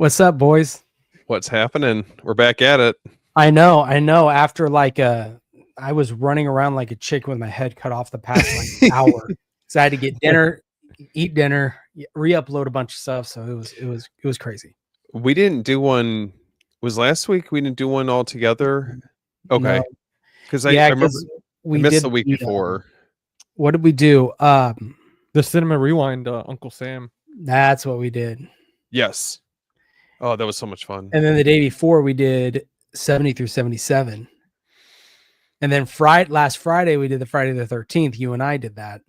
What's up, boys? What's happening? We're back at it. I know. After I was running around like a chicken with my head cut off the past hour. So I had to get dinner, eat dinner, re-upload a bunch of stuff. So it was crazy. We didn't do one. Was last week we didn't do one all together? Okay, No, because yeah, I remember because I we missed did the week before. what did we do? The Cinema Rewind, Uncle Sam. That's what we did. Yes. Oh, that was so much fun. And then the day before we did 70 through 77. And then last Friday we did the Friday the 13th. You and I did that.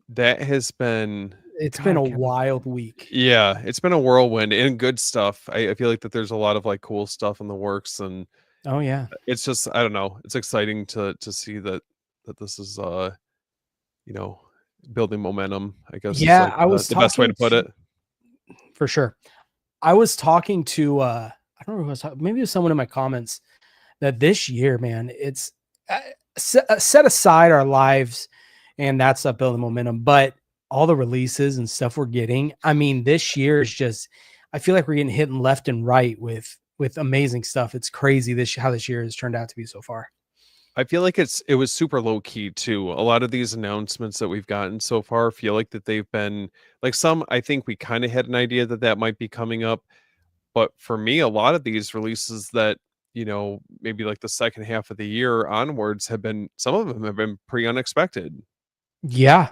That has been. It's been a wild week. Yeah, it's been a whirlwind and good stuff. I feel like that there's a lot of like cool stuff in the works, and oh yeah, it's just I don't know. It's exciting to see that this is building momentum. I guess. Yeah, is like I was the best way to put it. For sure. I was talking to I don't know who I was talking, maybe it was someone in my comments that this year, man, it's set aside our lives and that stuff building momentum, but all the releases and stuff we're getting. I mean, this year is just I feel like we're getting hit left and right with amazing stuff. It's crazy how this year has turned out to be so far. I feel like it was super low key too. A lot of these announcements that we've gotten so far feel like that they've been like some. I think we kind of had an idea that might be coming up, but for me, a lot of these releases that maybe like the second half of the year onwards some of them have been pretty unexpected. Yeah.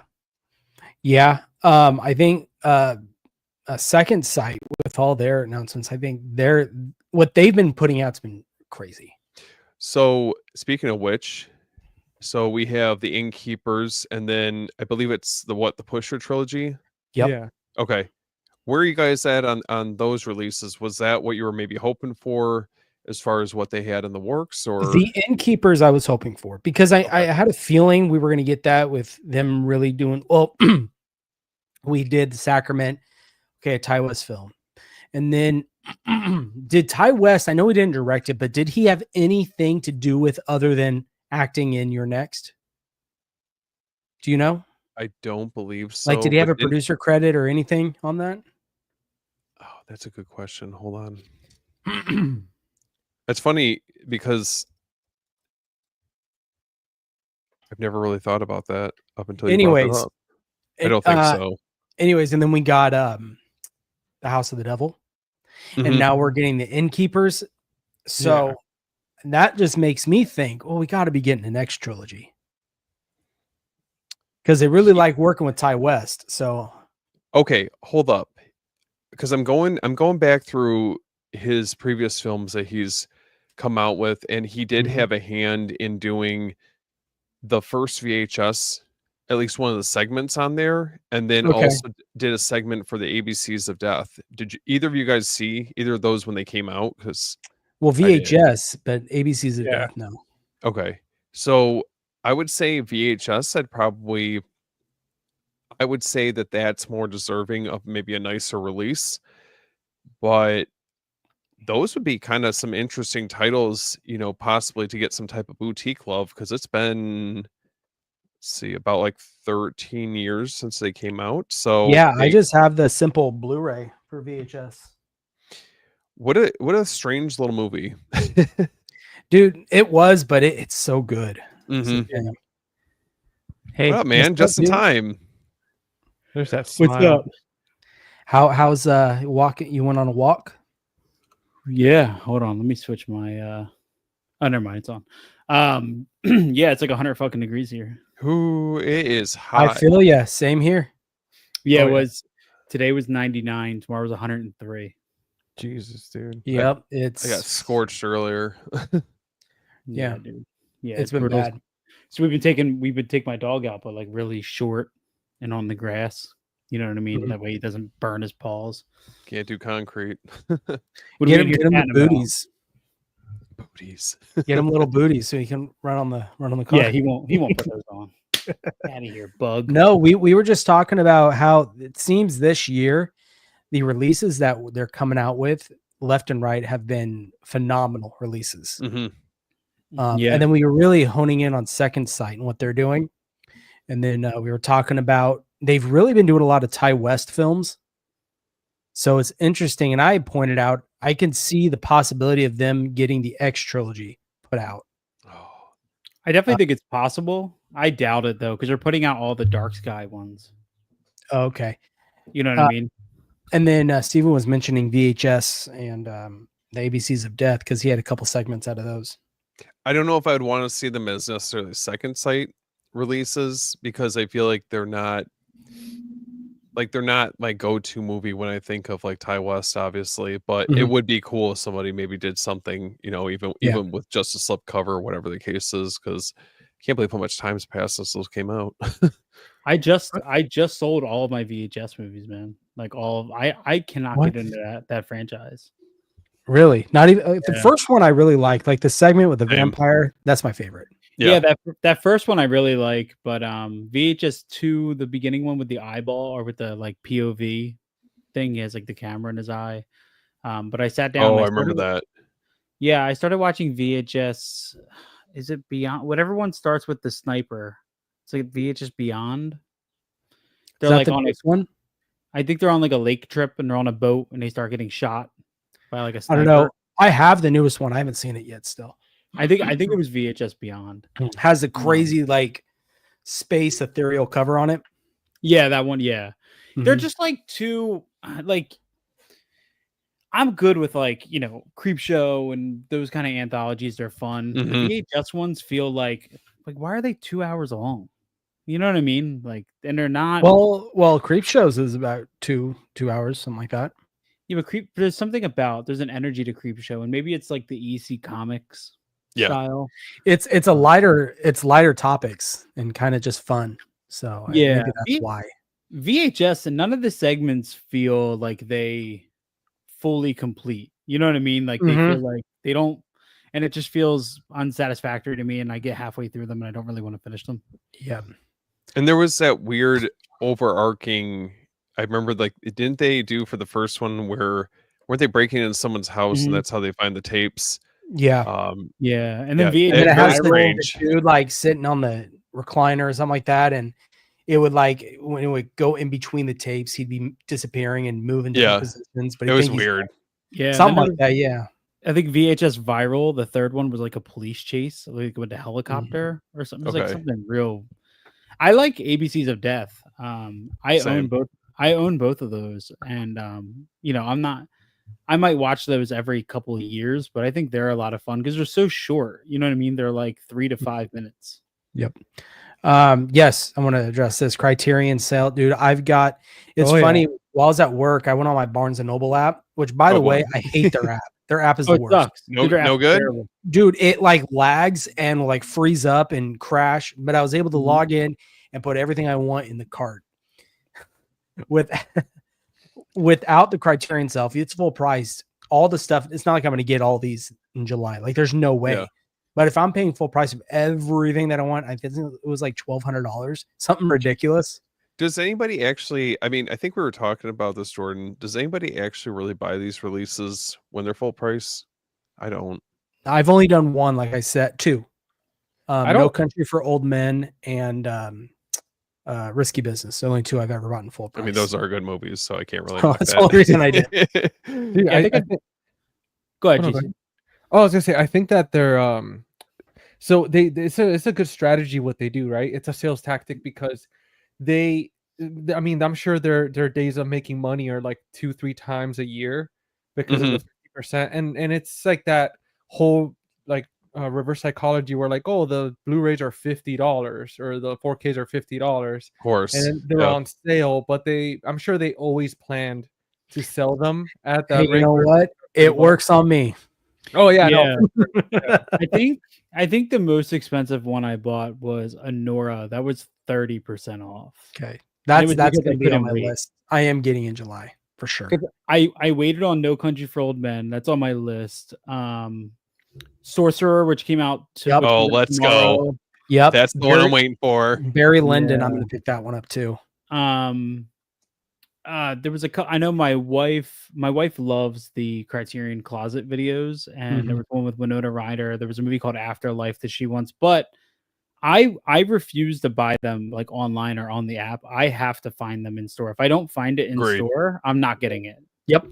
I think a Second Sight with all their announcements, I think what they've been putting out's been crazy. So speaking of which, so we have the Innkeepers, and then I believe it's the Pusher trilogy. Yep. Yeah. Okay. Where are you guys at on those releases? Was that what you were maybe hoping for as far as what they had in the works, or the Innkeepers I was hoping for, because I had a feeling we were going to get that with them really doing well. We did the Sacrament, a Ty West film, and then did Ty West, I know he didn't direct it, but did he have anything to do with other than acting in Your Next? Do you know? I don't believe so. Like, did he have a producer credit or anything on that? Oh, that's a good question. Hold on. It's funny because I've never really thought about that up until you brought it up. I don't think so. Anyways, and then we got the House of the Devil. And now we're getting the Innkeepers. So that just makes me think, well, we got to be getting the next trilogy. Because they really like working with Ty West. So okay, hold up. Because I'm going back through his previous films that he's come out with, and he did have a hand in doing the first VHS, at least one of the segments on there, and then also did a segment for the ABCs of Death. Did either of you guys see either of those when they came out? Because VHS, but ABCs of Death, no. Okay, so I would say VHS. I would say that's more deserving of maybe a nicer release, but those would be kind of some interesting titles, possibly to get some type of boutique love, because it's been about like 13 years since they came out. So yeah, I just have the simple Blu-ray for VHS. What a strange little movie. Dude, it was, but it's so good. Mm-hmm. So, hey, what up, man? Just in time. There's that smile. What's up? How's walking? You went on a walk? Yeah, hold on. Let me switch my oh, never mind, it's on. Yeah, it's like 100 fucking degrees here. Ooh, it is hot. I feel ya. Same here. Yeah, today was 99, tomorrow was 103. Jesus, dude. Yep, I got scorched earlier. Yeah, dude. Yeah, it's been bad. So we would take my dog out, but like really short and on the grass. You know what I mean? Mm-hmm. That way he doesn't burn his paws. Can't do concrete. Get him the booties. Booties. Get him little booties so he can run on the car. Yeah, he won't put those on. Out of here, bug. No, we were just talking about how it seems this year the releases that they're coming out with left and right have been phenomenal releases. Mm-hmm. And then we were really honing in on Second Sight and what they're doing. And then we were talking about they've really been doing a lot of Ty West films. So it's interesting. And I pointed out, I can see the possibility of them getting the X trilogy put out. Oh, I definitely think it's possible. I doubt it though, because they're putting out all the Dark Sky ones. Okay. You know what I mean? And then Steven was mentioning VHS and the ABCs of Death because he had a couple segments out of those. I don't know if I'd want to see them as necessarily second sight releases because I feel like they're not my go-to movie when I think of like Ty West, obviously, but it Mhm. would be cool if somebody maybe did something, even with just a slip cover, whatever the case is, because I can't believe how much time's passed since those came out. I just sold all of my VHS movies, man. Like all of I cannot What? get into that franchise. Really? Not even the Yeah. first one I really liked, like the segment with the Same. vampire. That's my favorite. Yeah, that first one I really like, but VHS 2, the beginning one with the eyeball or with the like POV thing, he has like the camera in his eye. But I sat down. Oh, And I remember that. Yeah, I started watching VHS. Is it Beyond? Whatever one starts with the sniper. It's like VHS Beyond. They're Is that like the on a. next one? I think they're on like a lake trip and they're on a boat and they start getting shot by like a I sniper. don't know. I have the newest one. I haven't seen it yet. Still, I think it was VHS Beyond. has a crazy like space ethereal cover on it. Yeah, that one. Yeah, they're Mhm. just like too like. I'm good with like Creep Show and those kind of anthologies. They're fun. Mhm. The VHS ones feel like why are they 2 hours long? You know what I mean? Like, and they're not. Well, Creep Shows is about two hours, something like that. Yeah, but there's something about there's an energy to Creep Show, and maybe it's like the EC Comics Yeah. style. It's lighter topics and kind of just fun. So Yeah, maybe that's why. VHS and none of the segments feel like they fully complete. You know what I mean? Like they feel like they don't, and it just feels unsatisfactory to me. And I get halfway through them and I don't really want to finish them. Yeah. And there was that weird overarching. I remember, like, didn't they do for the first one where weren't they breaking into someone's house and that's how they find the tapes? Yeah. Yeah, and then yeah, And then it very has the strange. dude like sitting on the recliner or something like that, and it would like when it would go in between the tapes, he'd be disappearing and moving different positions. But It he'd was think he's weird. Yeah, something like that. Yeah. I think VHS Viral, the third one, was like a police chase, like with a helicopter or something. It was like Okay. something real. I like ABCs of Death. I Same. own both. I own both of those, and I'm not. I might watch those every couple of years, but I think they're a lot of fun because they're so short. You know what I mean? They're like 3 to 5 minutes. Yep. Yes, I want to address this Criterion sale, dude. It's Oh, yeah. funny. While I was at work, I went on my Barnes and Noble app, which by the boy. way, I hate their app. Their app is Oh, the it worst. sucks. No- Dude, their no app's good? terrible. Dude, it like lags and will like freeze up and crash, but I was able to Mhm. log in and put everything I want in the cart. Without the Criterion sale, if it's full price, all the stuff, it's not like I'm going to get all these in July. Like there's no way. Yeah. But if I'm paying full price of everything that I want, I think it was like $1,200, something ridiculous. Does anybody actually? I mean, I think we were talking about this, Jordan. Does anybody actually really buy these releases when they're full price? I don't. I've only done one, like I said, two. I No don't- Country for Old Men and Risky Business. The only two I've ever bought in full I price. mean, those are good movies, so I can't really. Oh, knock that's that. the only reason I did. Dude, Yeah, I think Go ahead, Oh, no, go Jason. Oh, I was gonna say, I think that they're so it's a good strategy what they do, right? It's a sales tactic because I mean, I'm sure their days of making money are like 2-3 times a year because of the 50%, and it's like that whole like reverse psychology where like, oh, the Blu-rays are $50 or the 4Ks are $50, Of course. and then they're Yeah. on sale, but I'm sure they always planned to sell them at that Hey, you know regular. what? It works on me. Oh yeah, Yeah. no. Yeah. I think the most expensive one I bought was a Nora. That was 30% off. Okay. And it That's was because going I to be on couldn't my wait. list. I am getting in July for sure. 'Cause I waited on No Country for Old Men. That's on my list. Sorcerer, which came out Yep. Oh, let's go. tomorrow. Yep. That's the one I'm waiting for. Barry Lyndon. I'm Yeah. going to pick that one up too. There was I know my wife loves the Criterion Closet videos, and there was one with Winona Ryder. There was a movie called Afterlife that she wants, but I refuse to buy them like online or on the app. I have to find them in store. If I don't find it in Agreed. store, I'm not getting it. Yep.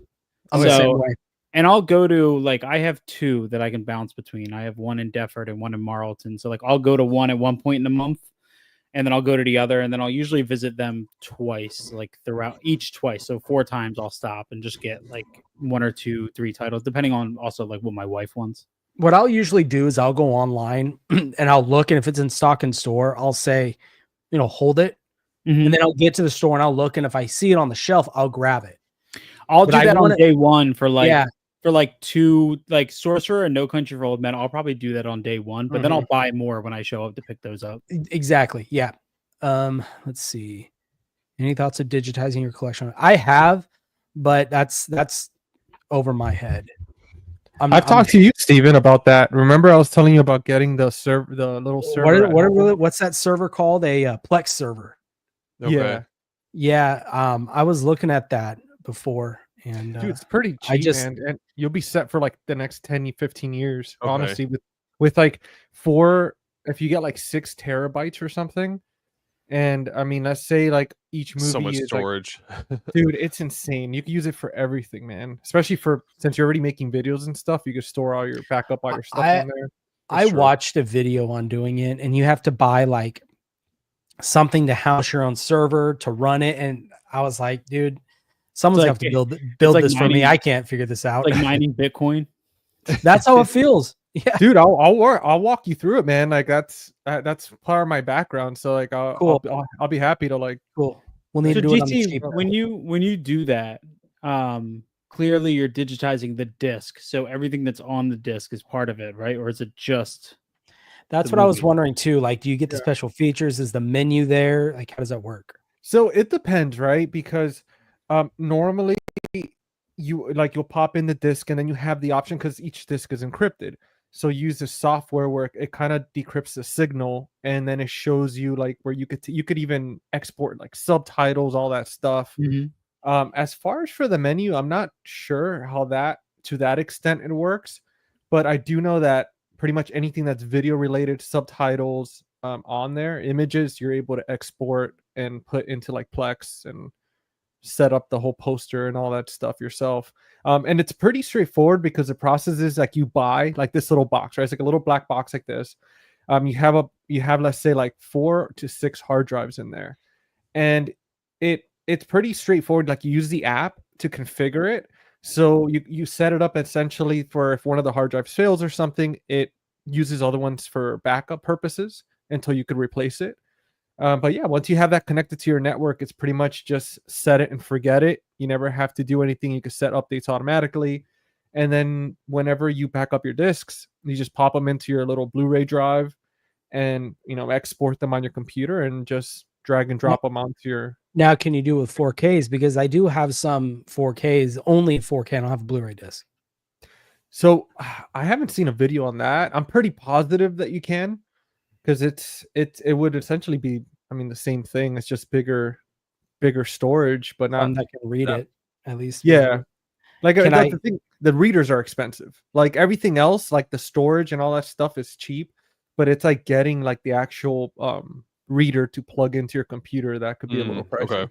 I'm the same So, way. and I'll go to like I have two that I can bounce between. I have one in Defford and one in Marlton. So like I'll go to one at one point in the month, and then I'll go to the other, and then I'll usually visit them twice, like throughout each twice. So 4 times I'll stop and just get like 1 or 2, 3 titles, depending on also like what my wife wants. What I'll usually do is I'll go online and I'll look, and if it's in stock in store, I'll say, hold it. Mhm. And then I'll get to the store and I'll look, and if I see it on the shelf, I'll grab it. I'll But do I that on wanna day one for Yeah. two like Sorcerer and No Country for Old Men. I'll probably do that on day one, but then I'll buy more when I show up to pick those up. Exactly. Yeah. Let's see. Any thoughts of digitizing your collection? I have, but that's over my head. I've talked to you, Steven, about that. Remember, I was telling you about getting the little server. What's that server called? A Plex server. Okay. Yeah, Yeah. I was looking at that before, and dude, it's pretty I cheap, just man, and you'll be set for like the next 10, 15 years. Okay. Honestly, with like 4, if you get like 6 terabytes or something, and I mean, let's say like each movie So much is like, storage. dude, it's insane. You can use it for everything, man. Especially since you're already making videos and stuff, you can store all your backup, all your stuff on there. I true. watched a video on doing it, and you have to buy like something to house your own server to run it. And I was like, dude, someone's like- have to build like this for me. mining- I can't figure this out. Like mining Bitcoin. That's how it feels. Yeah. Dude, I'll walk you through it, man. Like that's part of my background. So like Cool. I'll be happy to like. Cool. We'll need So to do it on the GT, cheap. when you do that, clearly you're digitizing the disc, so everything that's on the disc is part of it, right? Or is it just That's the what I was movie? wondering too. Like, do you get the Yeah. special features? Is the menu there? Like, how does that work? So it depends, right? Because normally you'll pop in the disc and then you have the option because each disc is encrypted. So you use the software where it kind of decrypts the signal and then it shows you like where you could even export like subtitles, all that stuff. As far as for the menu, I'm not sure how that to that extent it works, but I do know that pretty much anything that's video related, subtitles on there, images, you're able to export and put into like Plex and set up the whole poster and all that stuff yourself. And it's pretty straightforward because the process is like you buy like this little box, right? It's like a little black box like this. You have let's say like 4 to 6 hard drives in there, and it's pretty straightforward. Like you use the app to configure it. So you set it up essentially for if one of the hard drives fails or something, it uses other ones for backup purposes until you could replace it. But yeah, once you have that connected to your network, it's pretty much just set it and forget it. You never have to do anything. You can set updates automatically. And then whenever you back up your discs, you just pop them into your little Blu-ray drive and, export them on your computer and just drag and drop them onto your. Now, can you do it with 4Ks? Because I do have some 4Ks, only 4K. I don't have a Blu-ray disc. So I haven't seen a video on that. I'm pretty positive that you can, because it would essentially be, I mean, the same thing. It's just bigger storage, but not One that can read it at least. Yeah. Like Can that's I- the thing. The readers are expensive. Like everything else, like the storage and all that stuff is cheap, but it's like getting like the actual reader to plug into your computer that could be a little pricey. Okay.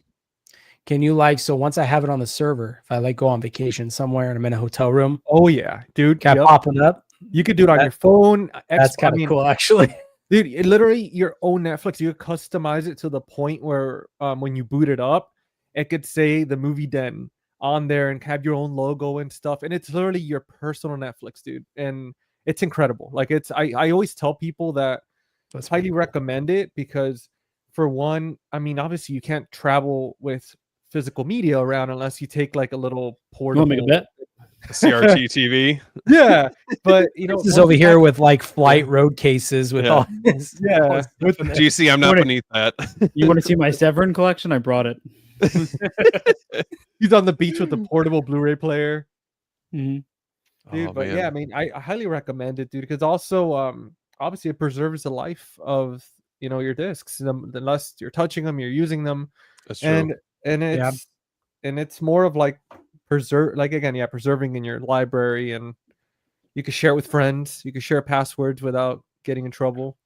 Can you so once I have it on the server, if I like go on vacation somewhere and I'm in a hotel room, Oh yeah, dude. can I Yep. pop it up? You could do it on That- your phone. That's kind of cool, actually. Dude, it literally your own Netflix. You could customize it to the point where when you boot it up, it could say the movie den on there and have your own logo and stuff. And it's literally your personal Netflix, dude. And it's incredible. Like I always tell people that That's highly recommend it because for one, I mean, obviously you can't travel with physical media around unless you take like a little You portable. want to make a bet? CRT TV. Yeah, but This is over here with like flight road cases with Yeah. all this. Yeah. all this stuff in there. GC, I'm not beneath that. You want to see my Severin collection? I brought it. He's on the beach with the portable Blu-ray player. Mhm. Dude, Oh, but man. yeah, I mean, I highly recommend it, dude, because also obviously it preserves the life of your discs. Unless you're touching them, you're using them, That's true. and Yeah. it's more of like preserving in your library, and you can share it with friends. You can share passwords without getting in trouble.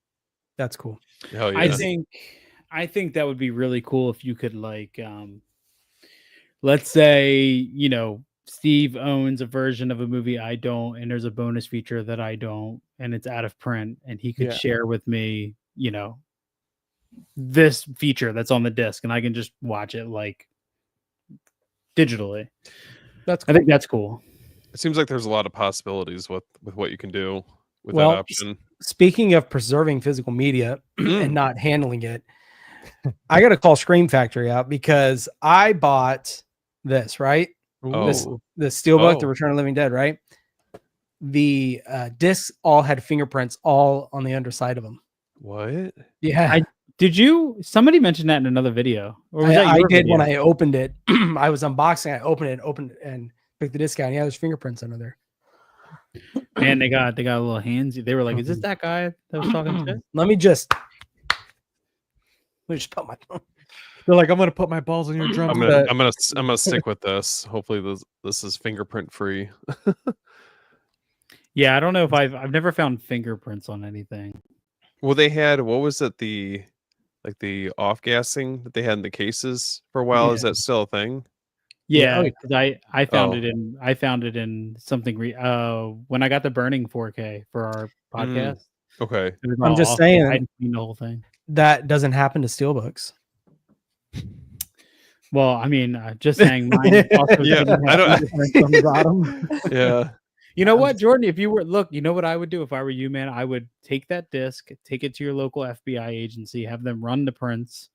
That's cool. Hell yeah. I think that would be really cool if you could like let's say, Steve owns a version of a movie I don't, and there's a bonus feature that I don't, and it's out of print, and he could share with me, this feature that's on the disc, and I can just watch it like digitally. That's I think that's cool. It seems like there's a lot of possibilities with what you can do with that Well, option. speaking of preserving physical media and not handling it, I got to call Scream Factory out because I bought this, right? Oh. The Steelbook, The Return of the Living Dead, right? The discs all had fingerprints all on the underside of them. What? Yeah. Somebody mentioned that in another video? Or was I that your did video? when I opened it. I was unboxing, I opened it, and picked the disc out. And yeah, there's fingerprints under there. And they got a little hands. They were like, "Is this that guy that was talking shit?" Let me just put my phone. They're like, I'm gonna put my balls on your drum. I'm gonna stick with this. Hopefully this is fingerprint free. Yeah, I don't know if I've never found fingerprints on anything. Well, they had, what was it, the off gassing that they had in the cases for a while? Yeah. Is that still a thing? Yeah, Yeah. because I found it in something when I got the burning 4K for our podcast. Okay. I'm just saying, I hadn't seen the whole thing. that doesn't happen to Steelbooks. Well, I mean, just saying mine. Also Yeah, I don't. On the bottom. Yeah. You know what, Jordan? If you were you know what I would do if I were you, man? I would take that disc, take it to your local FBI agency, have them run the prints,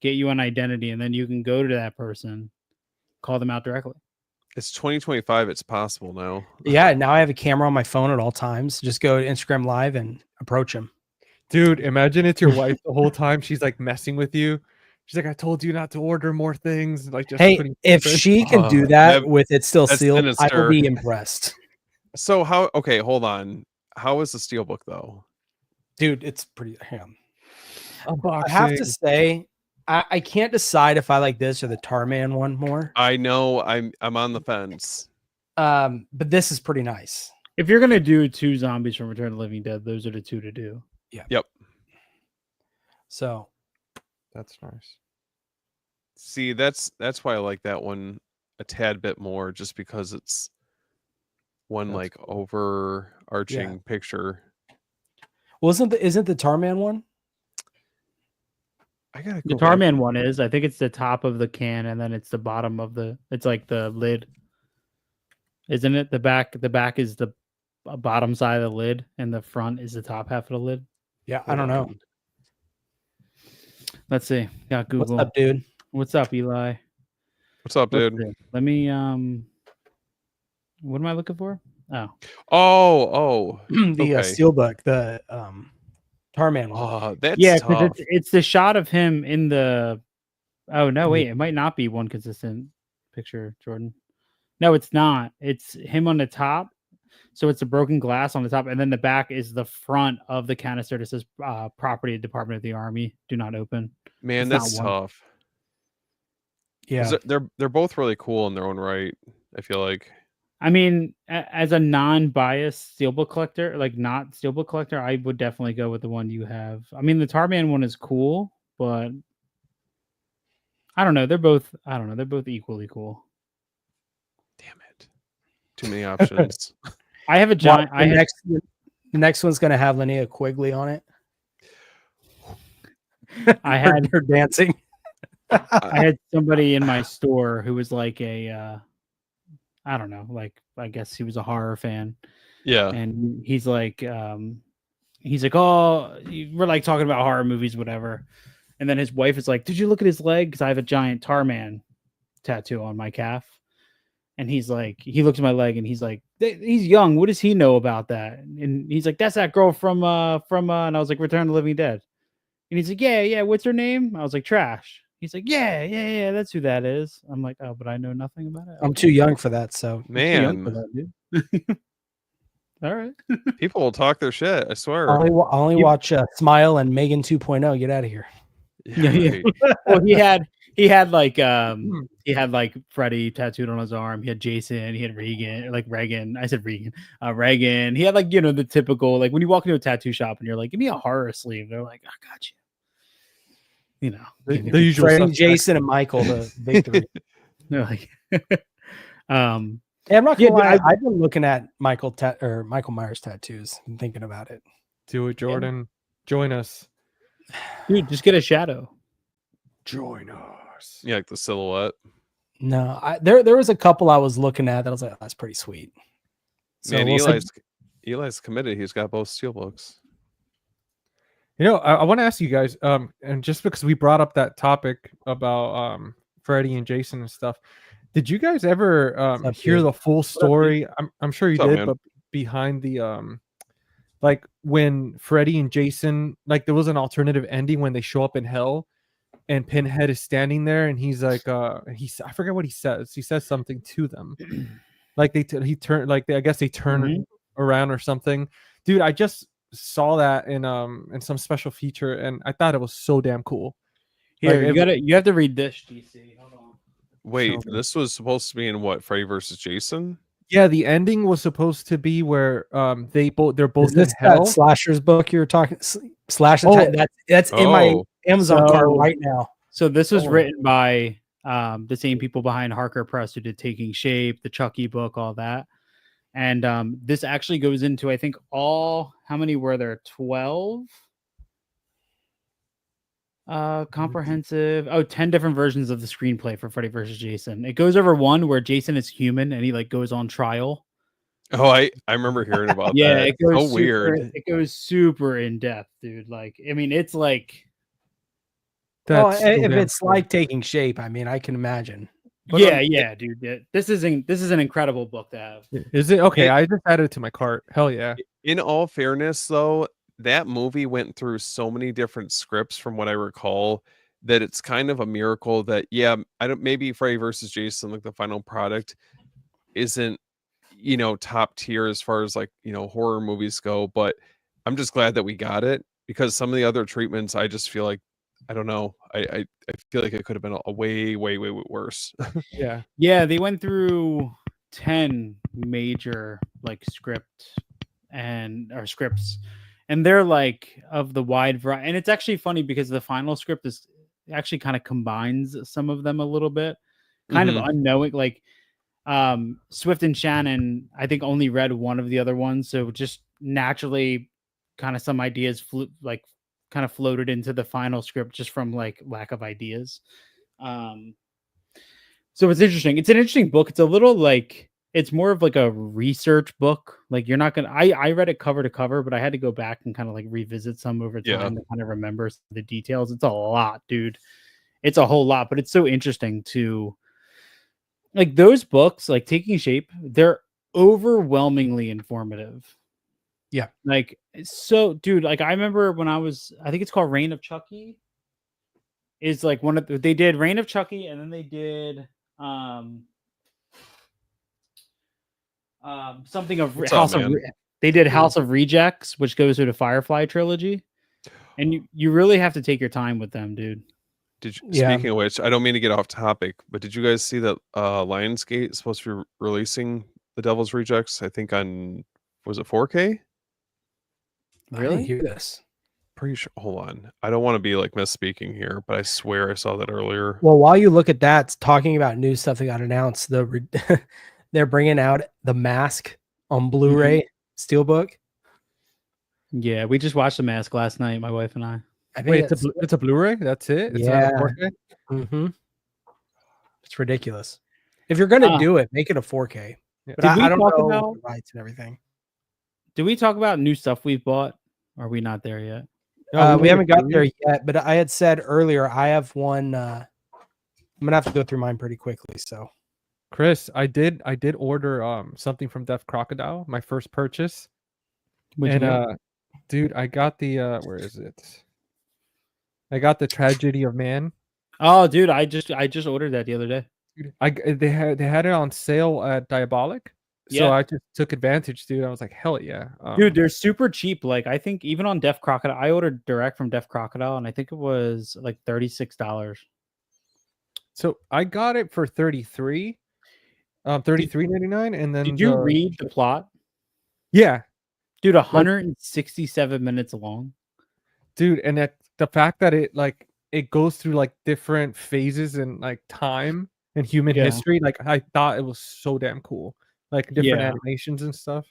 get you an identity, and then you can go to that person, call them out directly. It's 2025. It's possible now. Yeah, now I have a camera on my phone at all times. Just go to Instagram Live and approach him. Dude, imagine it's your wife the whole time. She's like messing with you. She's like, I told you not to order more things. Like, just hey, putting if she can do that with it still that's sealed, I will sinister. be impressed. So okay, hold on. How is the Steelbook though? Dude, it's pretty. unboxing. I have to say, I can't decide if I like this or the Tarman one more. I know I'm on the fence. But this is pretty nice. If you're gonna do 2 zombies from Return of the Living Dead, those are the 2 to do. Yeah. Yep. So That's nice. See, that's why I like that one a tad bit more, just because it's one That's like overarching picture. well, isn't the Tarman one? I gotta The go back. Tarman one is, I think it's the top of the can, and then it's the bottom of it's like the lid, isn't it? The back is the bottom side of the lid, and the front is the top half of the lid. Yeah, I don't know. Let's see. Got Google. What's up, dude? What's up, Eli? What's up, Let's dude? see. Let me what am I looking for? Oh, The okay. Steelbook, the Tarman one. Oh, that's Yeah, tough. because it's the shot of him in the. Oh no, wait! It might not be one consistent picture, Jordan. No, it's not. It's him on the top. So it's the broken glass on the top, and then the back is the front of the canister that says "Property Department of the Army. Do not open." Man, It's that's not one. tough. Yeah, 'Cause they're both really cool in their own right, I feel like. I mean, as a non-biased steelbook collector, like not steelbook collector, I would definitely go with the one you have. I mean, the Tarman one is cool, but I don't know. They're both equally cool. Damn it. Too many options. I have a giant. the next one's gonna have Linnea Quigley on it. I had her dancing. I had somebody in my store who was like a I don't know, like I guess he was a horror fan. Yeah. And he's like, oh, we're like talking about horror movies, whatever. And then his wife is like, did you look at his leg? Because I have a giant Tarman tattoo on my calf. And he's like, he looks at my leg and he's like, he's young. What does he know about that? And he's like, that's that girl from and I was like, Return of the Living Dead. And he's like, yeah. What's her name? I was like, Trash. He's like, yeah. That's who that is. I'm like, oh, but I know nothing about it. I'm too young for that. So Man, that, all right. people will talk their shit, I swear. I only watch Smile and Megan 2.0. Get out of here. Yeah. Well, he had like Freddy tattooed on his arm. He had Jason. He had Reagan. I said Regan. Reagan. He had like, the typical, like when you walk into a tattoo shop and you're like, give me a horror sleeve. They're like, I got you. The usual Freddy, suspects. Jason, and Michael, the big three. They're like, Yeah, I'm not Yeah, gonna dude, lie. I've been looking at Michael Myers tattoos and thinking about it. Do it, Jordan. Join us. dude, just get a shadow. Join us. Yeah, like the silhouette. No, there was a couple I was looking at that I was like, oh, that's pretty sweet. So Man, we'll see. Eli's committed. He's got both steelbooks. You know, I want to ask you guys, and just because we brought up that topic about Freddy and Jason and stuff, did you guys ever up, hear dude? the full story? I'm sure you What's up, did, man? but behind the like when Freddy and Jason, like there was an alternative ending when they show up in hell, and Pinhead is standing there, and he's like, I forget what he says. He says something to them, like he turned, like I guess they turn Mhm. around or something. Dude, I just saw that in some special feature, and I thought it was so damn cool. Here, Like, you have to read this, GC. Hold on. Wait, Show me. this was supposed to be in what? Freddy versus Jason? Yeah, the ending was supposed to be where they're both Is this in hell. that slashers book you were talking? Slash Oh. attack. That's in my Oh. Amazon cart So- right now. So this was Oh. written by the same people behind Harker Press who did Taking Shape, the Chucky book, all that. And this actually goes into, I think, how many were there? 12 comprehensive 10 different versions of the screenplay for Freddy vs. Jason. It goes over one where Jason is human and he like goes on trial. Oh, I remember hearing about Yeah, that. it goes So weird. It goes super in depth, dude. Like, I mean, it's like Well, That's so if damn it's cool. like taking shape, I mean, I can imagine. But, yeah, dude. This is an incredible book to have. Is it okay? It- I just added it to my cart. Hell yeah. In all fairness, though, that movie went through so many different scripts from what I recall that it's kind of a miracle that, yeah, I don't, maybe Freddy versus Jason, like the final product, isn't, top tier as far as like, horror movies go, but I'm just glad that we got it, because some of the other treatments, I just feel like, I don't know. I feel like it could have been a way, way, way worse. Yeah. Yeah, they went through 10 major like scripts, and they're like of the wide variety. And it's actually funny because the final script is actually kind of combines some of them a little bit, kind of unknowing. Like Swift and Shannon, I think, only read one of the other ones, so just naturally, kind of some ideas kind of floated into the final script just from like lack of ideas. So it's interesting. It's an interesting book. It's a little like, it's more of like a research book. Like you're not gonna. I read it cover to cover, but I had to go back and kind of like revisit some over Yeah. time to kind of remember the details. It's a lot, dude. It's a whole lot, but it's so interesting to like those books, like Taking Shape. They're overwhelmingly informative. Yeah. Like so, dude. Like I remember when I think it's called Reign of Chucky. Is like they did Reign of Chucky, and then they did something of What's House up, of man? they did House of Rejects, which goes through the Firefly trilogy, and you really have to take your time with them, dude. Yeah. Speaking of which, I don't mean to get off topic, but did you guys see that Lionsgate is supposed to be releasing The Devil's Rejects? I think on, was it 4K? I didn't hear this. Pretty sure. Hold on, I don't want to be like misspeaking here, but I swear I saw that earlier. Well, while you look at that, talking about new stuff that got announced, they're bringing out The Mask on Blu-ray Steelbook. Yeah, we just watched The Mask last night, my wife and I. I think Wait, it's a Blu-ray? That's it? It's not a Yeah. 4K? Mm-hmm. It's ridiculous. If you're gonna do it, make it a 4K. Yeah. But Did we I don't talk know about- the rights and everything. Did we talk about new stuff we've bought? Or are we not there yet? No, We haven't got there yet, but I had said earlier I have one. I'm gonna have to go through mine pretty quickly. So, Chris, I did order something from Deaf Crocodile, my first purchase. What'd you And get? dude, I got the where is it? I got the Tragedy of Man. Oh, dude, I just ordered that the other day. Dude, they had it on sale at Diabolic. So Yeah. I just took advantage, dude. I was like, hell yeah. Dude, they're super cheap. Like I think even on Deaf Crocodile, I ordered direct from Deaf Crocodile, and I think it was like $36. So I got it for 33, $33.99, and then Did you read the plot? Yeah, Dude, 167 minutes long. dude, and the fact that it goes through like different phases and like time, in human Yeah. history. Like I thought it was so damn cool, like different Yeah. animations and stuff.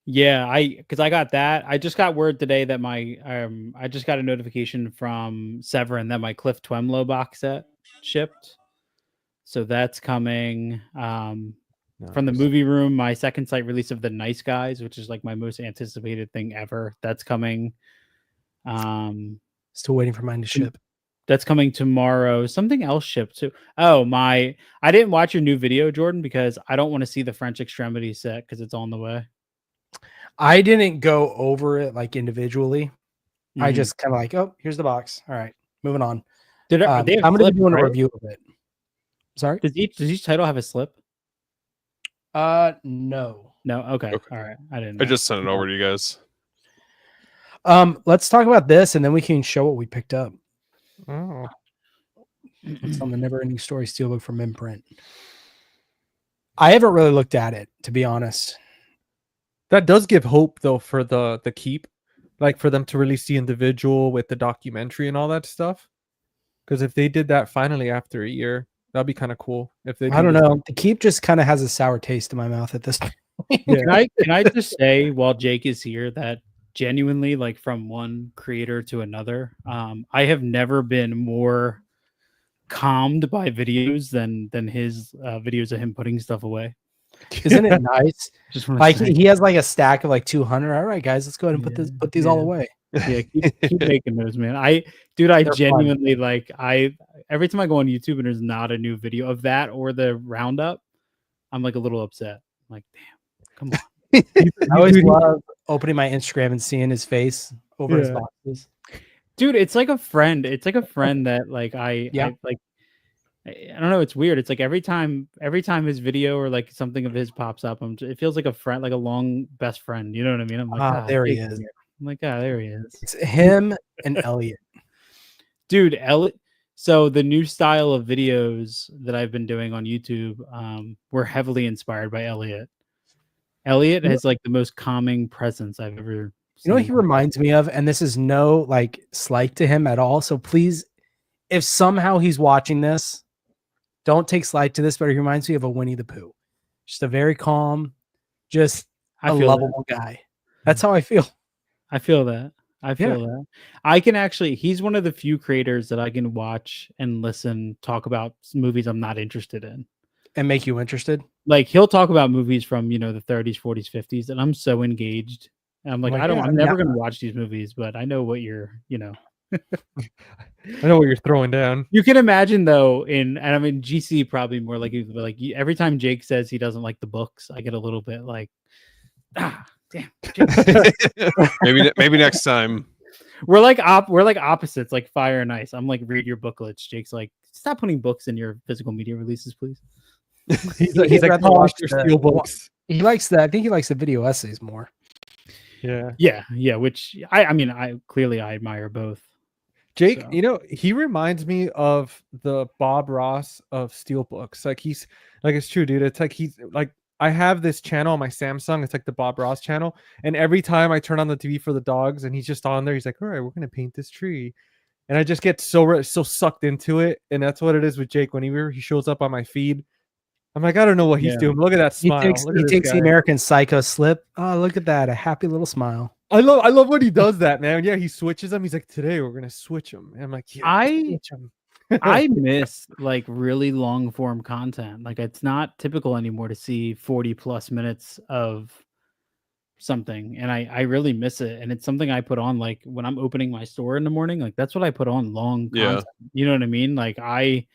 Yeah, because I got that. I just got word today that I just got a notification from Severin that my Cliff Twemlow box set shipped. So that's coming. From the Nice. movie room, my second site release of The Nice Guys, which is like my most anticipated thing ever. That's coming. Still waiting for mine to ship. That's coming tomorrow. Something else shipped too. Oh, I didn't watch your new video, Jordan, because I don't want to see the French Extremity set because it's on the way. I didn't go over it like individually. I Mhm. just kind of like, oh, here's the box. All right, moving on. They have I'm going to be slips, doing a right? review of it. Sorry? Does each title have a slip? No. No. Okay. Okay. All right. I didn't I know. just sent it over to you guys. Let's talk about this, and then we can show what we picked up. Oh, It's on the Never Ending Story Steelbook from Imprint. I haven't really looked at it, to be honest. that does give hope though for the keep, like for them to release the individual with the documentary and all that stuff. Because if they did that finally after a year, that'd be kind of cool. If they, I don't know. The Keep just kind of has a sour taste in my mouth at this point. Yeah. Can I just say while Jake is here that genuinely, like from one creator to another, I have never been more calmed by videos than his videos of him putting stuff away. Isn't it nice? Just wanna Like say, he has like a stack of like 200. All right, guys, let's go ahead and put these all yeah. away. Yeah, keep making those, man. I They're genuinely like every time I go on YouTube and there's not a new video of that or the roundup, I'm like a little upset. I'm like, damn, come on. I always love opening my Instagram and seeing his face over his Yeah. boxes. Dude, it's like a friend. It's like a friend that like Yeah. I like. I don't know. It's weird. It's like every time his video or like something of his pops up, it feels like a friend, like a long best friend. You know what I mean? I'm like, "Ah, There he Jake's is. here." I'm like, ah, there he is, It's him and Elliot. dude. Elliot. So the new style of videos that I've been doing on YouTube, were heavily inspired by Elliot. Elliot has like the most calming presence I've ever You know what seen. he reminds me of? And this is no like slight to him at all. So please, if somehow he's watching this, don't take slight to this, but he reminds me of a Winnie the Pooh. Just a very calm, just I a feel lovable guy. That's how I feel. I feel that. I feel that. I can actually, he's one of the few creators that I can watch and listen, talk about movies I'm not interested in. And make you interested. Like he'll talk about movies from, the 30s, 40s, 50s, and I'm so engaged. And I'm like, Like, I'm never going to watch these movies, but I know what you're. I know what you're throwing down. You can imagine though, and I mean, GC probably more like every time Jake says he doesn't like the books, I get a little bit like, damn. maybe next time. We're like opposites, like fire and ice. I'm like, read your booklets. Jake's like, stop putting books in your physical media releases, please. He's like rather polish watch your the- steel books. He likes that. I think he likes the video essays more. Yeah. Yeah. Which I mean, I admire both. Jake, So. he reminds me of the Bob Ross of Steelbooks. Like he's like, it's true, dude. It's like he's like, I have this channel on my Samsung. It's like the Bob Ross channel. And every time I turn on the TV for the dogs and he's just on there, he's like, all right, we're going to paint this tree. And I just get so sucked into it. And that's what it is with Jake. Whenever he shows up on my feed, I'm like, I don't know what he's doing. Look at that smile. He takes the American Psycho slip. Oh, look at that. A happy little smile. I love when he does that, man. Yeah, he switches them. He's like, today we're going to switch them. And I'm like, yeah, switch them. I miss like really long form content. Like it's not typical anymore to see 40 plus minutes of something. And I really miss it. And it's something I put on like when I'm opening my store in the morning, like that's what I put on, long content. You know what I mean? Like I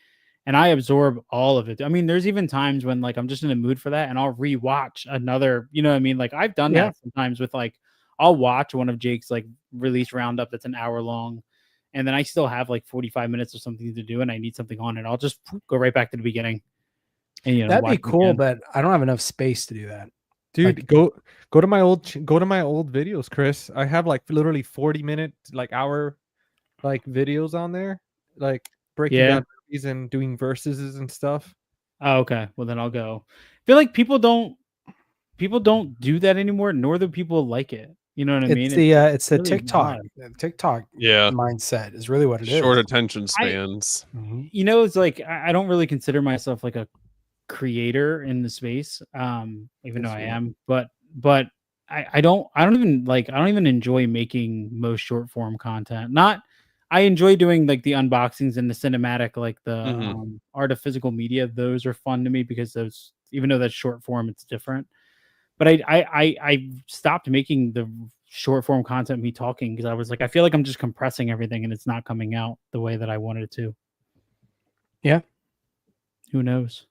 absorb all of it. I mean, there's even times when like I'm just in a mood for that and I'll rewatch another, you know what I mean? Like I've done that sometimes with like I'll watch one of Jake's like release roundup that's an hour long. And then I still have like 45 minutes or something to do and I need something on it. I'll just go right back to the beginning. And that'd be cool, but I don't have enough space to do that. Dude, Like, go to my old videos, Chris. I have like literally 40-minute, like hour like videos on there, like breaking down movies and doing verses and stuff. Oh, okay. Well then I'll go. I feel like people don't do that anymore, nor do people like it. You know what I mean? It's the really TikTok. odd. The TikTok Yeah. mindset is really what it is. Short attention spans. You know, it's like I don't really consider myself like a creator in the space, even though I am, but I don't even enjoy making most short form content. Not I enjoy doing like the unboxings and the cinematic, like the art of physical media. Those are fun to me because those, even though that's short form, it's different. But I stopped making the short form content, me talking, because I was like, I feel like I'm just compressing everything and it's not coming out the way that I wanted it to. Yeah. Who knows?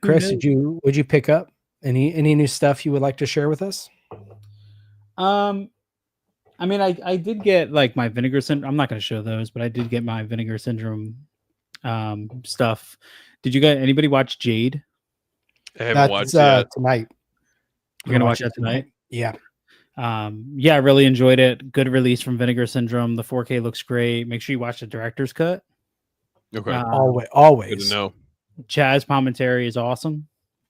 Chris, would you pick up any new stuff you would like to share with us? I mean, I did get like my vinegar syndrome. I'm not going to show those, but I did get my vinegar syndrome stuff. Did you guys, anybody watch Jade? I haven't watched yet. Tonight. You're going to watch that tonight? Yeah. Yeah, I really enjoyed it. Good release from Vinegar Syndrome. The 4K looks great. Make sure you watch the director's cut. Okay. Always. Good to know. Chaz Palminteri is awesome.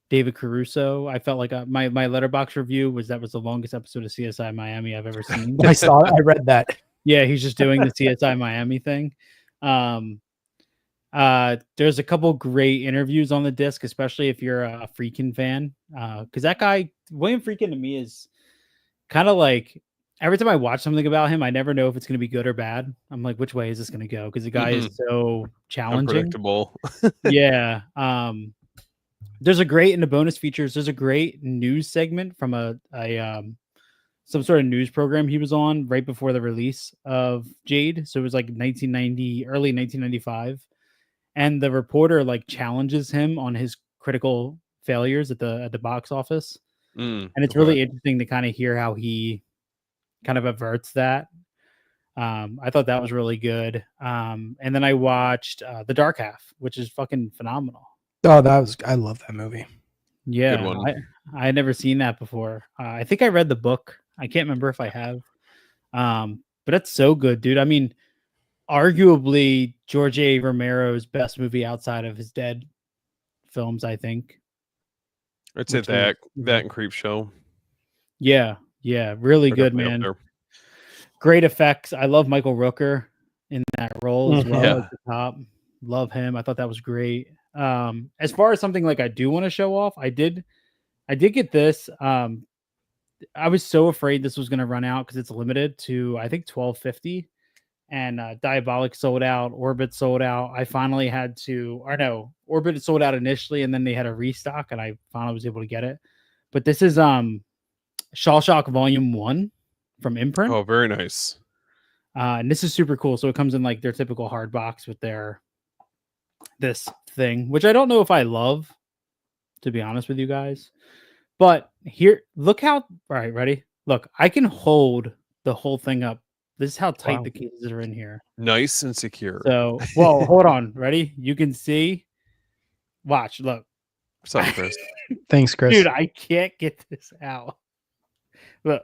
David Caruso. I felt like my Letterboxd review was that was the longest episode of CSI Miami I've ever seen. I read that. Yeah, he's just doing the CSI Miami thing. There's a couple great interviews on the disc, especially if you're a Friedkin fan. Because that guy, William Friedkin, to me is kind of like every time I watch something about him, I never know if it's going to be good or bad. I'm like, which way is this going to go? Because the guy is so challenging. Unpredictable. Yeah. There's a great in the bonus features. There's a great news segment from some sort of news program he was on right before the release of Jade. So it was like 1990, early 1995, and the reporter like challenges him on his critical failures at the box office. And it's really interesting to kind of hear how he kind of averts that. I thought that was really good. And then I watched The Dark Half, which is fucking phenomenal. Oh, I love that movie. Yeah, Good one. I had never seen that before. I think I read the book. I can't remember if I have. But that's so good, dude. I mean, arguably George A. Romero's best movie outside of his Dead films, I think. I'd say that and Creepshow. Yeah, really good, man. Great effects. I love Michael Rooker in that role as well at the top. Love him. I thought that was great. As far as something like I do want to show off, I did get this. I was so afraid this was going to run out because it's limited to I think 1250, and Diabolic sold out, Orbit sold out. I finally had to, or no, Orbit sold out initially, and then they had a restock, and I finally was able to get it. But this is Shawshock Volume 1 from Imprint. Oh, very nice. And this is super cool. So it comes in like their typical hard box with this thing, which I don't know if I love, to be honest with you guys. But here, look how, all right, ready? Look, I can hold the whole thing up. This is how tight the cases are in here. Nice and secure. So, well, hold on. Ready? You can see. Watch, look. What's up, Chris? Thanks, Chris. Dude, I can't get this out. Look.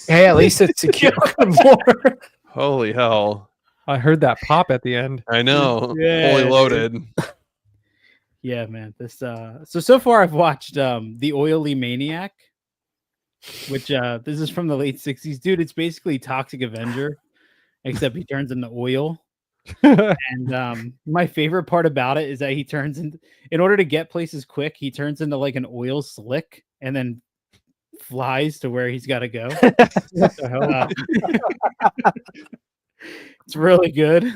Hey, at least it's secure more. Holy hell. I heard that pop at the end. I know. Yeah, fully loaded. Yeah, man. This so far I've watched The Oily Maniac, which this is from the late 60s. Dude, it's basically Toxic Avenger, except he turns into oil. And my favorite part about it is that he turns in order to get places quick, he turns into like an oil slick and then flies to where he's got to go. What the hell? It's really good.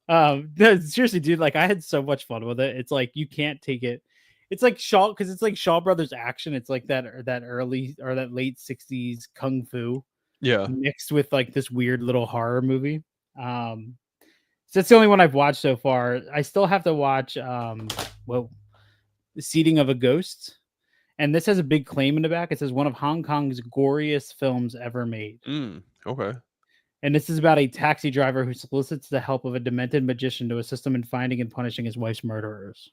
No, seriously, dude, like I had so much fun with it. It's like you can't take it. It's like Shaw, because it's like Shaw Brothers action. It's like that early or that late 60s kung fu mixed with like this weird little horror movie. So that's the only one I've watched so far. I still have to watch The Seeding of a Ghost. And this has a big claim in the back. It says one of Hong Kong's goriest films ever made. Okay. And this is about a taxi driver who solicits the help of a demented magician to assist him in finding and punishing his wife's murderers.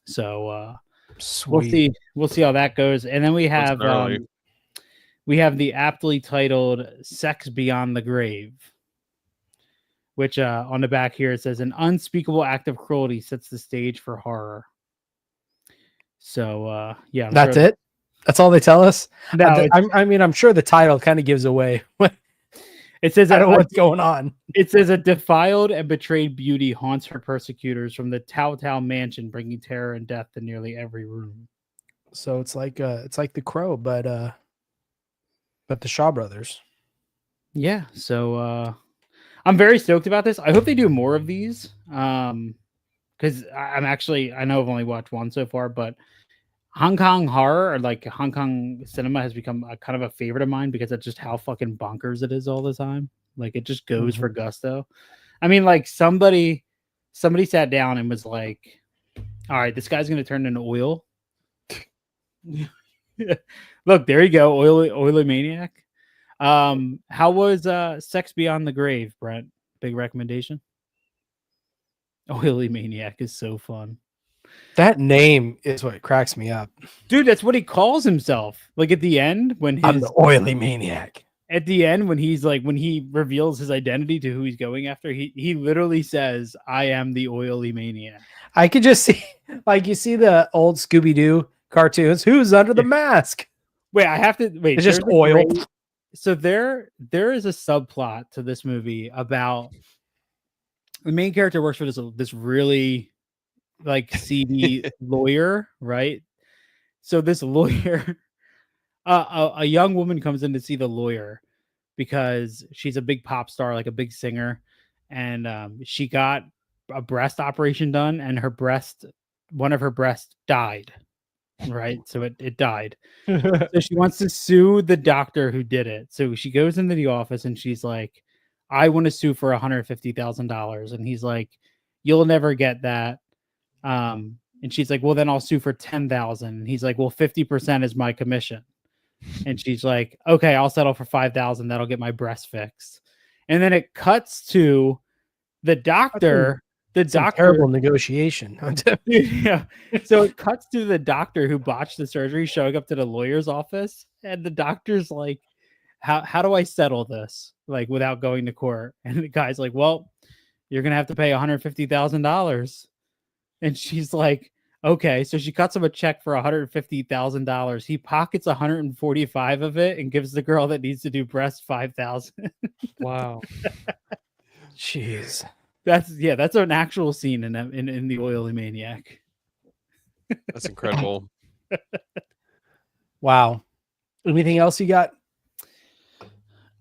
So we'll see how that goes. And then we have the aptly titled Sex Beyond the Grave, which on the back here it says an unspeakable act of cruelty sets the stage for horror. So yeah, That's it. That's all they tell us. No, I mean, I'm sure the title kind of gives away. it says I don't know that what's going on. it says a defiled and betrayed beauty haunts her persecutors from the Tao Tao mansion, bringing terror and death to nearly every room. So it's like The Crow, but the Shaw Brothers. Yeah, so I'm very stoked about this. I hope they do more of these. Because I'm actually, I know I've only watched one so far, but Hong Kong horror or like Hong Kong cinema has become a kind of a favorite of mine because it's just how fucking bonkers it is all the time. Like it just goes for gusto. I mean, like somebody sat down and was like, "All right, this guy's gonna turn into oil." Look, there you go, oily maniac. How was Sex Beyond the Grave, Brent? Big recommendation. Oily Maniac is so fun. That name is what cracks me up. Dude, that's what he calls himself. Like at the end when I'm the oily maniac. At the end when he's like when he reveals his identity to who he's going after, he literally says, "I am the oily maniac." I could just see like you see the old Scooby-Doo cartoons. Who's under the mask? Wait, I have to wait. It's just oil. So there is a subplot to this movie about the main character works for this really like seedy lawyer, right? So this lawyer, a young woman comes in to see the lawyer because she's a big pop star, like a big singer, and she got a breast operation done, and one of her breasts died. Right, so it died. So she wants to sue the doctor who did it. So she goes into the office and she's like, "I want to sue for $150,000," and he's like, "You'll never get that." And she's like, "Well, then I'll sue for 10,000." And he's like, "Well, 50% is my commission." And she's like, "Okay, I'll settle for 5,000. That'll get my breast fixed." And then it cuts to the doctor. The doctor, terrible negotiation. Yeah. So it cuts to the doctor who botched the surgery showing up to the lawyer's office, and the doctor's like, "How do I settle this like without going to court?" And the guy's like, "Well, you're gonna have to pay $150,000." And she's like, "Okay." So she cuts him a check for $150,000. He pockets 145 of it and gives the girl that needs to do breast 5,000. Wow. Jeez. That's an actual scene in the Oily Maniac. That's incredible. Wow. Anything else you got?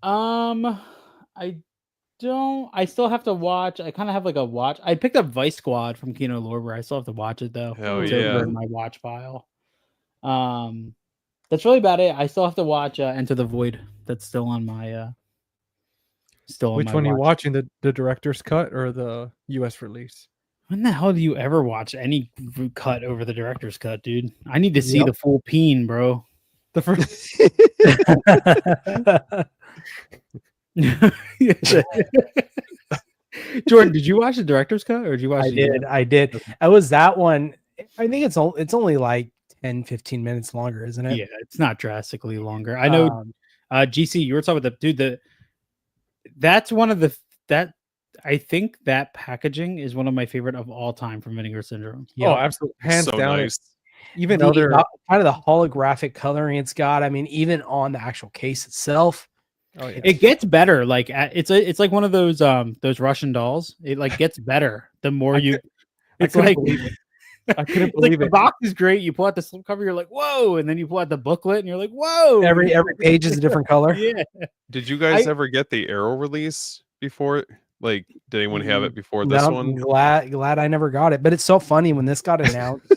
I don't. I still have to watch. I kind of have like a watch. I picked up Vice Squad from Kino Lorber. I still have to watch it though. Hell It's yeah. over in my watch file. That's really about it. I still have to watch Enter the Void. That's still on my. Which one are you watching? The director's cut or the US release? When the hell do you ever watch any cut over the director's cut, dude? I need to see the full peen, bro. The first. Jordan, did you watch the director's cut or did you watch? I did. It was that one. I think it's only like 10, 15 minutes longer, isn't it? Yeah, it's not drastically longer. I know. GC, you were talking about the dude. That's one of that I think that packaging is one of my favorite of all time from Vinegar Syndrome. Oh, absolutely, hands so down. Nice. Even other kind of the holographic coloring it's got. I mean, even on the actual case itself, it gets better. Like it's like one of those Russian dolls. It like gets better the more you. It's like I couldn't believe it. The box is great. You pull out the slipcover, you're like, whoa, and then you pull out the booklet, and you're like, whoa. Every page is a different color. Yeah. Did you guys ever get the Arrow release before? Like, did anyone have it before this one? Glad I never got it. But it's so funny when this got announced.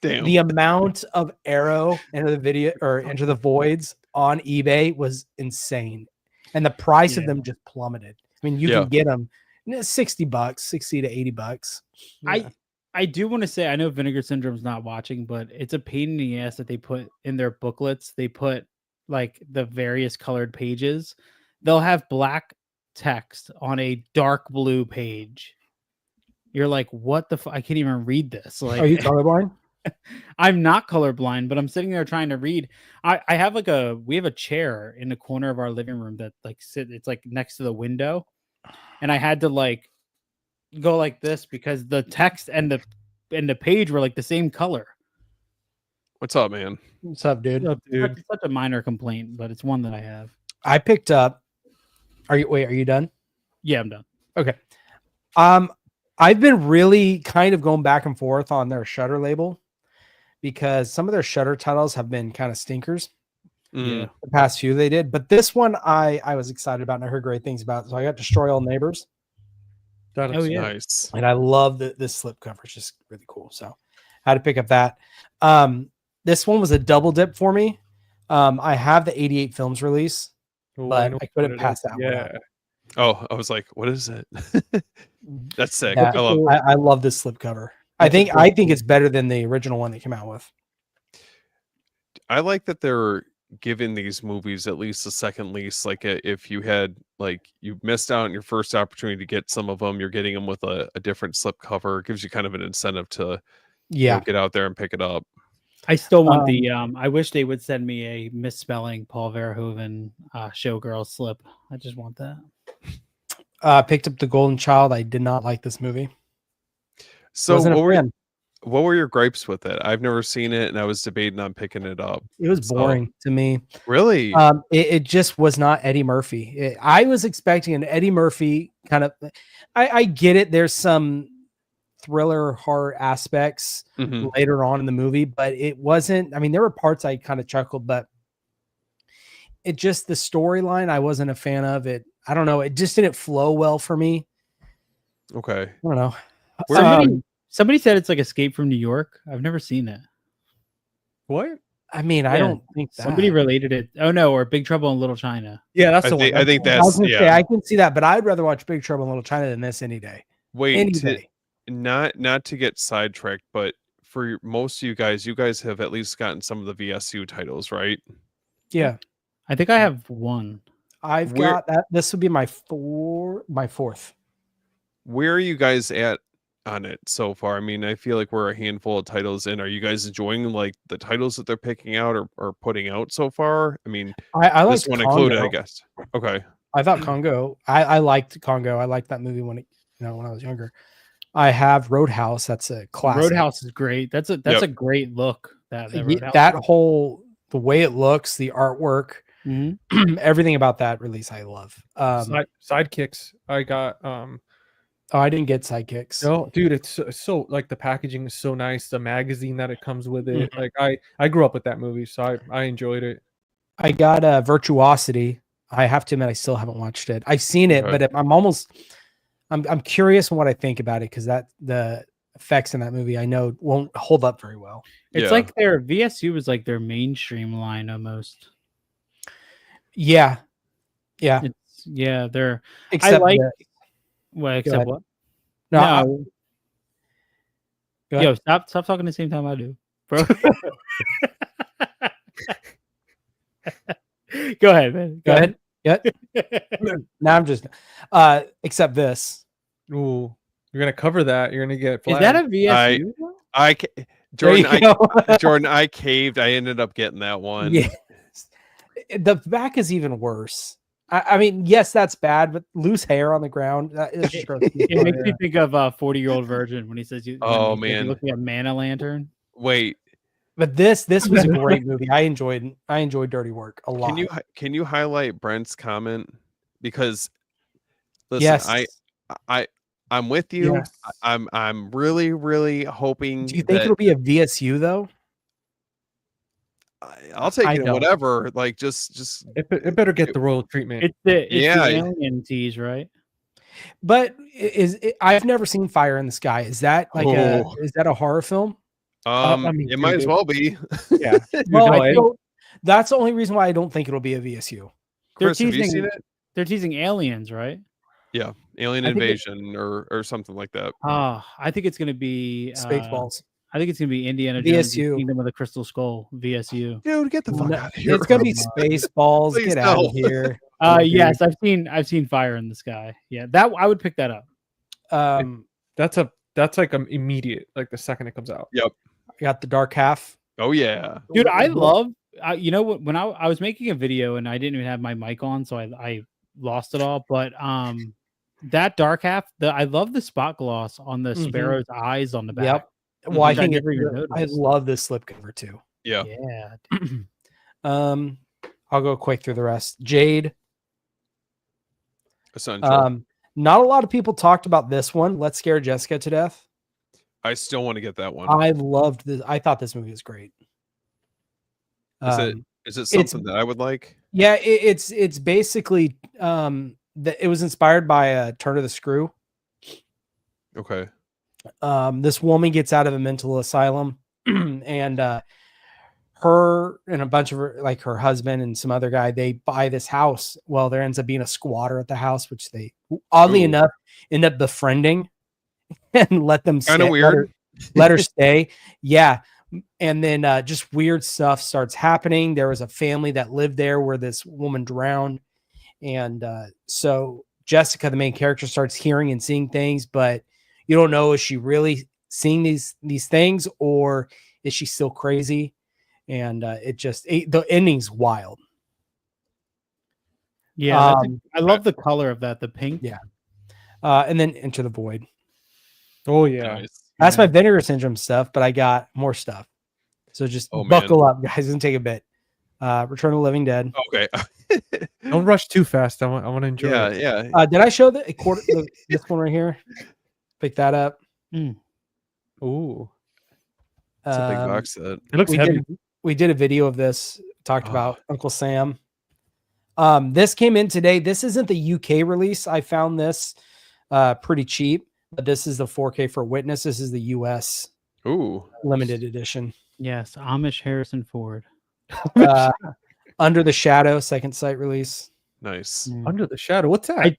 Damn. The amount of Arrow Enter the Voids on eBay was insane, and the price of them just plummeted. I mean, you can get them $60, $60 to $80. Yeah. I do want to say, I know Vinegar Syndrome's not watching, but it's a pain in the ass that they put in their booklets. They put like the various colored pages. They'll have black text on a dark blue page. You're like, what the I can't even read this. Like, are you colorblind? I'm not colorblind, but I'm sitting there trying to read. I have we have a chair in the corner of our living room that it's like next to the window. And I had to like go like this because the text and the page were like the same color. What's up, man? What's up, dude? Dude. It's such a minor complaint, but it's one that I have. I picked up. Are you done? Yeah, I'm done. Okay. I've been really kind of going back and forth on their Shutter label because some of their Shutter titles have been kind of stinkers. Mm. Yeah. The past few they did, but this one I was excited about and I heard great things about. So I got Destroy All Neighbors, That Oh, yeah. Nice. and I love this slip cover. It's just really cool. So I had to pick up that. This one was a double dip for me. I have the 88 films release, but I couldn't pass that one up. Oh, I was like, what is it? That's sick. Yeah, I love. I love this slip cover. I think it's better than the original one they came out with. I like that they're giving these movies at least a second lease. Like if you had you missed out on your first opportunity to get some of them, you're getting them with a different slip cover. It gives you kind of an incentive to get out there and pick it up. I still want the I wish they would send me a misspelling Paul Verhoeven Showgirl slip. I just want that. Picked up The Golden Child. I did not like this movie. So Wasn't a fan. what were your gripes with it? I've never seen it, and I was debating on picking it up. It was boring to me. Really? It just was not Eddie Murphy. I was expecting an Eddie Murphy kind of. I get it. There's some thriller horror aspects later on in the movie, but it wasn't. I mean, there were parts I kind of chuckled, but it just the storyline I wasn't a fan of it. I don't know. It just didn't flow well for me. Okay. I don't know. Somebody said it's like Escape from New York. I've never seen that. What? I mean, I don't think that. Somebody related it. Oh no, or Big Trouble in Little China. Yeah, that's the one. I think I was that's gonna say, I can see that, but I'd rather watch Big Trouble in Little China than this any day. Wait, not to get sidetracked, but for most of you guys have at least gotten some of the VSU titles, right? Yeah, I think I have one. I've got that. This would be my fourth. Where are you guys at on it so far? I mean, I feel like we're a handful of titles in. Are you guys enjoying like the titles that they're picking out or putting out so far? I mean, I like this one included, I guess. Okay. I thought Congo. I liked Congo. I liked that movie when I was younger. I have Roadhouse. That's a classic. Roadhouse is great. That's a great look. That whole the way it looks, the artwork, everything about that release, I love. Sidekicks. I got. Oh, I didn't get Sidekicks. No, dude, it's so like the packaging is so nice. The magazine that it comes with it. Like I grew up with that movie, so I enjoyed it. I got Virtuosity. I have to admit, I still haven't watched it. I've seen it, but I'm curious on what I think about it because the effects in that movie I know won't hold up very well. It's like their VSU was like their mainstream line almost. Yeah. They're except except what? No. Yo, stop talking the same time I do, bro. Go ahead, man. Go ahead. Yeah. Now I'm just except this. Ooh, you're gonna cover that. You're gonna get flagged. Is that a VSU? Jordan, I caved. I ended up getting that one. Yeah. The back is even worse. I mean, yes, that's bad, but loose hair on the ground. It makes me think of a 40-year-old virgin when he says, man, looking at Mana Lantern." Wait, but this was a great movie. I enjoyed Dirty Work a lot. Can you highlight Brent's comment? Because listen, I'm with you. Yes. I'm really, really hoping. Do you think it'll be a VSU though? I'll take it. Whatever. Like, just it better get the royal treatment. It's the alien tease, right? But I've never seen Fire in the Sky. Is that like is that a horror film? It might as well be. Yeah. Well, that's the only reason why I don't think it'll be a VSU. Chris, have you seen it? They're teasing aliens, right? Yeah, alien invasion or something like that. I think it's going to be Spaceballs. I think it's going to be Indiana Jones VSU. Kingdom of the Crystal Skull, VSU. Dude, get the fuck out of here. It's going to be Spaceballs. Get out of here. Yes, I've seen Fire in the Sky. Yeah, that I would pick that up. That's like immediate, like the second it comes out. Yep. I got The Dark Half. Oh yeah. Dude, I love when I was making a video and I didn't even have my mic on, so I lost it all. But that Dark Half, I love the spot gloss on the sparrow's eyes on the back. Yep. Well, I love this slipcover too. Yeah. Yeah. I'll go quick through the rest. Jade. Essential. Not a lot of people talked about this one. Let's Scare Jessica to Death. I still want to get that one. I loved this. I thought this movie was great. Is it something that I would like? Yeah, it's basically it was inspired by Turn of the Screw. Okay. This woman gets out of a mental asylum, and her and a bunch of her husband and some other guy, they buy this house. Well, there ends up being a squatter at the house, which they oddly enough end up befriending and let them kind of weird. Let her stay. Yeah. And then just weird stuff starts happening. There was a family that lived there where this woman drowned. And so Jessica, the main character, starts hearing and seeing things, but you don't know, is she really seeing these things, or is she still crazy? And the ending's wild. Yeah, I love the color of that, the pink. Yeah. And then Into the Void. Oh yeah. Nice. That's my Vinegar Syndrome stuff, but I got more stuff. So just buckle up, guys. It's gonna take a bit. Return of the Living Dead. Okay. Don't rush too fast. I want to enjoy it. Yeah. Did I show this one right here? Pick that up. Ooh. It's a big box set. It looks heavy. We did a video of this, talked about Uncle Sam. This came in today. This isn't the UK release. I found this pretty cheap, but this is the 4K for Witness. This is the US limited edition. Yes, Amish Harrison Ford. Under the Shadow, second sight release. Nice. Under the Shadow. What's that?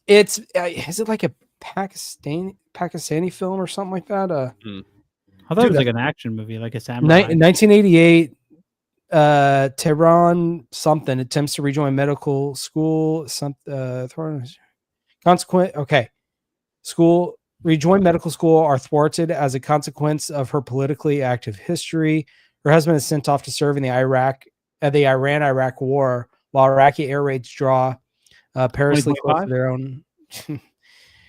It's is it like a Pakistani film or something like that? I thought it was like an action movie, like a samurai. 1988. Tehran something attempts to rejoin medical school. School rejoin medical school are thwarted as a consequence of her politically active history. Her husband is sent off to serve in the Iran-Iraq war, while Iraqi air raids draw perilously close to their own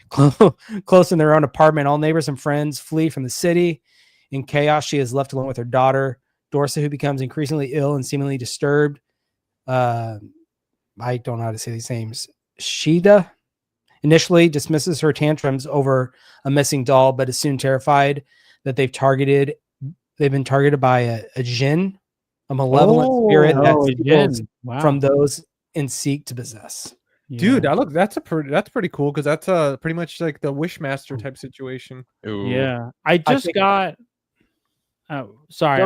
close in their own apartment. All neighbors and friends flee from the city. In chaos, she is left alone with her daughter, Dorsa, who becomes increasingly ill and seemingly disturbed. I don't know how to say these names. Shida initially dismisses her tantrums over a missing doll, but is soon terrified that they've been targeted by a jinn, a malevolent spirit that from those and seek to possess. Yeah. Dude, that's pretty cool, because that's pretty much like the Wishmaster type situation. Ooh. Yeah, I just got. Oh, sorry.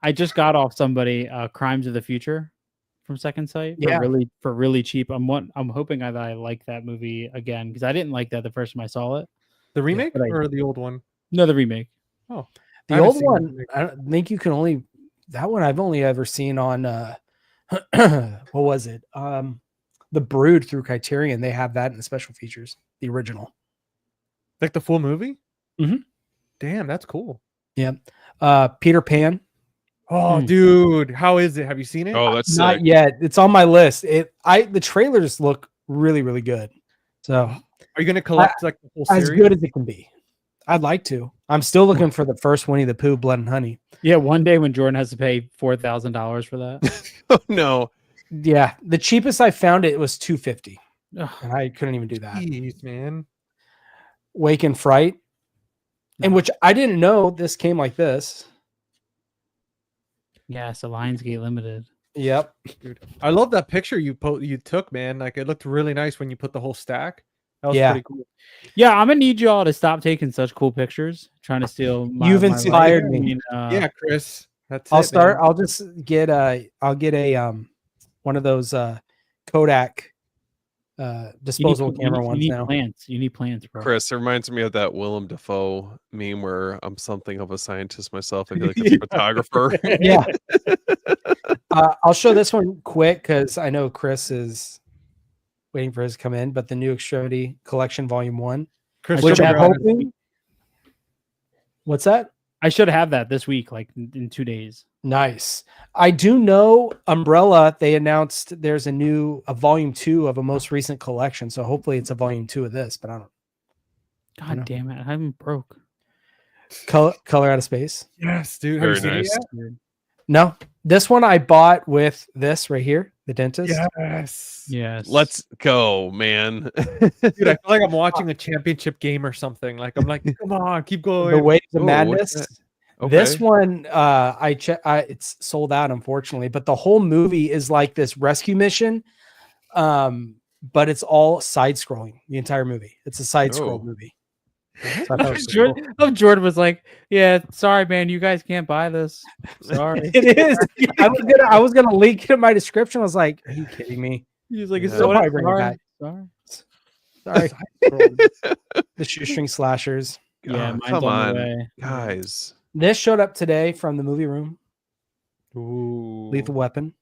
I just got off somebody Crimes of the Future from Second Sight for really cheap. I'm hoping that I like that movie again, because I didn't like that the first time I saw it. The remake or the old one? No, the remake. Oh, the old one. I don't think you can only that one. I've only ever seen on what was it? The Brood through Criterion. They have that in the special features. The original, like the full movie. Mm-hmm. Damn, that's cool. Yeah. Peter Pan. Oh, dude, how is it? Have you seen it? Oh, that's not sick. yet. It's on my list. The trailers look really, really good. So, are you gonna collect like the whole series? As good as it can be? I'd like to. I'm still looking for the first Winnie the Pooh, Blood and Honey. Yeah, one day when Jordan has to pay $4,000 for that. Oh no. Yeah, the cheapest I found it was $250, and I couldn't even do that. Jeez, man. Wake and Fright. And which I didn't know this came like this. Yeah, so Lionsgate Limited. Yep. Dude, I love that picture you took, man. Like, it looked really nice when you put the whole stack. That was pretty cool. Yeah, I'm gonna need y'all to stop taking such cool pictures, trying to steal You've inspired me. Yeah, Chris. I'll start. Man. I'll just get one of those Kodak disposable camera ones now. You need plants, bro. Chris, it reminds me of that Willem Dafoe meme where I'm something of a scientist myself. I feel like a photographer. Yeah. I'll show this one quick because I know Chris is waiting for his to come in, but the New Extremity Collection Volume 1. Chris, which I'm hoping. What's that? I should have that this week, like in 2 days. Nice. I do know Umbrella, they announced there's a Volume 2 of a most recent collection. So hopefully it's a Volume 2 of this, but I don't. God damn it. I'm broke. Color Out of Space. Yes, dude. Have you Very seen it nice. yet? No, this one I bought with this right here, The Dentist. Yes. Yes. Let's go, man. Dude, I feel like I'm watching a championship game or something. Like I'm like, come on, keep going. The Waves of Oh, what's Madness. that? This Okay. one, it's sold out, unfortunately. But the whole movie is like this rescue mission, but it's all side scrolling. The entire movie, it's a side scroll Oh. movie. So I thought it was pretty cool. Jordan was like, "Yeah, sorry, man, you guys can't buy this. Sorry." It is. I was gonna link it in my description. I was like, "Are you kidding me?" He's like, Yeah. "It's They'll so probably bring it sorry, back. sorry." Sorry, the shoestring slashers. Yeah, Oh, mine's come on the on, way. guys. This showed up today from the movie room. Ooh. Lethal Weapon.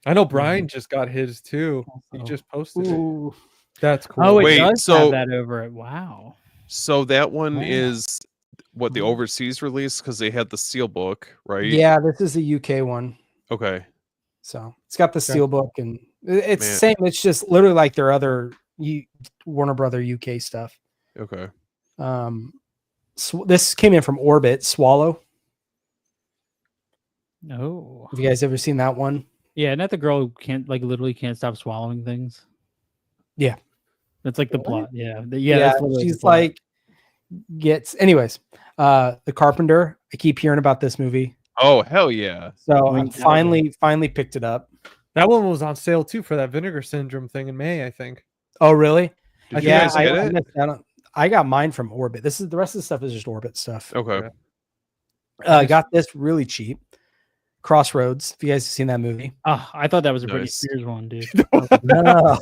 I know Brian just got his too. He Also- just posted it. Ooh, That's cool. Oh, it Wait, does so- have that over it. Wow. So that one Yeah. is what the Mhm. overseas release because they had the steel book, right? yeah. This is a UK one, Okay. so it's got the Okay. steel book, and it's the Man. same. It's just literally like their other Warner Brother UK stuff. Okay. This came in from Orbit Swallow. Oh. Have you guys ever seen that one? Yeah, not the girl who can't literally can't stop swallowing things. Yeah. That's like the What? plot. Yeah. That's literally the she's plot. like anyways, The Carpenter. I keep hearing about this movie, Oh, hell yeah. so Wait, I'm that finally picked it up. That one was on sale too for that vinegar syndrome thing in May, I think. Oh, really? Did Yeah, you guys get it? missed out on- I got mine from Orbit. This is the rest of the stuff is just Orbit stuff. Okay. Yeah. Got this really cheap. Crossroads. If you guys have seen that movie, I thought that was a Britney Nice. Spears one, dude. no,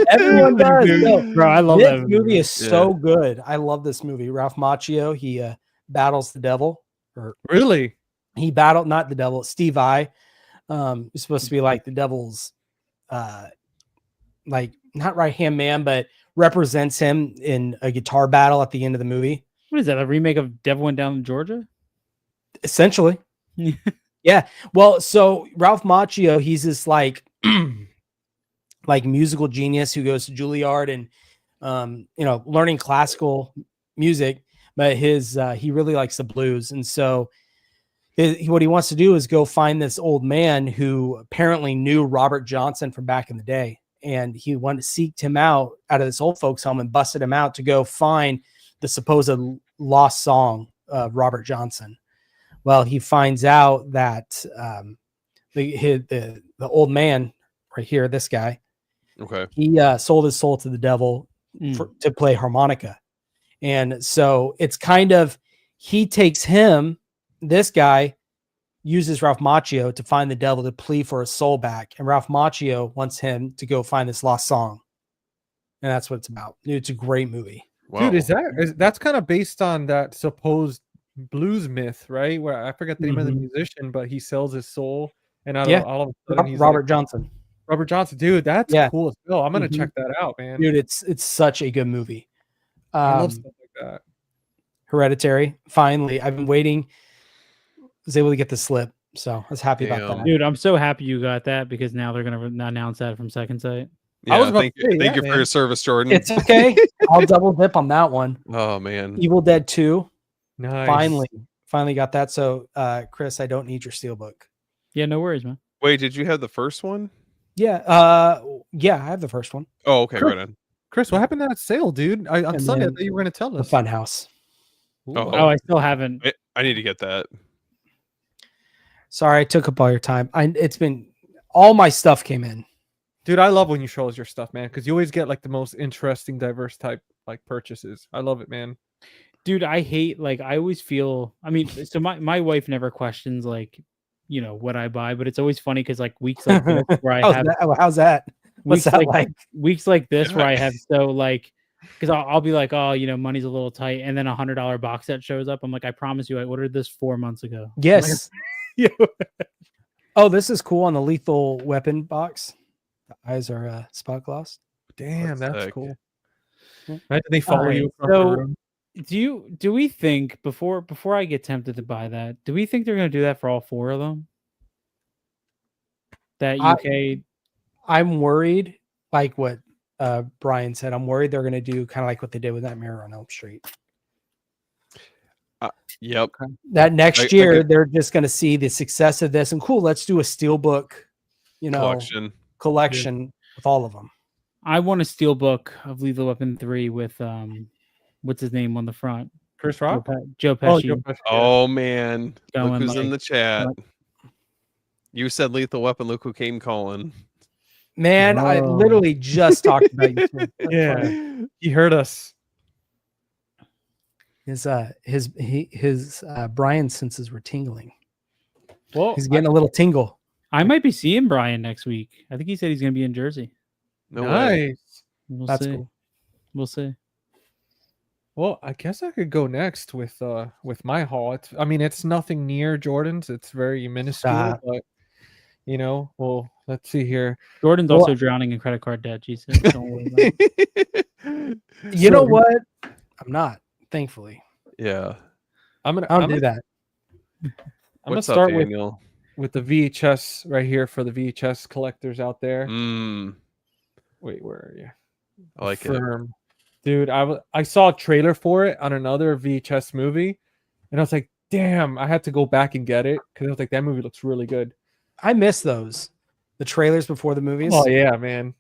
everyone does. No, Bro, I love this that movie is Yeah. so good. I love this movie. Ralph Macchio. He battles the devil, or Really? he battled not the devil. Steve I. Is supposed to be like the devil's, like not right hand man, but represents him in a guitar battle at the end of the movie. What is that? A remake of Devil Went Down in Georgia? Essentially. Yeah. Well, so Ralph Macchio, he's this like like musical genius who goes to Juilliard and learning classical music, but he really likes the blues. And so what he wants to do is go find this old man who apparently knew Robert Johnson from back in the day. And he wanted to seek him out of this old folks home and busted him out to go find the supposed lost song of Robert Johnson. Well, he finds out that the old man right here, this guy, Okay. he sold his soul to the devil Mm. to play harmonica. And so it's kind of, he takes him, this guy uses Ralph Macchio to find the devil to plead for his soul back. And Ralph Macchio wants him to go find this lost song. And that's what it's about. Dude, it's a great movie. Wow. Dude, that's kind of based on that supposed blues myth, right? Where I forget the name of the musician, but he sells his soul, and Yeah. all of a sudden he's Robert like, Johnson. Robert Johnson, dude, that's Yeah. cool as hell. I'm gonna Mhm. check that out, man. Dude, it's such a good movie. I love stuff like that. Hereditary. Finally, I've been waiting. Was able to get the slip, so I was happy about Damn. that. Dude, I'm so happy you got that because now they're gonna announce that from Second Sight. Yeah, I was about thank to you. say, Thank yeah, you for man. your service, Jordan. It's okay. I'll double dip on that one. Oh man. Evil Dead 2. Nice. Finally got that. So Chris, I don't need your steelbook. Yeah, no worries, man. Wait, did you have the first one? Yeah, yeah, I have the first one. Oh, okay, Sure. right on. Chris, what happened to that sale, dude? On And Sunday, I then thought you were gonna tell The us. Funhouse. Ooh, Oh. Oh, I still haven't. I need to get that. Sorry, I took up all your time. It's been all my stuff came in. Dude, I love when you show us your stuff, man, because you always get like the most interesting, diverse type like purchases. I love it, man. Dude, I hate I always feel so my wife never questions what I buy, but it's always funny because weeks like this where I have How's that? What's weeks that like? weeks like this where I have because I'll be like, oh, money's a little tight, and then $100 box set shows up. I'm like, I promise you, I ordered this 4 months ago. Yes. Oh, this is cool on the Lethal Weapon box. The eyes are spot glossed. Damn, that's sick. cool. Imagine they follow Alright, you across the so- room. Do we think before I get tempted to buy that, do we think they're gonna do that for all 4 of them? That UK I'm worried, like what Brian said. I'm worried they're going to do kind of like what they did with that Mirror on Elm Street. Yep. that next I year get they're just going to see the success of this and cool, let's do a steelbook, collection with all of them. I want a steelbook of Lethal Weapon 3 with what's his name on the front? Chris Rock. Joe Oh, Pesci. Joe Pesci, yeah. Oh man, look Going who's in like- the chat. like- You said Lethal Weapon. Look who came calling. Man, I Whoa. literally just talked about you. Too. That's Yeah. funny. He heard us. His Brian senses were tingling. Well, He's getting a little tingle. I might be seeing Brian next week. I think he said he's going to be in Jersey. No way. nice. We'll That's see. cool. We'll see. Well, I guess I could go next with my haul. It's nothing near Jordan's. It's very minuscule, Stop. but well, let's see here. Jordan's Well- also drowning in credit card debt. Jesus, don't worry about it. You know what? I'm not, thankfully. Yeah. I'm gonna I don't do that. I'm gonna What's start up, Daniel? with the VHS right here for the VHS collectors out there. Wait, where are you? I like it. Firm. Dude, I saw a trailer for it on another VHS movie, and I was like, damn, I had to go back and get it because I was like, that movie looks really good. I miss those. The trailers before the movies. Oh yeah, man.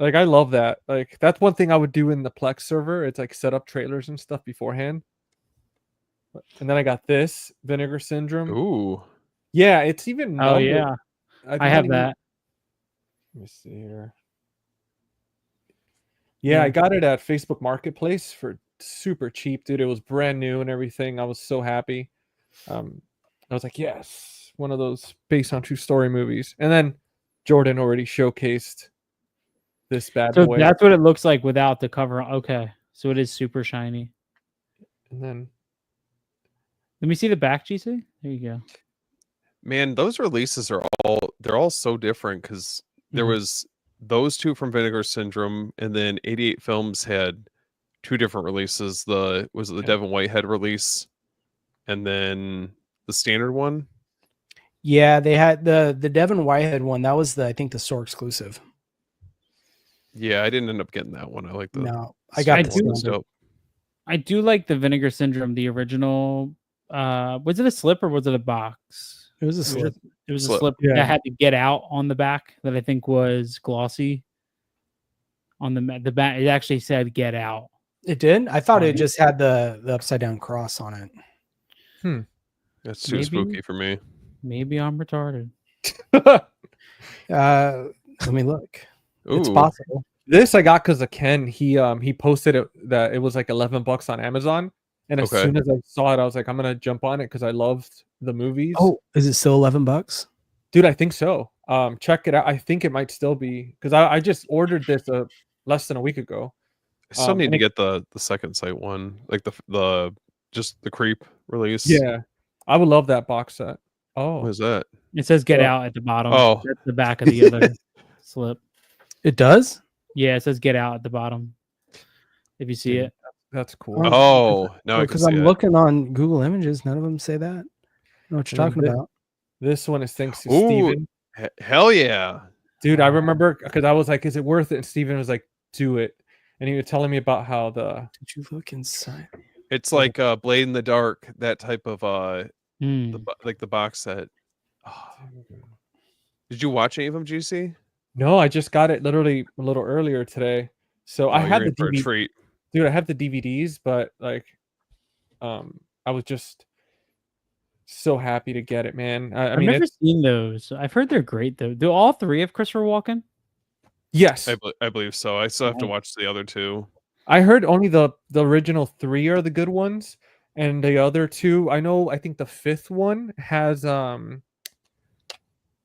Like I love that. Like that's one thing I would do in the Plex server. It's like set up trailers and stuff beforehand. And then I got this Vinegar Syndrome. Ooh. Yeah, it's even Oh numbered. yeah, think I have even- that. Let me see here. Yeah, I got it at Facebook Marketplace for super cheap, dude. It was brand new and everything. I was so happy. I was like, yes, one of those based on true story movies. And then Jordan already showcased this bad So boy. that's what it looks like without the cover. Okay, so it is super shiny. And then Let me see the back, GC. There you go. Man, those releases are all so different because there Mhm. was those two from Vinegar Syndrome, and then 88 Films had two different releases. The Yeah. Devin Whitehead release, and then the standard one. Yeah, they had the Devin Whitehead one. That was I think the store exclusive. Yeah, I didn't end up getting that one. I like the No, I got I the do- standard. dope. I do like the Vinegar Syndrome, the original. Was it a slip or was it a box? It was a slip. It was Slip. a slip Yeah. that had to get out on the back that I think was glossy. On the back, it actually said "get out." It did. I thought Oh, it yeah. just had the upside down cross on it. That's too Maybe- spooky for me. Maybe I'm retarded. Let me look. It's Ooh, possible. This I got because of Ken. He posted it that it was like $11 on Amazon. And as Okay. soon as I saw it, I was like, I'm gonna jump on it because I loved the movies. Oh, is it still $11? dude, I think so. Check it out. I think it might still be because I just ordered this less than a week ago. I still need and to it- get the second sight one, like the just the creep release. Yeah, I would love that box set. What Oh, is that? It says "get Oh. out" at the bottom. Oh. That's the back of the other slip. It does? Yeah, it says "get out" at the bottom. If you see Dude, it, that's cool. Oh, now I can Because see I'm it. looking on Google Images. None of them say that. I don't know what you're And talking then about. This one is thanks to Ooh. Steven. Hell yeah! Dude, I remember because I was like, is it worth it? And Steven was like, do it. And he was telling me about how Did you look inside? It's like Blade in the Dark, that type of Hmm. like the box set. Oh. Did you watch any of them, GC? No, I just got it literally a little earlier today. So I Oh, had you're the in for a DVD. treat. Dude, I have the DVDs, but like I was just so happy to get it, man. I I've mean, never it's, seen those. I've heard they're great though. Do all three have Christopher Walken? yes, I believe so. I still have to Nice. watch the other two. I heard only the original 3 are the good ones, and the other 2, I think the 5th one has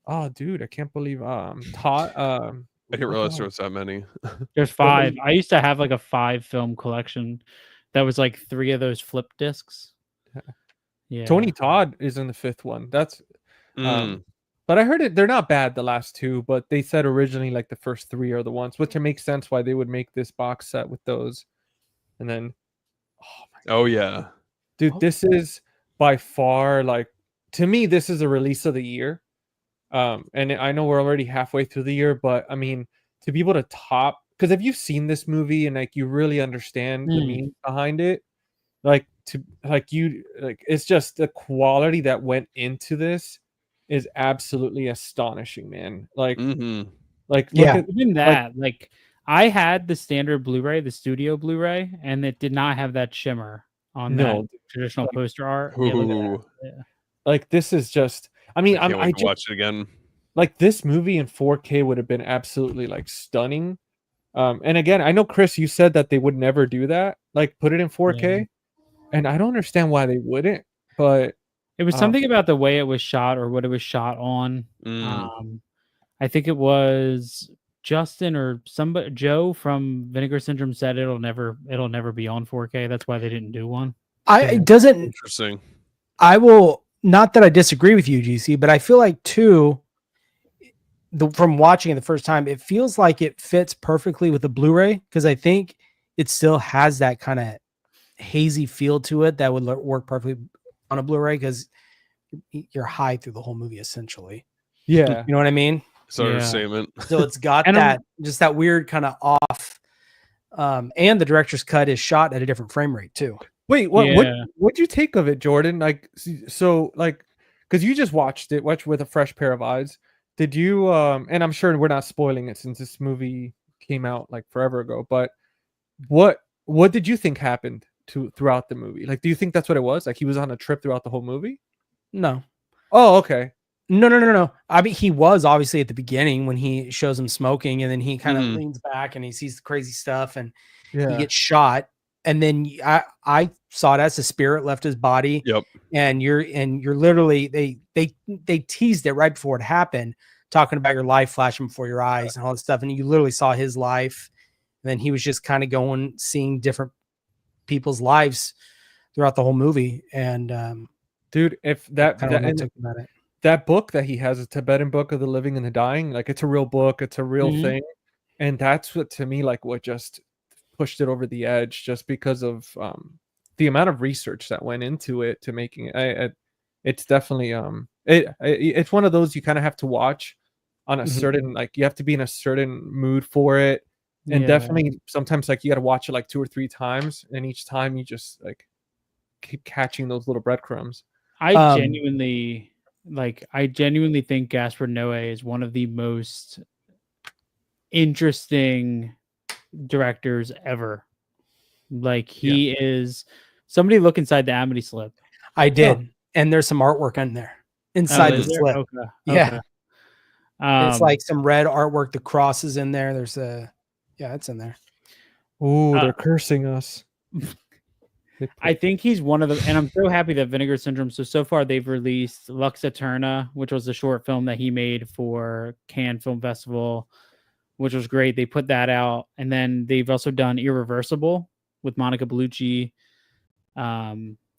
oh dude, I can't believe Todd I didn't realize there was that many. There's Well, 5. I used to have like a 5 film collection that was like 3 of those flip discs. Yeah. Tony Todd is in the 5th one. That's Mm. but I heard they're not bad, the last 2, but they said originally like the first 3 are the ones, which it makes sense why they would make this box set with those. And then Oh yeah. dude, this is by far, like, to me, this is a release of the year. And I know we're already halfway through the year, but I mean, to be able to top, because if you've seen this movie and like you really understand the Mm. meaning behind it, like to it's just the quality that went into this is absolutely astonishing, man. Mm-hmm. Look Yeah. at Even that, like I had the standard Blu-ray, the studio Bluray, and it did not have that shimmer on that no, traditional like, poster art. Yeah, look at that. Ooh, Yeah. like this is just. I mean, I can't I wait to just watch it again. like this movie in 4K would have been absolutely like stunning. And again, I know Chris, you said that they would never do that, like put it in 4K, and I don't understand why they wouldn't. But It was something about the way it was shot or what it was shot on. Mm. I think it was Justin or somebody, Joe from Vinegar Syndrome said it'll never be on 4K. That's why they didn't do one. It doesn't. Interesting. I will not that I disagree with you, GC, but I feel like too. From watching it the first time, it feels like it fits perfectly with the Blu-ray because I think it still has that kind of hazy feel to it that would work perfectly on a Blu-ray because you're high through the whole movie essentially. yeah, You know what I mean? Sort of Yeah. statement. So it's got And that just that weird kind of off. And the director's cut is shot at a different frame rate too. wait, Yeah. what'd you take of it, Jordan? Like, so like, because you just watched with a fresh pair of eyes. Did you? And I'm sure we're not spoiling it since this movie came out like forever ago. But what did you think happened throughout the movie? Like, do you think that's what it was? Like, he was on a trip throughout the whole movie? No. Oh, okay. No. I mean, he was obviously at the beginning when he shows him smoking, and then he kind of Mhm. leans back and he sees the crazy stuff, and he Yeah. gets shot. And then I saw it as the spirit left his body, Yep. and you're literally they teased it right before it happened, talking about your life flashing before your eyes and all this stuff, and you literally saw his life, and then he was just kind of going seeing different people's lives throughout the whole movie, and Dude, if that kind of what I took about it. that book that he has, a Tibetan book of the living and the dying, like it's a real book, it's a real Mhm. thing. And that's what to me like what just pushed it over the edge just because of the amount of research that went into it to making it. It's definitely it's one of those you kind of have to watch on a Mhm. certain like you have to be in a certain mood for it. And Yeah. definitely sometimes like you got to watch it like 2 or 3 times and each time you just like keep catching those little breadcrumbs. I Um, genuinely think Gaspar Noé is one of the most interesting directors ever. Like he is somebody look inside the Amity slip. I did, and there's some artwork in there inside the is there? slip. Okay. Yeah. Okay. It's like some red artwork. The cross is in there. There's it's in there. Ooh, Uh, they're cursing us. I think he's one of them, and I'm so happy that Vinegar Syndrome. So far they've released Lux Eterna, which was a short film that he made for Cannes Film Festival, which was great. They put that out, and then they've also done Irreversible with Monica Bellucci.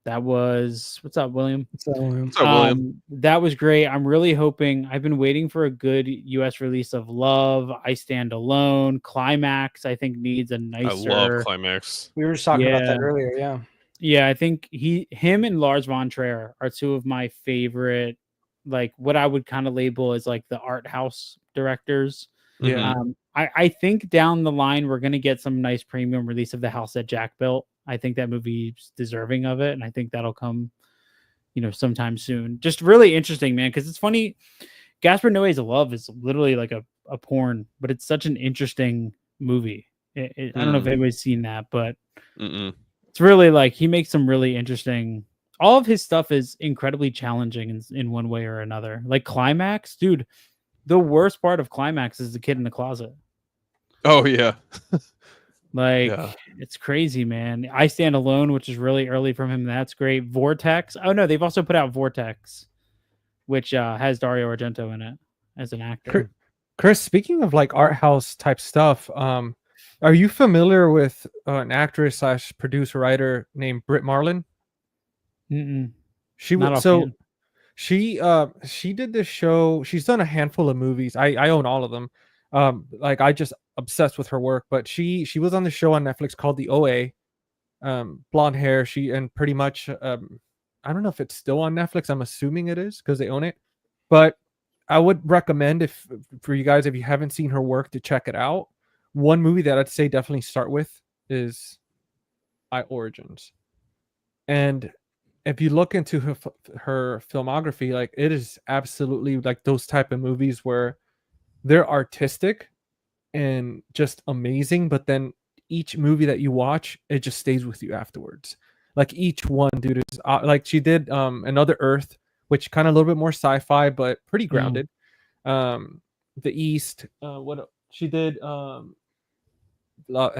That was what's up, William? So What's up, William? That was great. I'm really hoping. I've been waiting for a good U.S. release of Love, I Stand Alone, Climax. I think needs a nicer. I love Climax. we were just talking about that Yeah. earlier. Yeah. Yeah, I think him and Lars von Trier are two of my favorite, like what I would kind of label as like the art house directors. Yeah. I think down the line we're gonna get some nice premium release of the house that Jack built. I think that movie's deserving of it, and I think that'll come, sometime soon. Just really interesting, man, because it's funny. Gaspar Noé's Love is literally like a porn, but it's such an interesting movie. I don't know if anybody's seen that, but it's really like he makes some really interesting. All of his stuff is incredibly challenging in one way or another. Like Climax, dude. The worst part of Climax is the kid in the closet. Oh yeah. Like it's crazy, man. I Stand Alone, which is really early from him. That's great. Vortex. Oh no, they've also put out Vortex, which has Dario Argento in it as an actor. Chris, speaking of like art house type stuff, are you familiar with an actress slash producer writer named Britt Marlin? Mm-mm. She Not was so offhand. she did this show. She's done a handful of movies. I own all of them. Like I just obsessed with her work. But she was on the show on Netflix called The OA. Blonde hair. She and pretty much I don't know if it's still on Netflix. I'm assuming it is because they own it. But I would recommend for you guys if you haven't seen her work to check it out. One movie that I'd say definitely start with is I Origins. And if you look into her filmography, like it is absolutely like those type of movies where they're artistic and just amazing, but then each movie that you watch, it just stays with you afterwards. Like each one, dude, is like she did Another Earth, which kind of a little bit more sci-fi, but pretty grounded. The East, what she did, I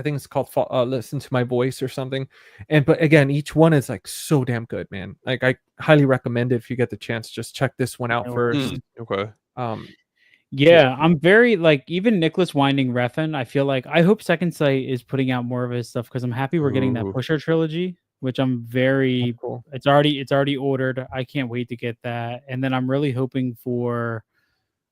think it's called Listen to My Voice or something. And but again, each one is like so damn good, man. Like I highly recommend it if you get the chance. Just check this one out first. Okay. Yeah, I'm very like even Nicholas Winding Refn. I feel like I hope Second Sight is putting out more of his stuff because I'm happy we're getting that Pusher trilogy, which I'm very cool. It's already ordered. I can't wait to get that. And then I'm really hoping for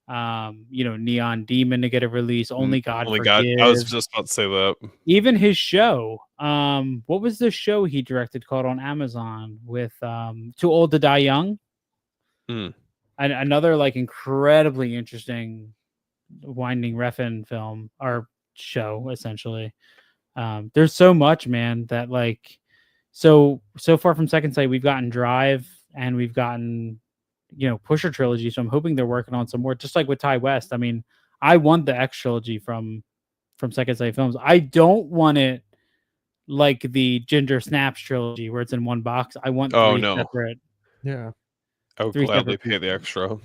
Neon Demon to get a release. Only God Forgives. I was just about to say that. Even his show. What was the show he directed called on Amazon with Too Old to Die Young? And another like incredibly interesting Winding Refn film or show, essentially. There's so much, man, that like so far from Second Sight, we've gotten Drive and we've gotten Pusher trilogy. So I'm hoping they're working on some more, just like with Ty West. I mean, I want the X trilogy from Second Sight Films. I don't want it like the Ginger Snaps trilogy where it's in one box. I want three separate. Yeah. I would gladly pay the extra.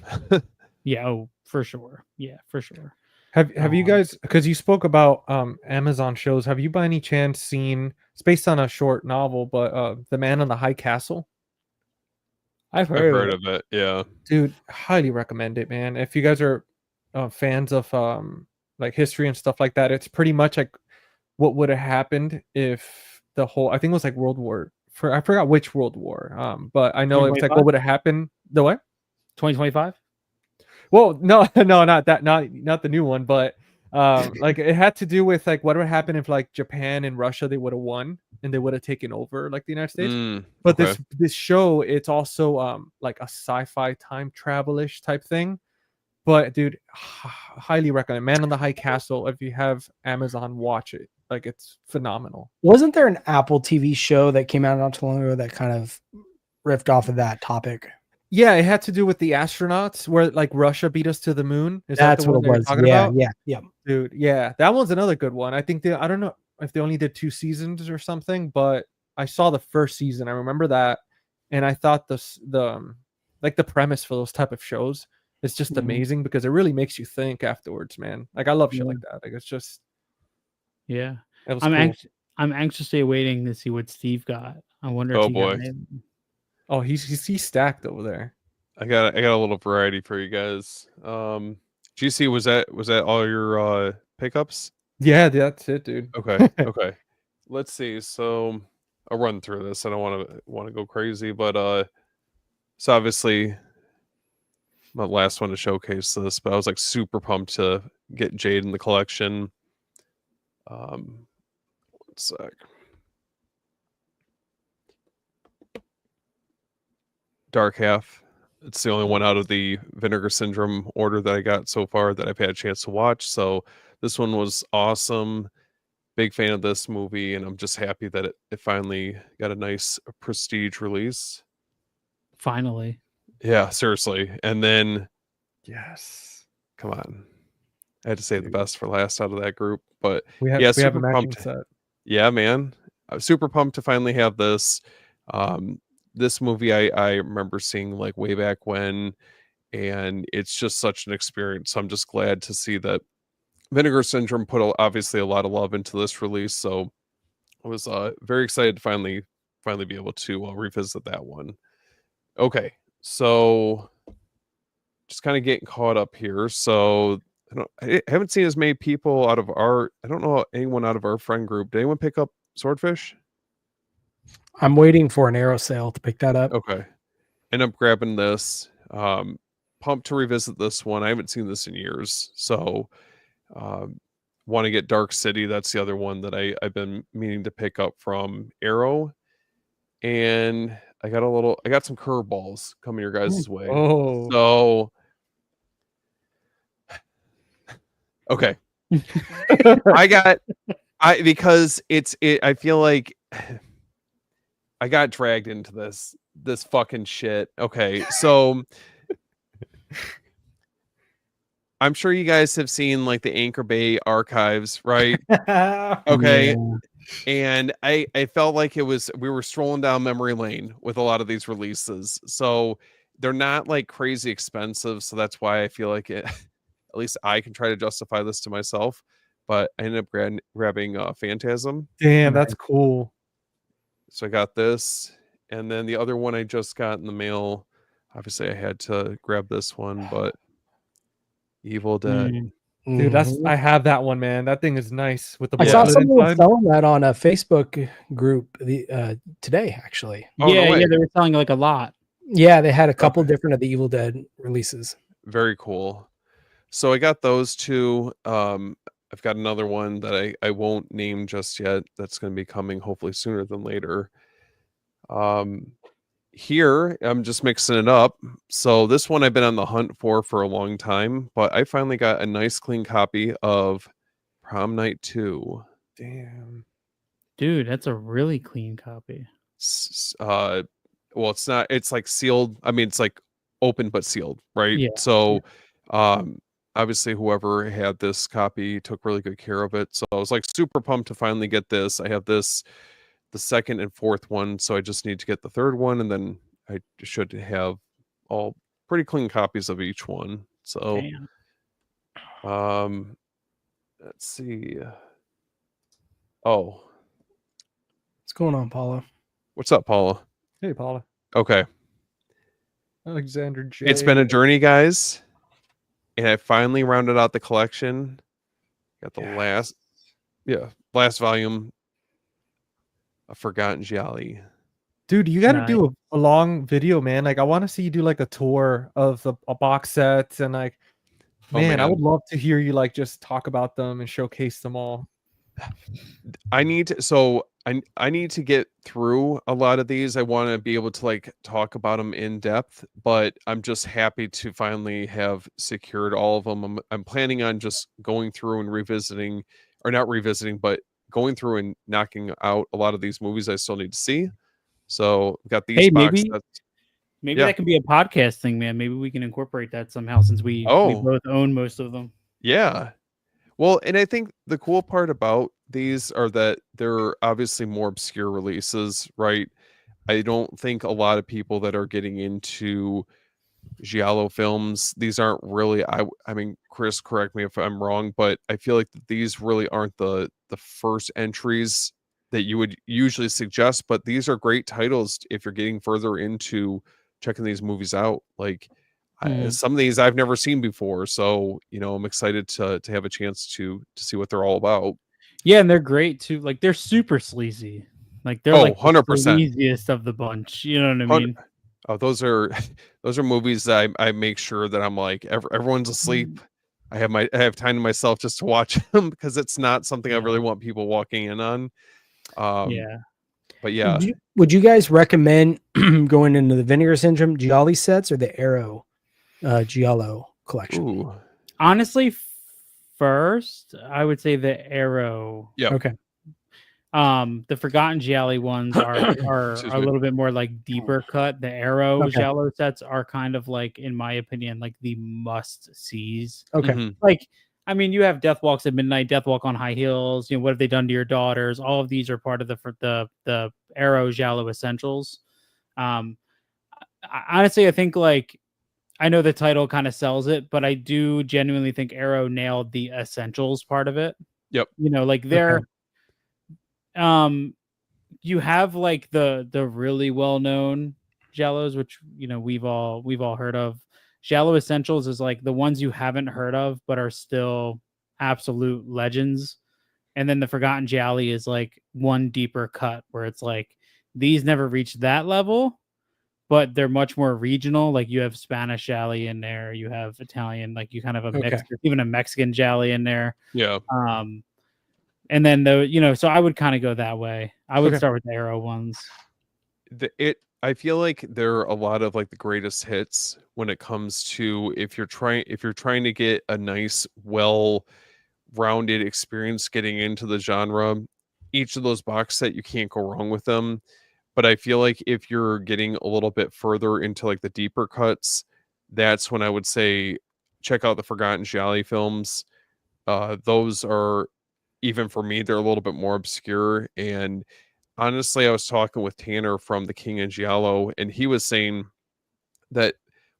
Yeah, for sure. Yeah, for sure. Have you guys, because you spoke about Amazon shows, have you by any chance seen, it's based on a short novel, but The Man in the High Castle? I've heard of it. Yeah. Dude, highly recommend it, man. If you guys are fans of like history and stuff like that, it's pretty much like what would have happened if the whole, I think it was like I forgot which World War. But I know it's like what would have happened. The what? 2025? Well, no, not that, not the new one, but like it had to do with like what would happen if like Japan and Russia, they would have won and they would have taken over like the United States. But this show, it's also like a sci-fi time travel-ish type thing. But dude, highly recommend Man on the High Castle. If you have Amazon, watch it. Like it's phenomenal. Wasn't there an Apple TV show that came out not too long ago that kind of riffed off of that topic? Yeah, it had to do with the astronauts where like Russia beat us to the moon. That's what it was. Yeah. Dude, yeah. That one's another good one. I think I don't know if they only did 2 seasons or something, but I saw the first season. I remember that. And I thought the like the premise for those type of shows is just amazing because it really makes you think afterwards, man. Like I love shit like that. Like it's just I'm anxiously awaiting to see what Steve got. I wonder if he got it. Oh, he's stacked over there. I got a little variety for you guys. GC, was that all your pickups? Yeah, that's it, dude. Okay. Let's see. So I'll run through this. I don't want to go crazy, but so obviously my last one to showcase this, but I was like super pumped to get Jade in the collection. One sec. Dark Half. It's the only one out of the Vinegar Syndrome order that I got so far that I've had a chance to watch. So this one was awesome. Big fan of this movie, and I'm just happy that it finally got a nice prestige release. Finally. Yeah, seriously. And then yes. Come on. I had to say the best for last out of that group. But we have a matching set. Yeah, man. I'm super pumped to finally have this. This movie I remember seeing like way back when, and it's just such an experience. So I'm just glad to see that Vinegar Syndrome put obviously a lot of love into this release. So I was very excited to finally be able to revisit that one. Okay, so just kind of getting caught up here. So I haven't seen as many people out of I don't know anyone out of our friend group. Did anyone pick up Swordfish? I'm waiting for an Arrow sale to pick that up. Okay. End up grabbing this. Pumped to revisit this one. I haven't seen this in years. So want to get Dark City. That's the other one that I've been meaning to pick up from Arrow. And I got some curveballs coming your guys' way. Oh. So okay. because I feel like I got dragged into this fucking shit. Okay, so I'm sure you guys have seen like the Anchor Bay archives, right? Okay. Yeah. And I felt like we were strolling down memory lane with a lot of these releases. So they're not like crazy expensive. So that's why I feel like it, at least I can try to justify this to myself. But I ended up grabbing Phantasm. Damn, Nice. that's cool. So I got this. And then the other one I just got in the mail. Obviously, I had to grab this one, but Evil Dead. Mm. Dude, that's Mhm. I have that one, man. That thing is nice with the I Yeah. saw booklet someone was inside. selling that on a Facebook group today, actually. Oh, no Yeah, way. yeah, they were selling like a lot. Yeah, they had a couple Okay. different of the Evil Dead releases. Very cool. So I got those two. I've got another one that I won't name just yet. That's going to be coming hopefully sooner than later. Here I'm just mixing it up. So this one I've been on the hunt for a long time, but I finally got a nice clean copy of Prom Night 2. Damn. Dude, that's a really clean copy. Well, it's not. It's like sealed. I mean, it's like open but sealed, right? Yeah. So, obviously, whoever had this copy took really good care of it. So I was like super pumped to finally get this. I have the second and fourth one, so I just need to get the third one, and then I should have all pretty clean copies of each one. So, Damn. let's see. Oh, What's going on, Paula? what's up, Paula? Hey, Paula. Okay. Alexander J. It's been a journey, guys, and I finally rounded out the collection. Got the last volume of Forgotten Gialli. Dude, you got to Nice. do a long video, man. Like, I want to see you do like a tour of a box set, and like, Oh, man, I man. would love to hear you like just talk about them and showcase them all. I need to get through a lot of these. I want to be able to like talk about them in depth, but I'm just happy to finally have secured all of them. I'm planning on just going through and revisiting, or not revisiting, but going through and knocking out a lot of these movies I still need to see. So I've got these Hey, box maybe sets. maybe Yeah. that can be a podcast thing, man. Maybe we can incorporate that somehow since we Oh. both own most of them. Yeah. Well, and I think the cool part about these are that they're obviously more obscure releases, right? I don't think a lot of people that are getting into giallo films, these aren't really I mean, Chris, correct me if I'm wrong, but I feel like that these really aren't the first entries that you would usually suggest, but these are great titles if you're getting further into checking these movies out. Like Mhm. some of these I've never seen before, so I'm excited to have a chance to see what they're all about. Yeah, and they're great too. Like they're super sleazy. Like they're Oh, like the 100%. sleaziest of the bunch. You know what I mean? Oh, those are those are movies that I make sure that I'm like everyone's asleep. I have time to myself just to watch them because it's not something I really want people walking in on. Yeah. But yeah. Would you guys recommend going into the Vinegar Syndrome Gialli sets or the Arrow Giallo collection? Ooh. Honestly, first I would say the Arrow. Yeah. Okay. The Forgotten Gialli ones are Excuse a me. little bit more like deeper cut. The Arrow Okay. Giallo sets are kind of like, in my opinion, like the must sees. Okay. Mhm. Like, I mean, you have Death Walks at Midnight, Death Walk on High Heels. You know, what have they done to your daughters? All of these are part of the Arrow Giallo essentials. Honestly, I think like I know the title kind of sells it, but I do genuinely think Arrow nailed the essentials part of it. Yep. You know, like they're you have like the really well known Giallos, which we've all heard of. Giallo Essentials is like the ones you haven't heard of but are still absolute legends. And then the Forgotten Gialli is like one deeper cut where it's like these never reached that level, but they're much more regional. Like you have Spanish Gialli in there, you have Italian, like you kind of a mix, Okay. even a Mexican Gialli in there. Yeah. And then so I would kind of go that way. I would start with the Arrow ones. I feel like there are a lot of like the greatest hits when it comes to if you're trying to get a nice, well-rounded experience getting into the genre. Each of those box set, you can't go wrong with them. But I feel like if you're getting a little bit further into like the deeper cuts, that's when I would say check out the Forgotten Gialli films. Those are, even for me, they're a little bit more obscure. And honestly, I was talking with Tanner from The King and Giallo, and he was saying that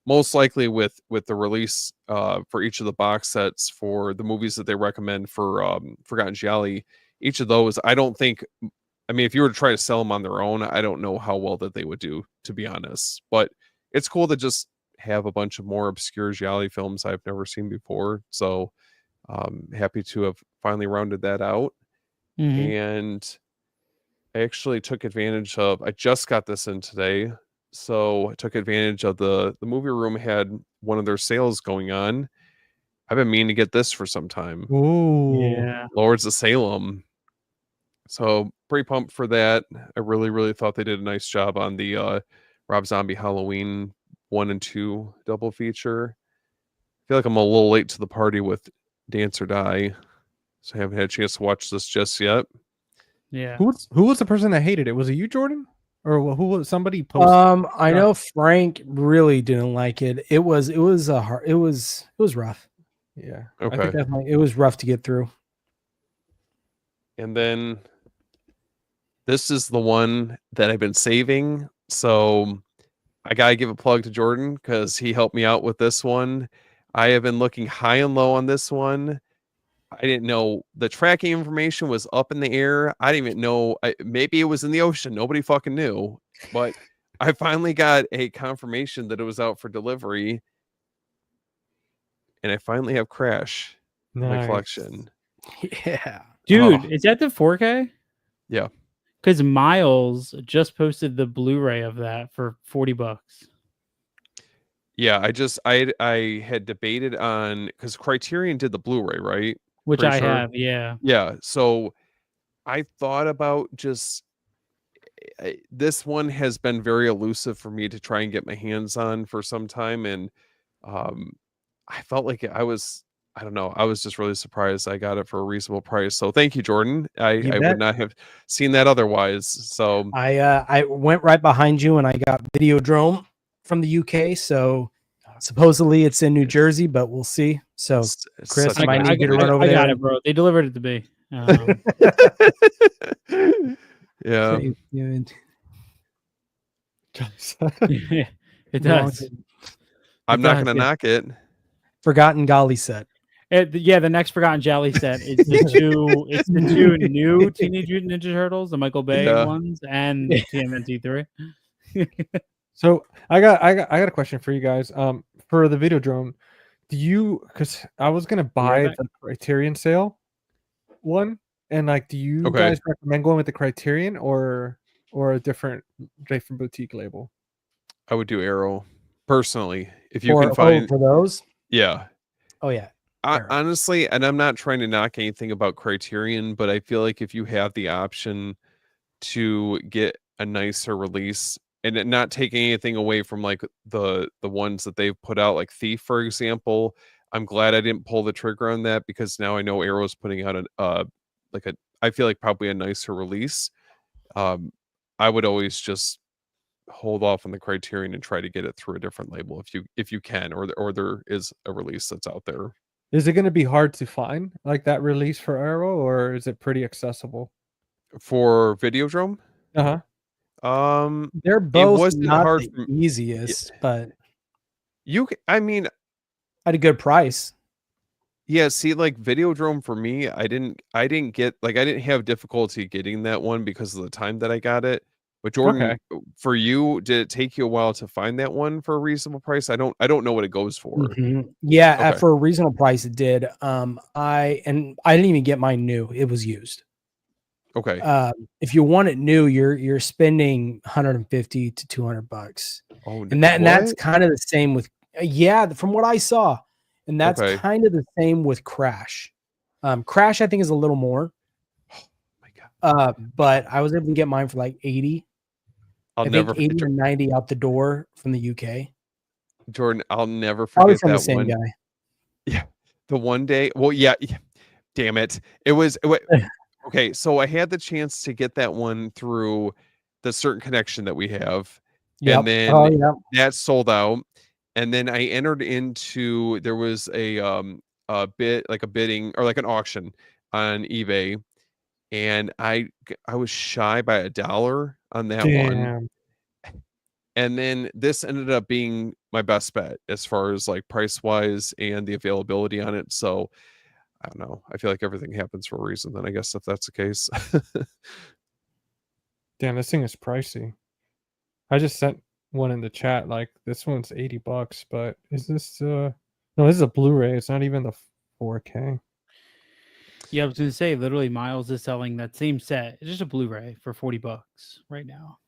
most likely with the release for each of the box sets for the movies that they recommend for Forgotten Gialli, each of those, I don't think, I mean, if you were to try to sell them on their own, I don't know how well that they would do, to be honest. But it's cool to just have a bunch of more obscure Gialli films I've never seen before. So happy to have finally rounded that out. And I actually took advantage of, I just got this in today. So I took advantage of the movie room had one of their sales going on. I've been meaning to get this for some time. Ooh. Yeah. Lords of Salem. So pretty pumped for that. I really, really thought they did a nice job on the Rob Zombie Halloween 1 and 2 double feature. I feel like I'm a little late to the party with Dance or Die. So I haven't had a chance to watch this just yet. Yeah. Who was the person that hated it? Was it you, Jordan? Or who was somebody posted? I know Frank really didn't like it. It was rough. Yeah. Okay. I think Definitely, it was rough to get through. And then this is the one that I've been saving. So I gotta give a plug to Jordan because he helped me out with this one. I have been looking high and low on this one. I didn't know the tracking information was up in the air. I didn't even know. Maybe it was in the ocean. Nobody fucking knew. But I finally got a confirmation that it was out for delivery. And I finally have Crash in my Nice. collection. Yeah, Dude, Oh. is that the 4K? Yeah. Because Miles just posted the Blu-ray of that for $40. Yeah, I had debated on, because Criterion did the Blu-ray, right? Which Pretty I sure. have, yeah. Yeah, so I thought about just this one has been very elusive for me to try and get my hands on for some time, and I felt like I don't know, I was just really surprised I got it for a reasonable price. So thank you, Jordan. I would not have seen that otherwise. So I went right behind you and I got Videodrome from the UK. So supposedly it's in New Jersey, but we'll see. So it's Chris, such a might good need you to run over I there. got it, bro. They delivered it to me. Yeah. It does. I'm not does, gonna yeah. knock it. Forgotten Golly set. Yeah, the next Forgotten Gialli set is the two. It's the two new Teenage Mutant Ninja Turtles, the Michael Bay Yeah. ones, and TMNT 3. So I got a question for you guys. For the Videodrome, do you, because I was gonna buy back. the Criterion sale one, and like, do you Okay. guys recommend going with the Criterion or a different boutique label? I would do Arrow personally if you can find. for those. Yeah. Oh yeah. Arrow. Honestly, and I'm not trying to knock anything about Criterion, but I feel like if you have the option to get a nicer release and not taking anything away from like the ones that they've put out, like Thief, for example, I'm glad I didn't pull the trigger on that because now I know Arrow's putting out I feel like probably a nicer release. I would always just hold off on the Criterion and try to get it through a different label if you can, or there is a release that's out there. Is it going to be hard to find like that release for Arrow, or is it pretty accessible For Videodrome? They're it both wasn't not hard the easiest, but I mean, at a good price. yeah, see, like Videodrome for me, I didn't have difficulty getting that one because of the time that I got it. But Jordan, for you, did it take you a while to find that one for a reasonable price? I don't know what it goes for. Yeah, Okay. for a reasonable price, it did. I didn't even get mine new; it was used. Okay. If you want it new, you're spending $150 to $200. Oh, and that's kind of the same with from what I saw, and that's kind of the same with Crash. Crash, I think, is a little more. Oh my God. But I was able to get mine for like 80. I think 80 or 90 out the door from the UK. Jordan, I'll never Probably forget from that the same one. guy. Yeah, the one day. Well, yeah. Damn it! Okay, so I had the chance to get that one through the certain connection that we have, Yep. and then Oh, yeah. that sold out. And then I entered into, there was a bit like a bidding or like an auction on eBay, and I was shy by $1 on that one. Damn. And then this ended up being my best bet as far as like price wise and the availability on it. So I don't know. I feel like everything happens for a reason. Then I guess if that's the case. Damn, this thing is pricey. I just sent one in the chat. Like this one's $80, but is this no? This is a Blu-ray. It's not even the 4K. Yeah, I was gonna say, literally, Miles is selling that same set. It's just a Blu-ray for $40 right now.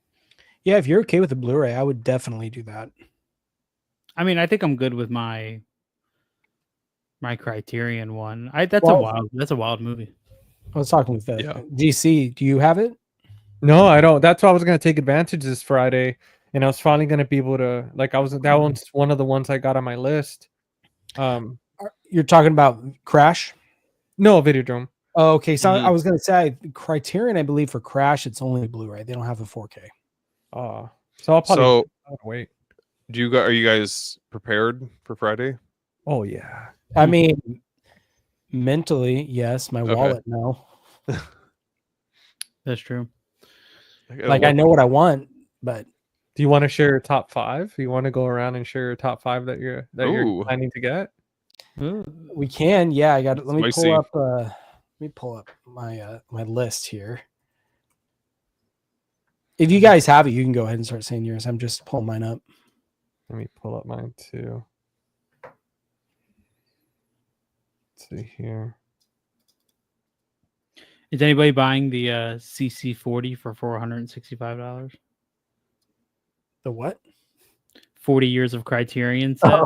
Yeah, if you're okay with the Blu-ray, I would definitely do that. I mean, I think I'm good with my Criterion one. That's a wild movie. I was talking with Yeah. DC. Do you have it? No, I don't. That's why I was gonna take advantage this Friday, and I was finally gonna be able to like. That one's one of the ones I got on my list. You're talking about Crash? No, Videodrome. Oh, okay. So Mhm. I was going to say Criterion, I believe for Crash, it's only Blu-ray. They don't have a 4K. So I'll probably So wait. are you guys prepared for Friday? Oh yeah. I mean, mentally, yes. My Okay. wallet, no. That's true. Like I know what I want, but Do you want to share your top 5? You want to go around and share your top 5 that you're Ooh. planning to get? we can. Yeah, I got. Let me Spicy. pull up my my list here. If you guys have it, you can go ahead and start saying yours. I'm just pulling mine up. Let me pull up mine too. Let's see here. Is anybody buying the CC40 for $465? The what? 40 years of Criterion set.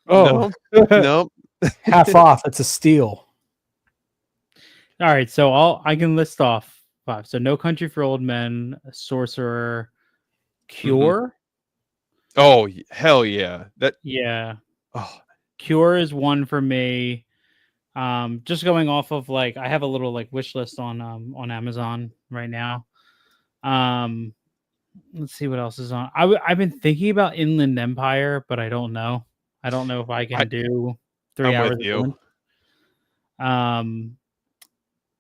Oh, No. Half off. It's a steal. All right, so I can list off 5. So No Country for Old Men, Sorcerer, Cure. Oh, hell yeah. Yeah. Oh, Cure is one for me. Just going off of like I have a little like wish list on Amazon right now. Let's see what else is on. I've been thinking about Inland Empire, but I don't know. I don't know if I can do 3 I'm hours. with you.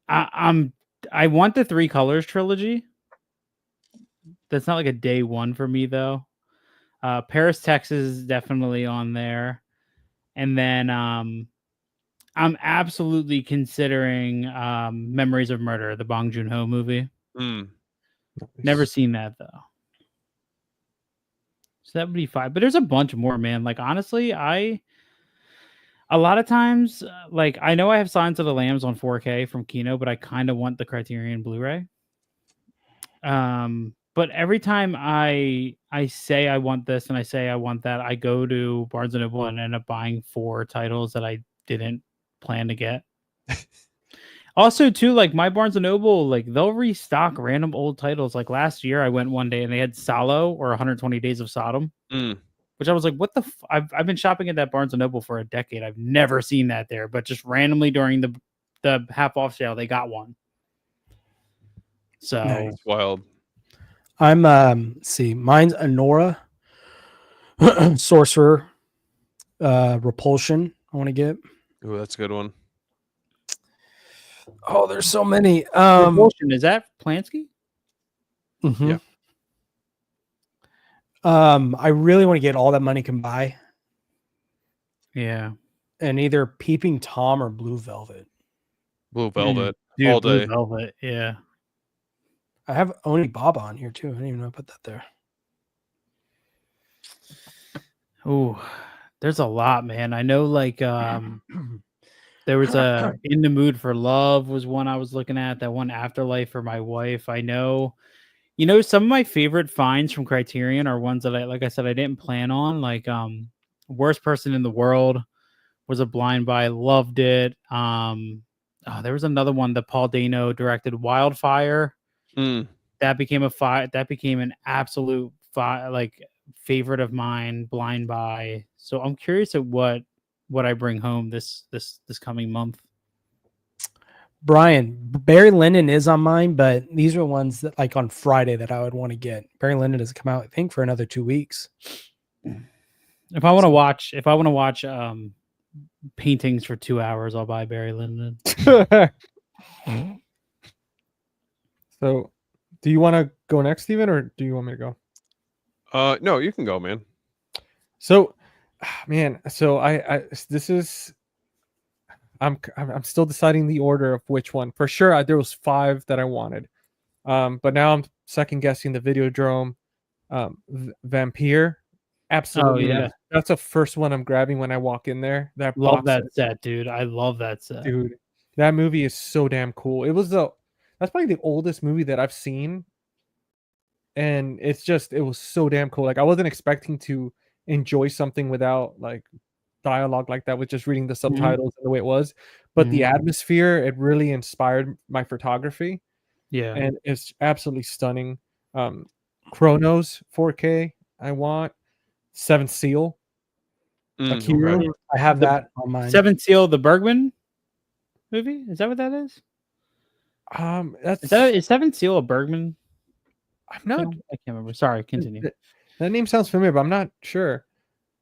I want the 3 Colors trilogy. That's not like a day one for me though. Paris, Texas is definitely on there. And then I'm absolutely considering Memories of Murder, the Bong Joon-ho movie. Never seen that though. So that would be 5. But there's a bunch more, man. Like honestly, a lot of times, like I know I have Silence of the Lambs on 4K from Kino, but I kind of want the Criterion Blu-ray. But every time I say I want this and I say I want that, I go to Barnes and Noble and end up buying 4 titles that I didn't plan to get. Also, too, like my Barnes and Noble, like they'll restock random old titles. Like last year, I went one day and they had Salo or 120 Days of Sodom, which I was like, "What the?" I've been shopping at that Barnes and Noble for a decade. I've never seen that there, but just randomly during the half off sale, they got one. So It's wild. I'm see, mine's Anora, Sorcerer, Repulsion. I want to get. Oh, that's a good one. Oh, there's so many. Repulsion, is that Plansky? Mm-hmm. Yeah. I really want to get All That Money Can Buy. Yeah. And either Peeping Tom or Blue Velvet. Blue Velvet. Dude, all Blue day. Velvet, yeah. I have Oni Baba on here too. I didn't even know I put that there. Oh, there's a lot, man. I know like there was a In the Mood for Love was one I was looking at, that one Afterlife for my wife. I know, some of my favorite finds from Criterion are ones that like I said, I didn't plan on. Like Worst Person in the World was a blind buy, loved it. There was another one that Paul Dano directed, Wildfire. That became an absolute favorite of mine, blind buy. So I'm curious at what I bring home this coming month. Brian, Barry Lyndon is on mine, but these are ones that like on Friday that I would want to get. Barry Lyndon doesn't come out, I think, for another 2 weeks. If I want to watch, paintings for 2 hours, I'll buy Barry Lyndon. So, do you want to go next, Steven, or do you want me to go? No, you can go, man. So, man, so I this is I'm still deciding the order of which one. For sure, there was 5 that I wanted. But now I'm second guessing the Videodrome, Vampire. Absolutely, yeah. that's the first one I'm grabbing when I walk in there. That Love box that set, dude. I love that set. dude. That movie is so damn cool. That's probably the oldest movie that I've seen, and it was so damn cool. Like I wasn't expecting to enjoy something without like dialogue like that with just reading the subtitles and the way it was, but the atmosphere, it really inspired my photography. Yeah. And it's absolutely stunning. Chronos 4K I want. Seventh Seal, Akira. Okay. I have that on mine. Seventh Seal, the Bergman movie. Is that what that is? Is Seventh Seal a Bergman? I'm not. film? I can't remember. Sorry, continue. That name sounds familiar, but I'm not sure.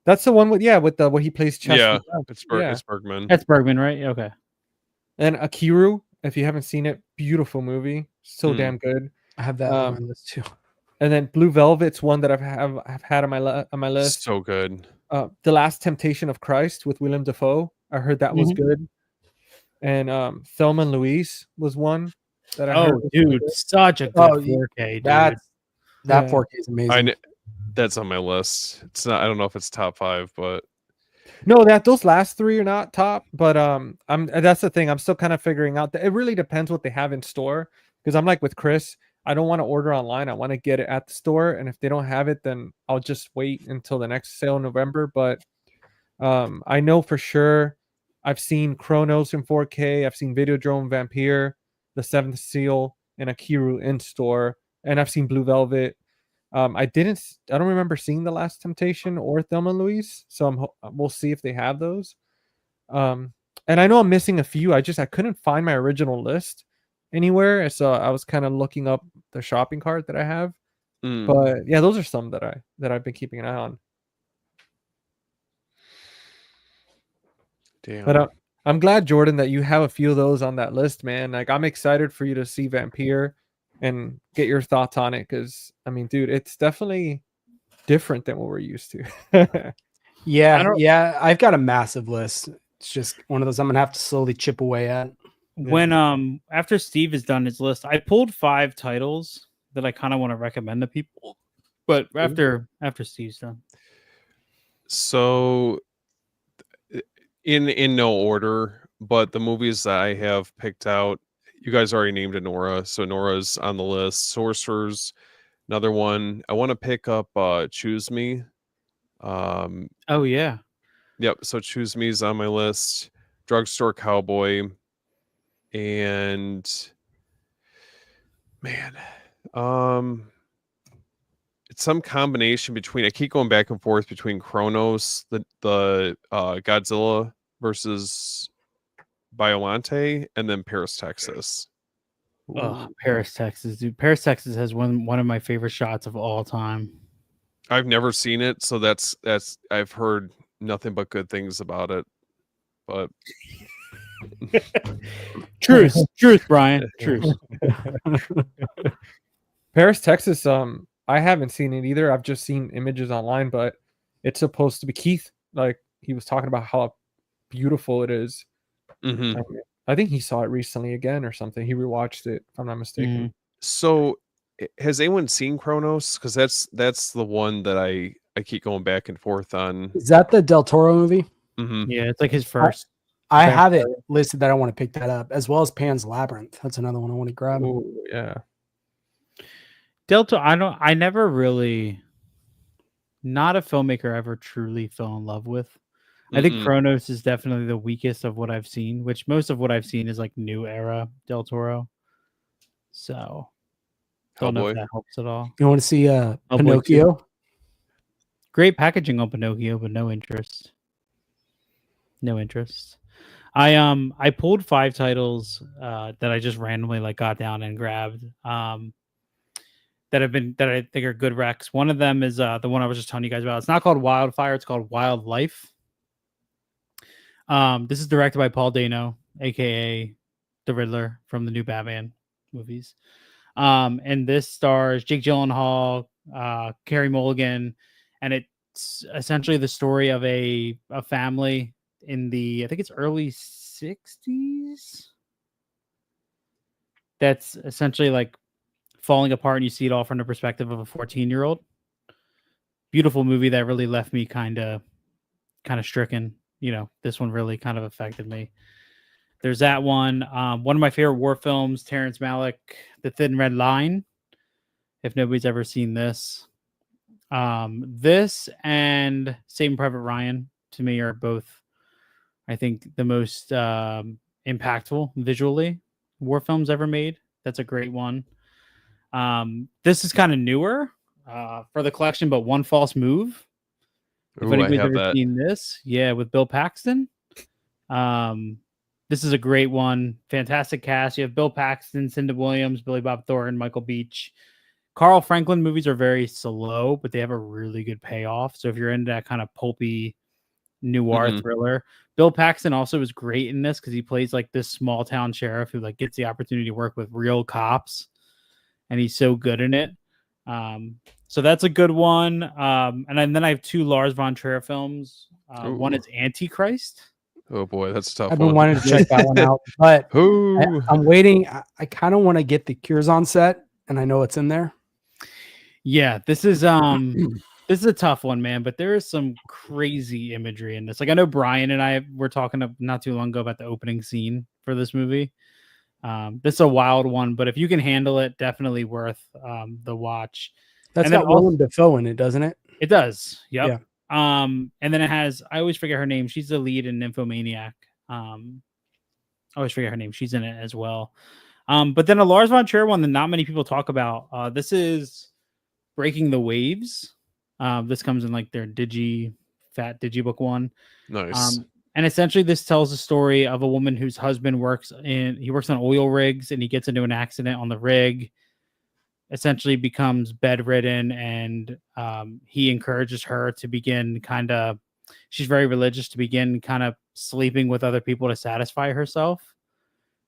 That's the one with where he plays chess. Yeah, with it's yeah. it's Bergman. That's Bergman, right? Okay. And Akiru, if you haven't seen it, beautiful movie, so damn good. I have that on my list too. And then Blue Velvet's one that I've had on my list. So good. The Last Temptation of Christ with Willem Dafoe. I heard that was good. And Thelma and Louise was one that I heard. Dude, such a good 4K, dude. That 4K is amazing. That's on my list. It's not. I don't know if it's top 5, but no, those last 3 are not top. But that's the thing. I'm still kind of figuring out. It really depends what they have in store. Because I'm like with Chris, I don't want to order online. I want to get it at the store, and if they don't have it, then I'll just wait until the next sale in November. But I know for sure I've seen Chronos in 4K. I've seen Videodrome, Vampire, The Seventh Seal, and Akiru in store, and I've seen Blue Velvet. I don't remember seeing The Last Temptation or Thelma and Louise, so we'll see if they have those. And I know I'm missing a few. I couldn't find my original list anywhere, so I was kind of looking up the shopping cart that I have. But yeah, those are some that I've been keeping an eye on. damn. But I'm glad, Jordan, that you have a few of those on that list, man. Like I'm excited for you to see Vampire and get your thoughts on it, because I mean, dude, it's definitely different than what we're used to. Yeah, I've got a massive list. It's just one of those I'm gonna have to slowly chip away at. When after Steve has done his list, I pulled 5 titles that I kind of want to recommend to people, but after Steve's done. So in no order, but the movies that I have picked out, you guys already named it, Nora. So Nora's on the list. Sorcerers, another one. I want to pick up Choose Me. Oh yeah. Yep. So Choose Me is on my list. Drugstore Cowboy. And man, it's some combination between, I keep going back and forth between Kronos, the Godzilla versus Biolante, and then Paris, Texas. Oh, Paris, Texas, dude. Paris, Texas has one of my favorite shots of all time. I've never seen it, so that's I've heard nothing but good things about it. But truth, Brian, truth. Paris, Texas. I haven't seen it either. I've just seen images online, but it's supposed to be Keith. Like he was talking about how beautiful it is. I think he saw it recently again or something. He rewatched it, if I'm not mistaken. So, has anyone seen Kronos? Because that's the one that I keep going back and forth on. Is that the Del Toro movie? Yeah, it's like his first. I have it listed that I want to pick that up, as well as Pan's Labyrinth. That's another one I want to grab. Oh yeah. I never really, not a filmmaker I ever truly fell in love with. I think Kronos is definitely the weakest of what I've seen, which most of what I've seen is like new era Del Toro. So, don't know if that helps at all. You want to see Pinocchio? Great packaging on Pinocchio, but no interest. No interest. I pulled 5 titles that I just randomly like got down and grabbed that I think are good recs. One of them is the one I was just telling you guys about. It's not called Wildfire, it's called Wildlife. This is directed by Paul Dano, aka the Riddler from the new Batman movies. And this stars Jake Gyllenhaal, Carey Mulligan, and it's essentially the story of a family in the, I think it's early 60s, that's essentially like falling apart, and you see it all from the perspective of a 14-year-old. Beautiful movie that really left me kind of stricken. You know, this one really kind of affected me. There's that one. One of my favorite war films, Terrence Malick, The Thin Red Line. If nobody's ever seen this, this and Saving Private Ryan to me are both, I think, the most impactful visually war films ever made. That's a great one. This is kind of newer for the collection, but One False Move. If Ooh, anybody's I have ever that. seen this, yeah, with Bill Paxton. This is a great one. Fantastic cast. You have Bill Paxton, Cinda Williams, Billy Bob Thornton, Michael Beach. Carl Franklin movies are very slow, but they have a really good payoff. So if you're into that kind of pulpy noir thriller, Bill Paxton also is great in this because he plays like this small town sheriff who like gets the opportunity to work with real cops, and he's so good in it. So that's a good one. And then I have 2 Lars von Trier films. One is Antichrist. Oh boy, that's a tough I've been one. wanting to check that one out, but Ooh. I'm waiting. I kind of want to get the Cures on set, and I know it's in there. Yeah, this is a tough one, man, but there is some crazy imagery in this. Like I know Brian and I were talking not too long ago about the opening scene for this movie. This is a wild one, but if you can handle it, definitely worth the watch. That's And then got Willem Dafoe in it, doesn't it? It does. Yep. Yeah. And then it has, I always forget her name. She's the lead in Nymphomaniac. I always forget her name. She's in it as well. But then a Lars von Trier one that not many people talk about. This is Breaking the Waves. This comes in like their fat digibook one. Nice. And essentially this tells the story of a woman whose husband works on oil rigs, and he gets into an accident on the rig, essentially becomes bedridden, and he encourages her to begin she's very religious, to begin kind of sleeping with other people to satisfy herself.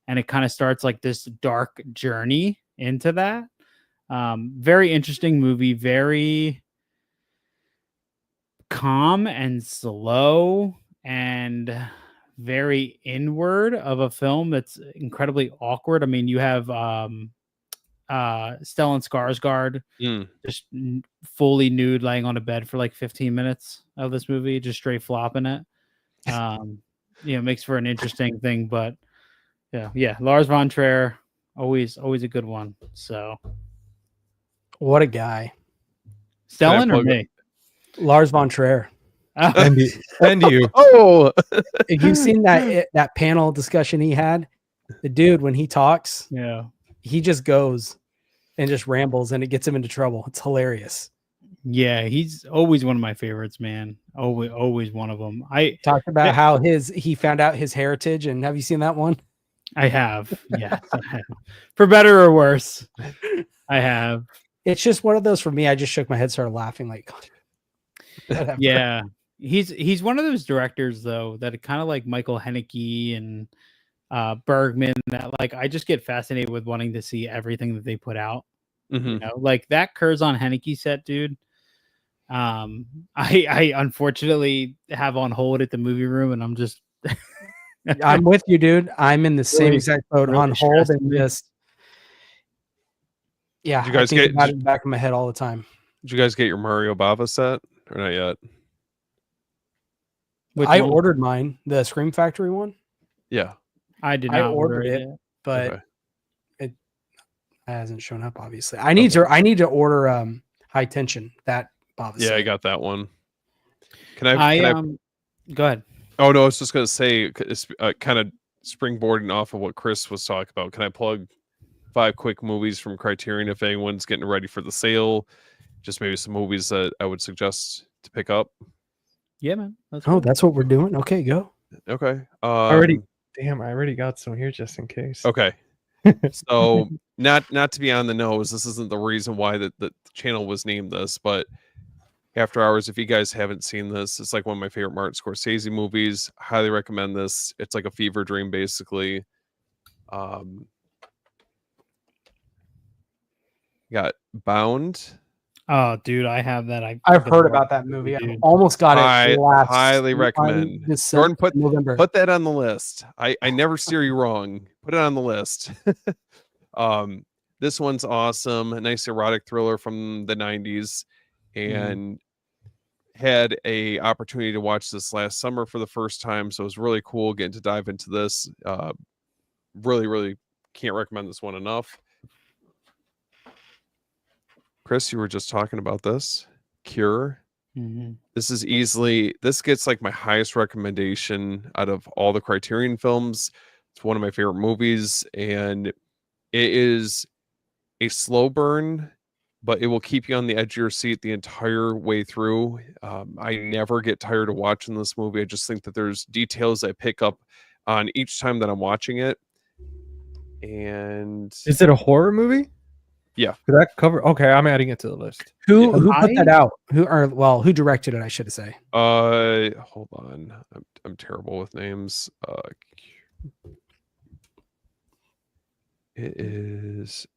And it kind of starts like this dark journey into that. Very interesting movie, very calm and slow and very inward of a film that's incredibly awkward. I mean, you have Stellan Skarsgård just fully nude laying on a bed for like 15 minutes of this movie, just straight flopping it. Makes for an interesting thing, but yeah, Lars von Trier, always a good one. So What a guy. Stellan or me? Lars von Trier. And you. Oh, Have you seen that panel discussion he had? The dude, when he talks, Yeah. he just goes and just rambles, and it gets him into trouble. It's hilarious. Yeah, he's always one of my favorites, man. Always one of them. I talked about how he found out his heritage, and have you seen that one? I have. Yeah. For better or worse. I have. It's just one of those for me. I just shook my head, started laughing like whatever. Yeah. He's one of those directors though that kind of like Michael Haneke and Bergman, that like I just get fascinated with wanting to see everything that they put out. You know, like that Curzon Haneke set, dude. I unfortunately have on hold at the movie room, and I'm just I'm with you, dude. I'm in the same exact boat, really on hold and me. just Did you guys get about it in the back of my head all the time. Did you guys get your Mario Bava set or not yet? I ordered mine, the Scream Factory one. Yeah, I did not order it, but okay. it hasn't shown up. Obviously, I need to order High Tension. That Bava set. I got that one. Can I go ahead. Oh no, I was just gonna say, kind of springboarding off of what Chris was talking about. Can I plug 5 quick movies from Criterion if anyone's getting ready for the sale? Just maybe some movies that I would suggest to pick up. Yeah, man. That's what we're doing. Okay, go. Okay. Already Damn, I already got some here just in case. Okay. So not to be on the nose, this isn't the reason why the channel was named this, but After Hours, if you guys haven't seen this, it's like one of my favorite Martin Scorsese movies. Highly recommend this. It's like a fever dream, basically. Got Bound. Oh, dude, I have that. I've heard about that movie. I almost got it last. Highly recommend. December, Jordan, November. put that on the list. I never steer you wrong. Put it on the list. This one's awesome. A nice erotic thriller from the 90s, and had a opportunity to watch this last summer for the first time, so it was really cool getting to dive into this. Really can't recommend this one enough. Chris, you were just talking about this Cure. This is easily, this gets like my highest recommendation out of all the Criterion films. It's one of my favorite movies, and it is a slow burn, but it will keep you on the edge of your seat the entire way through. I never get tired of watching this movie. I just think that there's details I pick up on each time that I'm watching it. And is it a horror movie? Yeah. Could that cover? Okay, I'm adding it to the list. Who put that out? Who directed it? I should say. Hold on. I'm terrible with names. It is.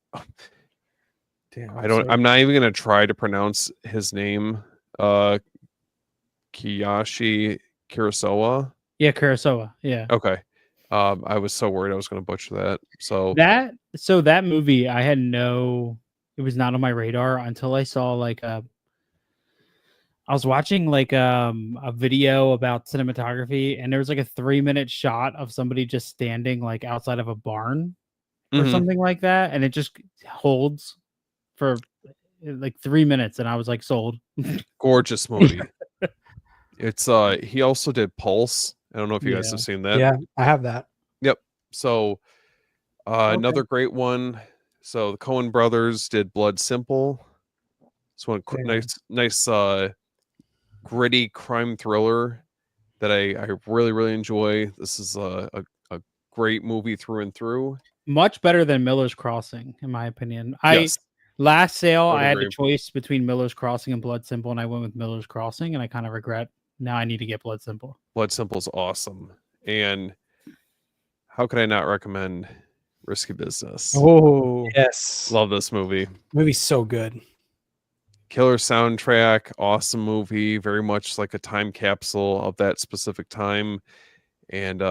Damn, I'm not even gonna try to pronounce his name. Kiyoshi Kurosawa. Yeah, Kurosawa. Yeah. Okay. I was so worried I was gonna butcher that. So that movie, it was not on my radar until I saw I was watching a video about cinematography, and there was like a 3-minute shot of somebody just standing like outside of a barn or something like that, and it just holds for like 3 minutes, and I was like sold. Gorgeous movie. It's he also did Pulse. I don't know if you guys have seen that. Yeah, I have that. Yep. So another great one. So the Coen brothers did Blood Simple. This one nice gritty crime thriller that I really enjoy. This is a great movie through and through. Much better than Miller's Crossing, in my opinion. Yes. Last sale, I had agree. a choice between Miller's Crossing and Blood Simple, and I went with Miller's Crossing, and I kind of regret now I need to get Blood Simple. Blood Simple's awesome. And how could I not recommend Risky Business? Oh, Yes. Love this movie. Movie's so good. Killer soundtrack, awesome movie, very much like a time capsule of that specific time. And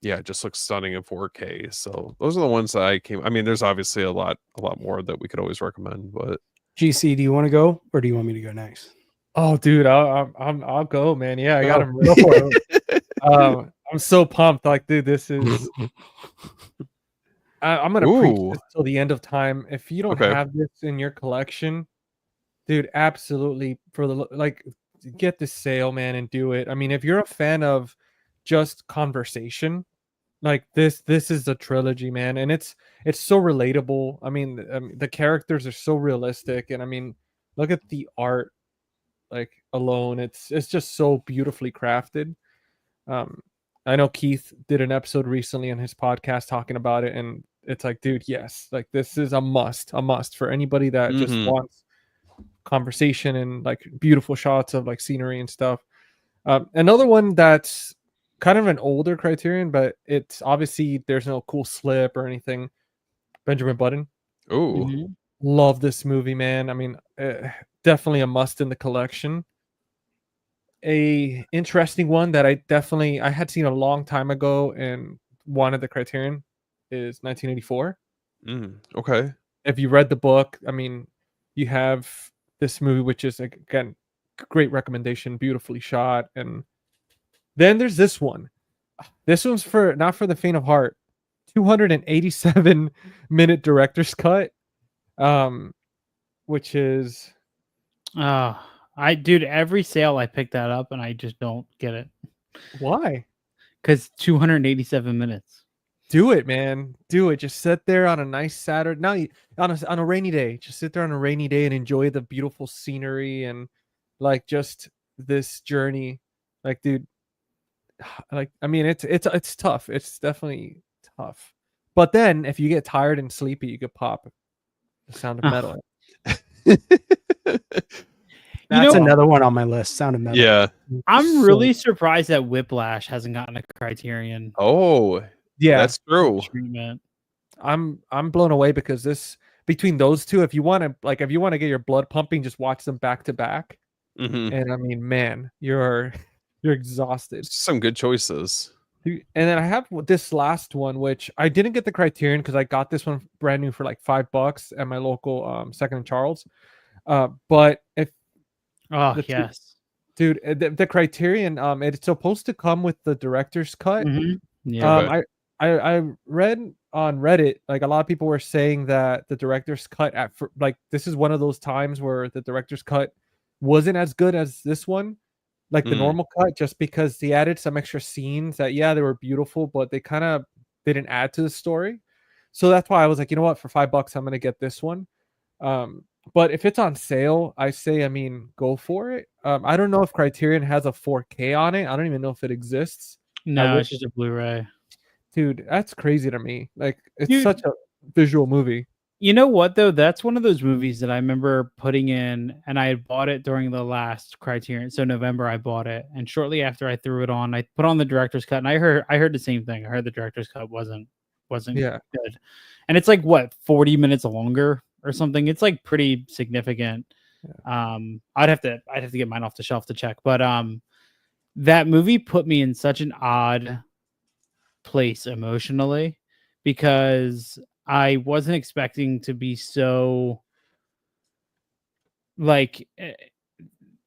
yeah, it just looks stunning in 4K. So those are the ones that I mean, there's obviously a lot more that we could always recommend, but GC, do you want to go or do you want me to go next? oh, dude, I'll go, man. Yeah, I got him. Go for it. I'm so pumped. Like, dude, this is. I'm gonna preach this till the end of time. If you don't have this in your collection, dude, absolutely get the sale, man, and do it. I mean, if you're a fan of just conversation, like this is a trilogy, man, and it's so relatable. I mean, the characters are so realistic, and I mean, look at the art, like alone, it's just so beautifully crafted. I know Keith did an episode recently on his podcast talking about it, and it's like, dude, yes, like this is a must for anybody that just wants conversation and like beautiful shots of like scenery and stuff. Another one that's kind of an older Criterion, but it's obviously there's no cool slip or anything. Benjamin Button. Ooh. Love this movie, man. I mean, definitely a must in the collection. A interesting one that I had seen a long time ago and wanted the Criterion is 1984. Okay. If you read the book, I mean, you have this movie, which is again great recommendation, beautifully shot, and then there's this one. This one's not for the faint of heart. 287-minute director's cut, which is dude, every sale I pick that up and I just don't get it. Why? Because 287 minutes. Do it, man. Do it. Just sit there on a nice Saturday. Now, on a rainy day, just sit there on a rainy day and enjoy the beautiful scenery and like just this journey. Like, dude, like, I mean, it's tough. It's definitely tough. But then if you get tired and sleepy, you could pop The Sound of Metal. That's know, another one on my list. Sound of Metal. Yeah. I'm So- really surprised that Whiplash hasn't gotten a Criterion Oh, yeah, that's true. treatment. I'm blown away because this between those two, if you want to get your blood pumping, just watch them back to back. Hmm. And I mean, man, you're exhausted. Some good choices. And then I have this last one, which I didn't get the Criterion because I got this one brand new for like $5 at my local Second and Charles. But if Oh, the two- yes. dude, the Criterion, it's supposed to come with the director's cut. Mhm. Yeah. Okay. I read on Reddit, like a lot of people were saying that the director's cut like this is one of those times where the director's cut wasn't as good as this one, like the Mm. normal cut, just because they added some extra scenes that they were beautiful, but they kind of didn't add to the story. So that's why I was like, you know what, for $5 I'm gonna get this one. But if it's on sale, I say, I mean, go for it. I don't know if Criterion has a 4K on it. I don't even know if it exists. No, wish- it's just a Blu-ray. Dude, that's crazy to me. Like, it's Dude. such a visual movie. You know what though? That's one of those movies that I remember putting in, and I had bought it during the last Criterion. So November, I bought it, and shortly after I threw it on, I put on the director's cut, and I heard the same thing. I heard the director's cut wasn't Yeah. good, and it's like what 40 minutes longer or something. It's like pretty significant. I'd have to get mine off the shelf to check, but that movie put me in such an odd place emotionally because I wasn't expecting to be so like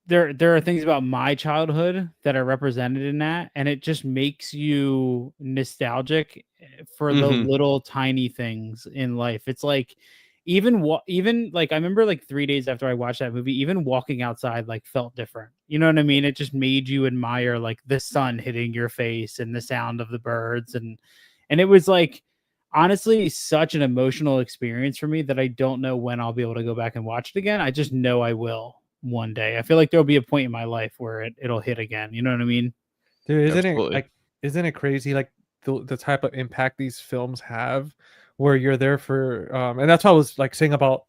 there are things about my childhood that are represented in that, and it just makes you nostalgic for the Mhm. little tiny things in life. It's like even like I remember like 3 days after I watched that movie, even walking outside like felt different. You know what I mean? It just made you admire like the sun hitting your face and the sound of the birds, and it was like honestly such an emotional experience for me that I don't know when I'll be able to go back and watch it again. I just know I will one day. I feel like there'll be a point in my life where it'll hit again. You know what I mean? Dude, Absolutely. isn't it crazy like the type of impact these films have where you're there for and that's what I was like saying about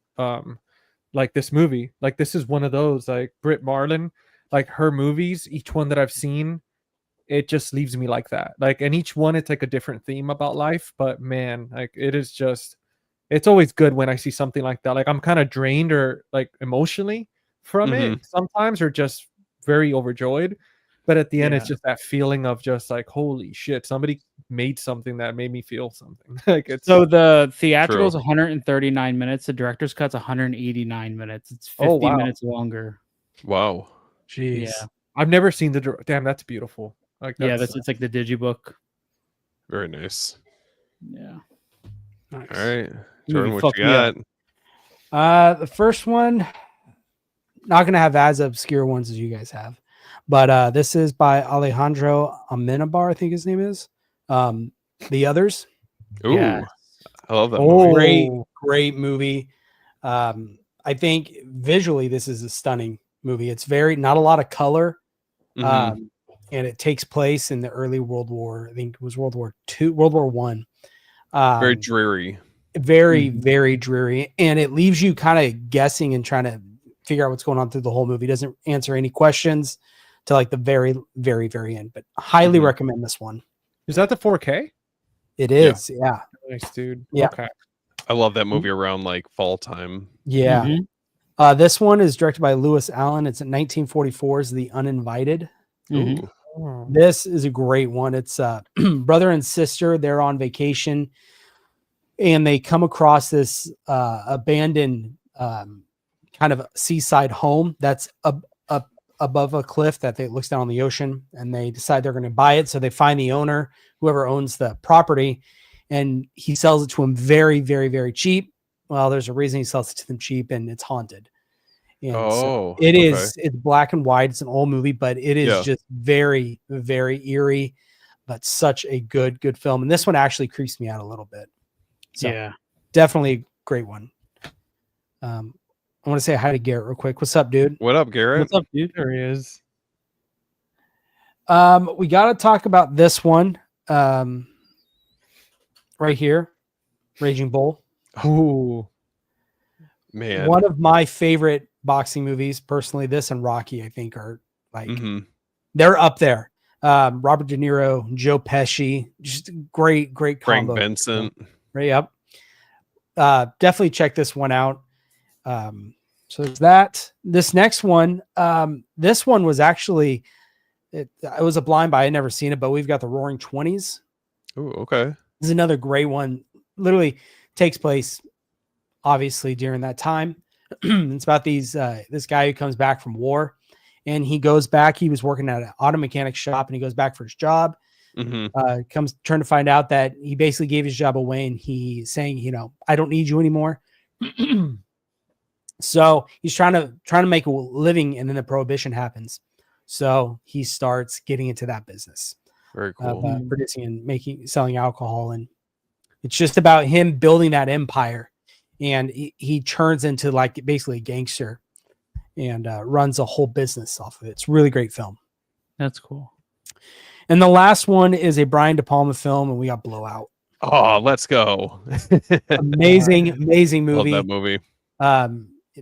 like this movie. Like this is one of those like Britt Marlin, like her movies, each one that I've seen, it just leaves me like that. Like and each one it's like a different theme about life, but man, like it is just it's always good when I see something like that. Like I'm kind of drained or like emotionally from it sometimes or just very overjoyed. But at the end, it's just that feeling of just like, holy shit, somebody made something that made me feel something. Like it's So the theatrical is True. 139 minutes. The director's cut's 189 minutes. It's 50 Oh, wow. minutes longer. Wow. Jeez. Yeah. I've never seen damn, that's beautiful. Like Yeah, it's like the digibook. Very nice. Yeah. Nice. All right. Movie Jordan, what fucked you me up. got? The first one, not gonna have as obscure ones as you guys have, but this is by Alejandro Amenabar, I think his name is. The Others. Ooh, Yes. I love that movie. Great movie. I think visually this is a stunning movie. It's not a lot of color. Mhm. And it takes place in the early World War. I think it was World War II, World War One. Very dreary. Very dreary, and it leaves you kind of guessing and trying to figure out what's going on through the whole movie. It doesn't answer any questions to like the very end, but highly recommend this one. Is that the 4K? It is, yeah. Nice, dude. Yeah. Okay. I love that movie around like fall time. Yeah. Mhm. This one is directed by Lewis Allen. It's in 1944's The Uninvited. Mhm. Ooh. Oh. This is a great one. It's brother and sister. They're on vacation, and they come across this abandoned kind of seaside home that's up above a cliff that looks down on the ocean, and they decide they're going to buy it. So they find the owner, whoever owns the property, and he sells it to them very, very, very cheap. Well, there's a reason he sells it to them cheap, and it's haunted. And so it is, it's black and white. It's an old movie, but it is just very, very eerie, but such a good film. And this one actually creeps me out a little bit. So yeah. definitely a great one. I want to say hi to Garrett real quick. What's up, dude? What up, Garrett? What's up, dude? There he is. We got to talk about this one right here, Raging Bull. Ooh. Man. One of my favorite boxing movies, personally. This and Rocky, I think, are like they're up there. Robert De Niro, Joe Pesci, just great Frank combo. Vincent. Right up. Definitely check this one out. So there's that. This next one, this one was actually it was a blind buy. I had never seen it, but we've got the Roaring Twenties. Oh, okay. This is another great one. Literally takes place obviously during that time. It's about this guy who comes back from war, and he goes back. He was working at an auto mechanic shop, and he goes back for his job. Comes trying to find out that he basically gave his job away, and he's saying, I don't need you anymore. So he's trying to make a living, and then the prohibition happens. So he starts getting into that business. Very cool. Producing and selling alcohol, and it's just about him building that empire. And he turns into like basically a gangster and runs a whole business off of it. It's a really great film. That's cool. And the last one is a Brian De Palma film, and we got Blowout. Oh, let's go. Amazing movie. Love that movie.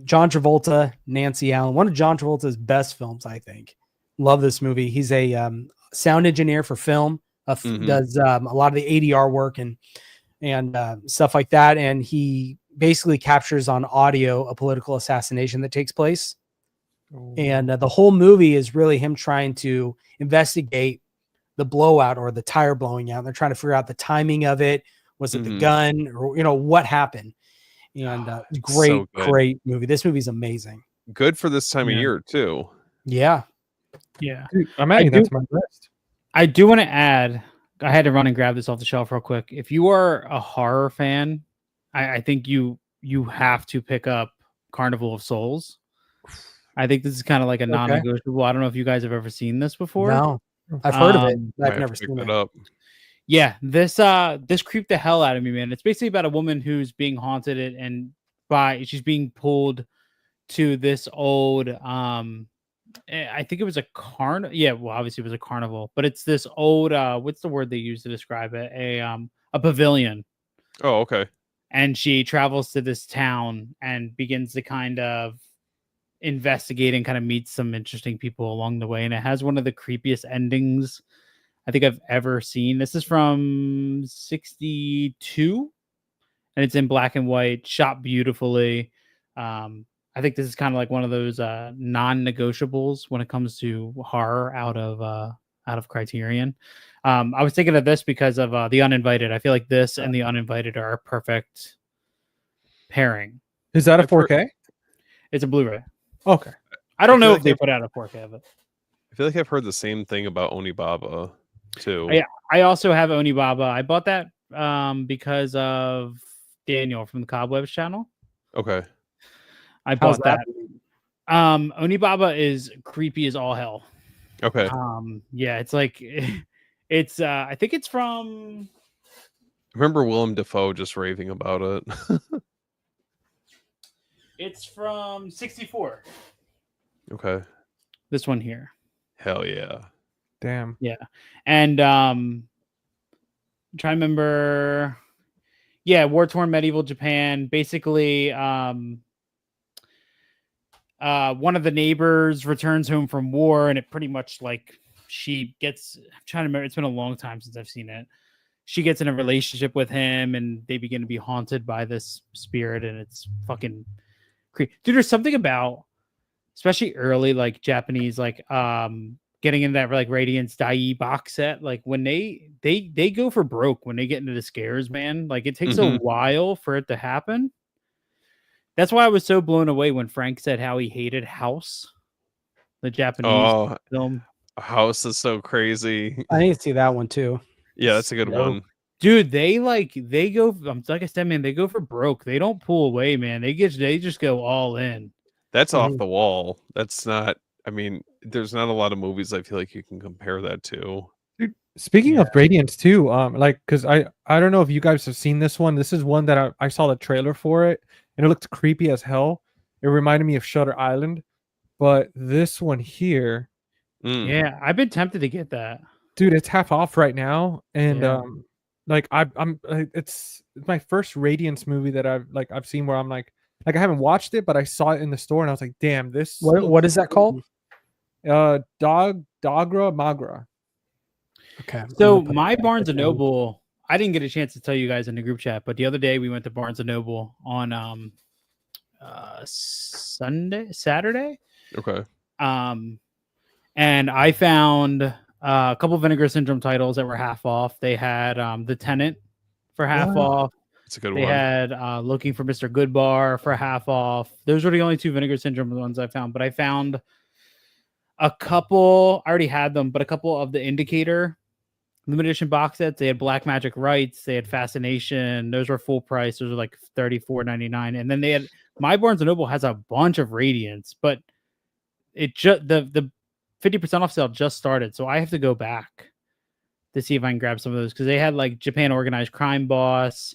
John Travolta, Nancy Allen, one of John Travolta's best films, I think. Love this movie. He's a sound engineer for film, does a lot of the ADR work and stuff like that. And he basically captures on audio a political assassination that takes place. And the whole movie is really him trying to investigate the blowout or the tire blowing out. And they're trying to figure out the timing of it. Was it the gun or, what happened? And great movie. This movie's amazing. Good for this time of year too. Yeah. Yeah. Dude, I'm adding that to my list. I do want to add, I had to run and grab this off the shelf real quick. If you are a horror fan, I think you have to pick up Carnival of Souls. I think this is kind of like a non-negotiable. I don't know if you guys have ever seen this before. No, I've heard of it. I've never seen it. Up. Yeah, this creeped the hell out of me, man. It's basically about a woman who's being haunted and she's being pulled to this old I think it was a carnival. Yeah, well, obviously it was a carnival, but it's this old what's the word they use to describe it? A pavilion. Oh, okay. And she travels to this town and begins to kind of investigate and kind of meet some interesting people along the way. And it has one of the creepiest endings I think I've ever seen. This is from 1962 and it's in black and white, shot beautifully. I think this is kind of like one of those non-negotiables when it comes to horror out of Criterion. I was thinking of this because of The Uninvited. I feel like this and The Uninvited are a perfect pairing. Is that a 4K? It's a Blu-ray. Okay. I don't know if they put out a 4K of it. I feel like I've heard the same thing about Onibaba too. Yeah, I also have Onibaba. I bought that because of Daniel from the Cobwebs channel. Okay. I bought that. Onibaba is creepy as all hell. Okay. Yeah, it's like it's I think it's from I remember Willem Dafoe just raving about it. It's from 1964. Okay. This one here. Hell yeah. Damn. Yeah. And I'm trying to remember. Yeah, war-torn medieval Japan. Basically, one of the neighbors returns home from war, and it pretty much like she gets. I'm trying to remember. It's been a long time since I've seen it. She gets in a relationship with him, and they begin to be haunted by this spirit, and it's fucking creepy. Dude, there's something about, especially early like Japanese like getting into that like Radiance Dai box set, like when they go for broke when they get into the scares, man. Like it takes a while for it to happen. That's why I was so blown away when Frank said how he hated House, the Japanese film. House is so crazy. I need to see that one too. Yeah, that's a good one. Dude, they go, like I said, man, they go for broke. They don't pull away, man. They just go all in. That's off the wall. That's not, I mean, there's not a lot of movies I feel like you can compare that to. Dude, speaking of Radiance too, like, because I don't know if you guys have seen this one. This is one that I saw the trailer for it, and it looked creepy as hell. It reminded me of Shutter Island, but this one here Mm. Yeah, I've been tempted to get that. Dude, it's half off right now, and Yeah. like it's my first Radiance movie that I've seen where I'm like I haven't watched it, but I saw it in the store and I was like, damn, this. What is that called? Dogra Magra. Okay. I'm So gonna put my it Barnes and down. Noble, I didn't get a chance to tell you guys in the group chat, but the other day we went to Barnes and Noble on Saturday. Okay. And I found a couple Vinegar Syndrome titles that were half off. They had The Tenant for half What? off. It's a good They one. had Looking for Mr. Goodbar for half off. Those were the only two Vinegar Syndrome ones I found, but I found a couple. I already had them, but a couple of the Indicator limited edition box sets. They had Black Magic Rights. They had Fascination. Those were full price. Those were like $34.99. And then they had my Barnes and Noble has a bunch of Radiance, but it just the 50% off sale just started, so I have to go back to see if I can grab some of those because they had like Japan Organized Crime Boss.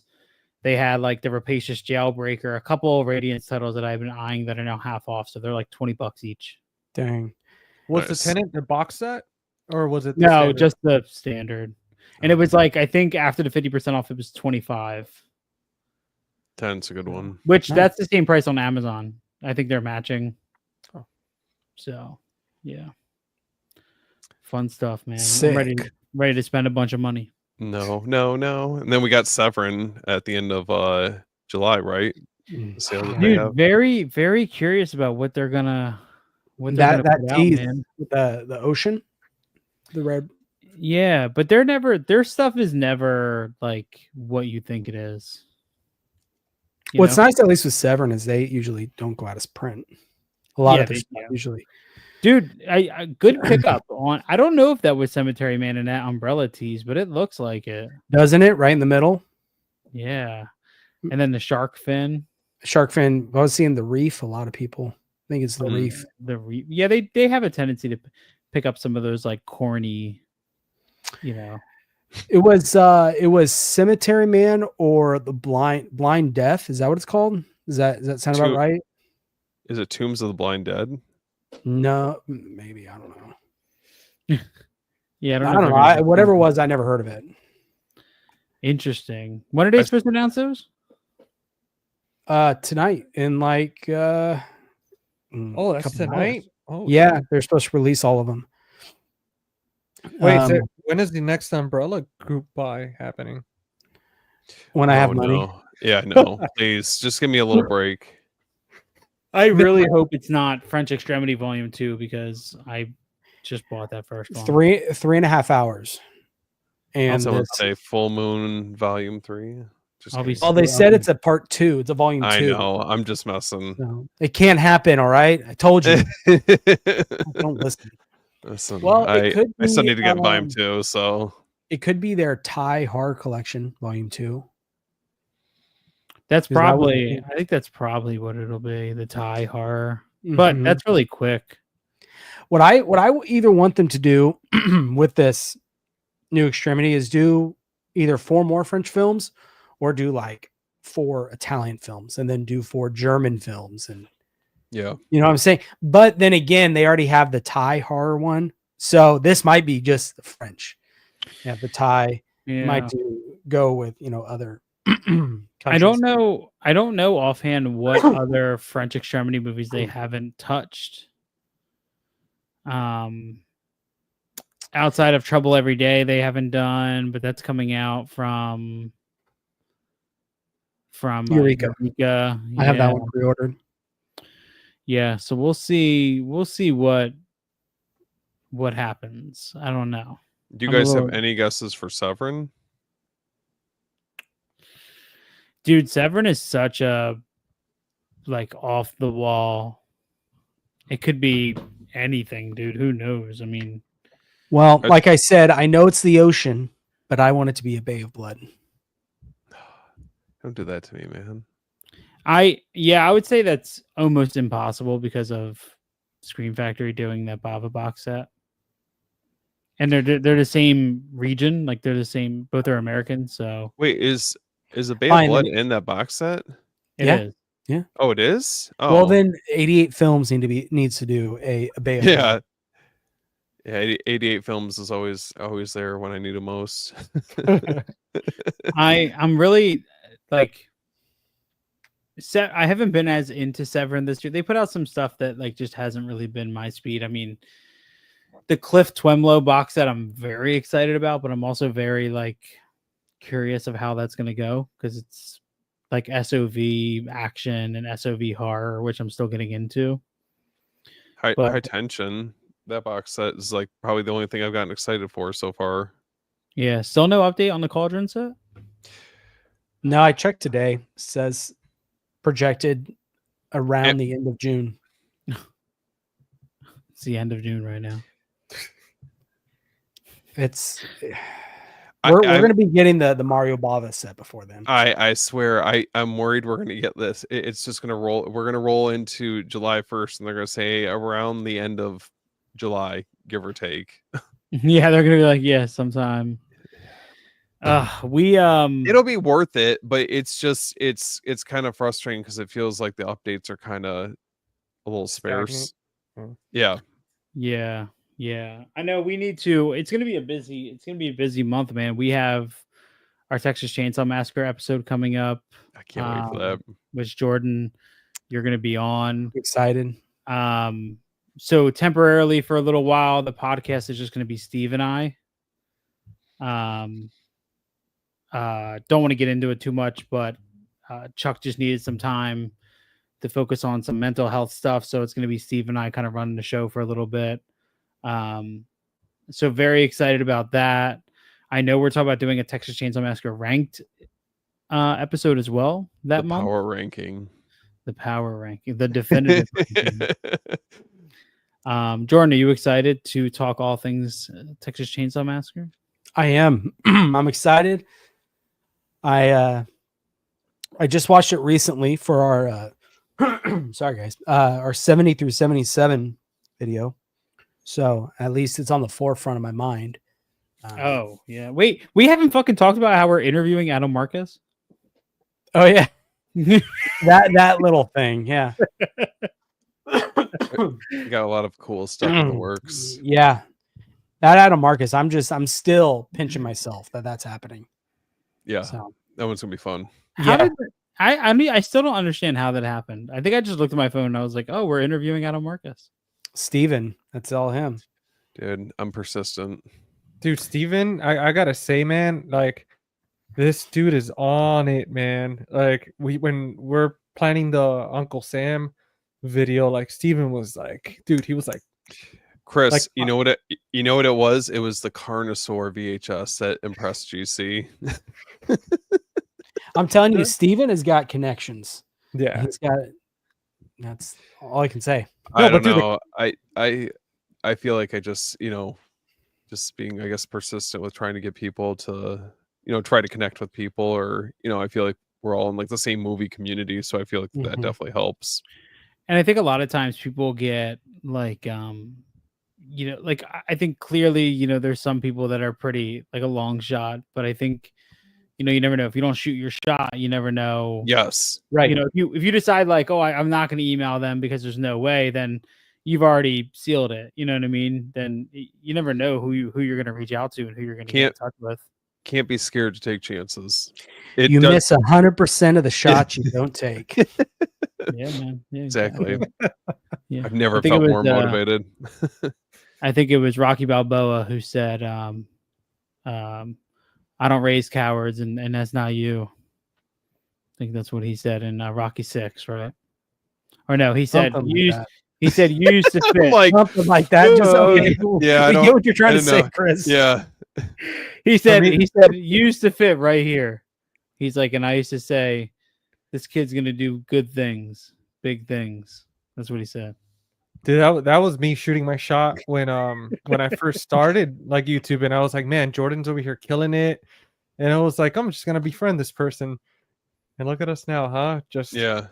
They had like the Rapacious Jailbreaker, a couple of Radiance titles that I've been eyeing that are now half off, so they're like $20 each. Dang. Was Nice. the Tenant the box set, or was it? No, standard? just the standard. And it was like, I think after the 50% off, it was 25, 10's a good one. which Nice. that's the same price on Amazon. I think they're matching. Oh. So, yeah. Fun stuff, man. Sick. I'm ready to spend a bunch of money. No. And then we got Severin at the end of July, right? Mm. The sale that they Dude, have. very, very curious about what they're gonna That put out, tease man. with the ocean, the red. Yeah, but their stuff is never like what you think it is. You What's know? nice, at least with Severin, is they usually don't go out as print. A lot Yeah, of their they stuff do. usually. Dude, I good pickup on. I don't know if that was Cemetery Man in that umbrella tease, but it looks like it. Doesn't it? Right in the middle. Yeah, and then the shark fin. Shark fin. I was seeing the reef. A lot of people think it's the reef. Yeah, they have a tendency to pick up some of those like corny, you know. It was Cemetery Man or the Blind Death. Is that what it's called? Does that sound about right? Is it Tombs of the Blind Dead? No, maybe, I don't know. Yeah, I I don't don't know. know. Whatever it was, I never heard of it. Interesting. When are they supposed to announce those? Tonight in like Oh, that's couple tonight. hours. Oh, Yeah, shit. they're supposed to release all of them. Wait, so when is the next Umbrella Group buy happening? When I have money. No. Yeah, no. Please, just give me a little break. I really hope it's not French Extremity Volume 2 because I just bought that first one. 3.5 hours. And Also, would say Full Moon Volume 3. Just I'll be kidding. well, they said it's a part 2. It's a volume 2. I know. I'm just messing. So it can't happen. All right, I told you. Don't listen. Listen, Well, it I could still be, need to get Volume 2, so It could be their Thai horror collection, volume 2. That's Is that what probably, it- I think that's probably what it'll be, the Thai horror. But Mhm. that's really quick. What I either want them to do with this new Extremity is do either 4 more French films or do like 4 Italian films and then do 4 German films. And yeah. you know what I'm saying? But then again, they already have the Thai horror one. So this might be just the French. Yeah, the Thai might go with, other I don't know. I don't know offhand what other French Extremity movies they haven't touched. Outside of Trouble Every Day, they haven't done, but that's coming out from Eureka. Eureka. I have that one pre-ordered. Yeah, so we'll see. We'll see what happens. I don't know. Do you I'm a guys have little- any guesses for Severin? Dude, Severin is such a like off the wall. It could be anything, dude. Who knows? I mean, Well, like I said, I know it's the ocean, but I want it to be a Bay of Blood. Don't do that to me, man. I would say that's almost impossible because of Scream Factory doing that Bava box set. And they're the same region, like they're the same, both are American, so Wait, is a Bay Fine, of Blood then- in that box set? it Yeah. is. Oh, it is? Oh, Well, then 88 Films needs to do a Bay of yeah. Blood. Yeah, 88 films is always there when I need it most. I'm really like I haven't been as into Severin this year. They put out some stuff that like just hasn't really been my speed. I mean, the Cliff Twemlow box set I'm very excited about, but I'm also very like curious of how that's going to go because it's like SOV action and SOV horror, which I'm still getting into. High Tension, that box set is like probably the only thing I've gotten excited for so far. Yeah, still no update on the Cauldron set. No, I checked today. It says projected around the end of June. It's the end of June right now. It's we're going to be getting the Mario Bava set before then. I swear I'm worried we're going to get this. It's just going to roll. We're going to roll into July 1st, and they're going to say around the end of July, give or take. Yeah, they're going to be like, yeah, sometime. It'll be worth it, but it's just it's kind of frustrating because it feels like the updates are kind of a little sparse. Yeah. I know we need to. It's gonna be a busy month, man. We have our Texas Chainsaw Massacre episode coming up. I can't wait for that. Which Jordan, you're gonna be on. Excited. So temporarily for a little while, the podcast is just gonna be Steve and I. Don't want to get into it too much, but Chuck just needed some time to focus on some mental health stuff. So it's going to be Steve and I kind of running the show for a little bit. So very excited about that. I know we're talking about doing a Texas Chainsaw Massacre ranked episode as well that month. Power ranking. The power ranking, the definitive ranking. Jordan, are you excited to talk all things Texas Chainsaw Massacre? I am. I'm excited. I just watched it recently for our sorry guys, our 70 through 77 video. So at least it's on the forefront of my mind. Oh yeah. Wait, we haven't fucking talked about how we're interviewing Adam Marcus. Oh yeah. that little thing. Yeah. You got a lot of cool stuff in the works. Yeah. That Adam Marcus, I'm still pinching myself that's happening. Yeah. So that one's gonna be fun. How did I mean, I still don't understand how that happened. I think I just looked at my phone and I was like, oh, we're interviewing Adam Marcus. Steven, that's all him. Dude, I'm persistent. Dude, Steven, I gotta say, man, like this dude is on it, man. Like when we're planning the Uncle Sam video, like Steven was like, dude, he was like, Chris, like, you know what it was? It was the Carnosaur VHS that impressed GC. I'm telling you, Steven has got connections. yeah, He's got it. That's all I can say. I don't know. I feel like I just, just being, I guess, persistent with trying to get people to, try to connect with people, or, I feel like we're all in like the same movie community. So I feel like that definitely helps. And I think a lot of times people get like, like I think clearly, there's some people that are pretty like a long shot, but I think, you never know. If you don't shoot your shot, you never know. Yes. Right. If you decide like, oh, I'm not going to email them because there's no way, then you've already sealed it. You know what I mean? Then you never know who you're going to reach out to and who you're going to get in touch with. Can't be scared to take chances. You miss 100% of the shots you don't take. Yeah, man. Yeah, exactly. Yeah. I've never felt more motivated. I think it was Rocky Balboa who said, I don't raise cowards, and that's not you. I think that's what he said in Rocky 6, right? Or no, he said use to fit. Like, something like that. Just yeah, I get what you're trying to say, Chris. Yeah. He said use to fit right here. He's like, and I used to say, this kid's gonna do good things, big things. That's what he said. Dude, that was me shooting my shot when I first started like YouTube, and I was like, man, Jordan's over here killing it, and I was like, I'm just gonna befriend this person, and look at us now, huh? Just yeah.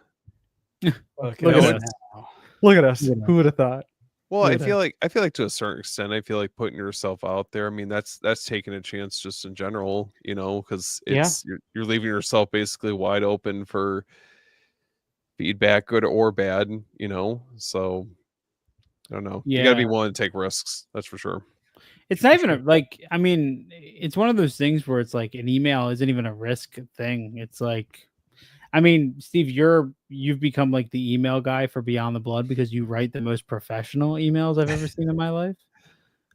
Look at us. Yeah. Who would have thought? Well, I feel like to a certain extent, I feel like putting yourself out there. I mean, that's taking a chance just in general, because it's you're leaving yourself basically wide open for feedback, good or bad, So I don't know. Yeah. You got to be willing to take risks. That's for sure. It's not even like, I mean, it's one of those things where it's like an email isn't even a risk thing. It's like, I mean, Steve, you've become like the email guy for Beyond the Blood because you write the most professional emails I've ever seen in my life.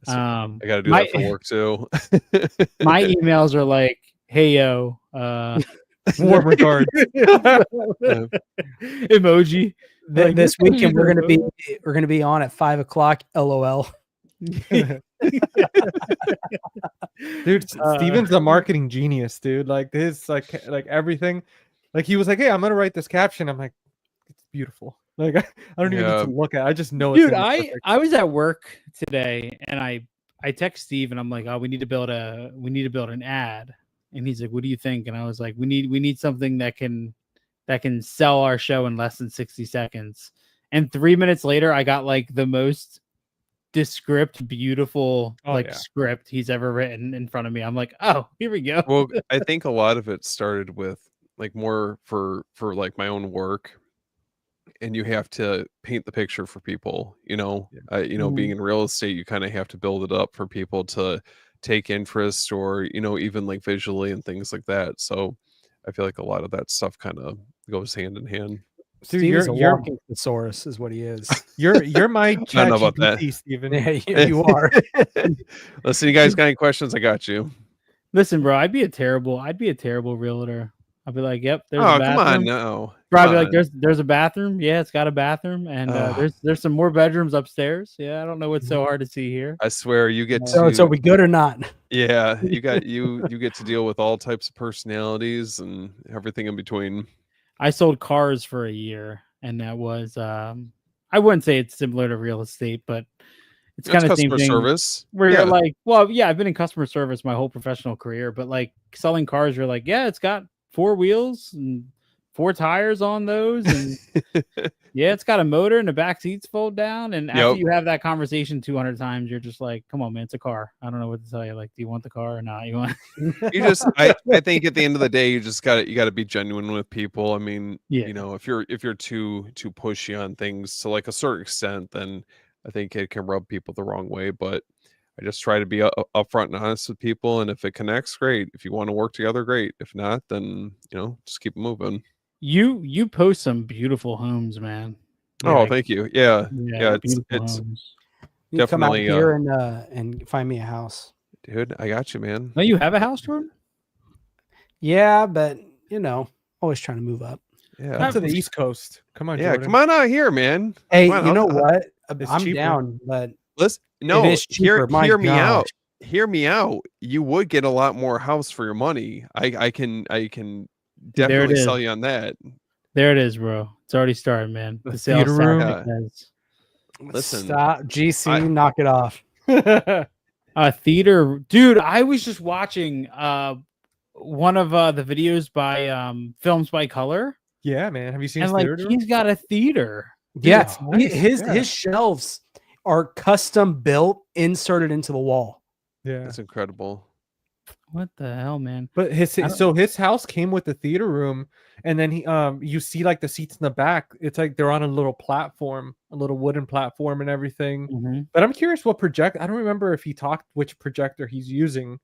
I got to do My that for work too. my emails are like, "Hey yo, Warm regards. emoji." Like, This weekend we're gonna be on at 5:00. LOL. Dude, Steven's a marketing genius, dude. Like his like everything. Like he was like, "Hey, I'm gonna write this caption." I'm like, "It's beautiful." Like I don't even need to look at it. I just know dude, it's gonna be perfect. I was at work today and I text Steve and I'm like, "Oh, we need to build an ad." And he's like, "What do you think?" And I was like, "We need something that can sell our show in less than 60 seconds." And 3 minutes later, I got like the most descript, beautiful script he's ever written in front of me. I'm like, "Oh, here we go." Well, I think a lot of it started with like more for like my own work, and you have to paint the picture for people. Being in real estate, you kind of have to build it up for people to take interest, or even like visually and things like that. So I feel like a lot of that stuff kind of goes hand in hand. Dude, Steve is a walking thesaurus, is what he is. You're my I don't chat know about that. GPT, Steven. Yeah, you are. Listen, you guys got any questions? I got you. Listen, bro, I'd be a terrible realtor. I'd be like, "Yep, there's a Oh, bathroom." come on, no. Bro, I'd be Come like, on. there's a bathroom. Yeah, it's got a bathroom, and there's some more bedrooms upstairs. Yeah, I don't know what's so hard to see here. I swear you get So to are we good or not? Yeah, you get to deal with all types of personalities and everything in between. I sold cars for a year, and that was I wouldn't say it's similar to real estate, but it's That's kind of same customer thing service. where Yeah. you're like, well, yeah, I've been in customer service my whole professional career, but like selling cars, you're like, yeah, it's got 4 wheels and 4 tires on those, and yeah, it's got a motor and the back seats fold down. And after Yep. you have that conversation 200 times, you're just like, come on, man, it's a car. I don't know what to tell you. Like, do you want the car or not? You want? I think at the end of the day, you got to be genuine with people. I mean, Yeah. if you're too pushy on things to like a certain extent, then I think it can rub people the wrong way. But I just try to be upfront and honest with people, and if it connects, great. If you want to work together, great. If not, then just keep moving. You post some beautiful homes, man. Oh, Like, thank you. Yeah, beautiful it's homes. You come out definitely here and find me a house. dude. I got you, man. No, you have a house, Jordan? Yeah, but always trying to move up. Yeah, Come to the East Coast. Come on, yeah. Jordan. Come on out here, man. Hey, Come on, you know I'll- what? It's I'm cheaper. down, but Listen, no, it is cheaper. My hear me out. gosh. Hear me out. You would get a lot more house for your money. I can There it definitely sell is. you on that. There it is, bro. It's already started, man. The sales theater room. tactic has Listen, stop. GC, knock it off. a theater, dude. I was just watching one of the videos by Films by Color, Yeah, man. Have you seen and his like theater room? he's got a theater. Yeah, it's nice. his shelves are custom built, inserted into the wall. Yeah. that's incredible. What the hell, man? But his house came with the theater room, and then he you see like the seats in the back. It's like they're on a little platform, a little wooden platform and everything. Mm-hmm. But I'm curious what project. I don't remember if he talked which projector he's using.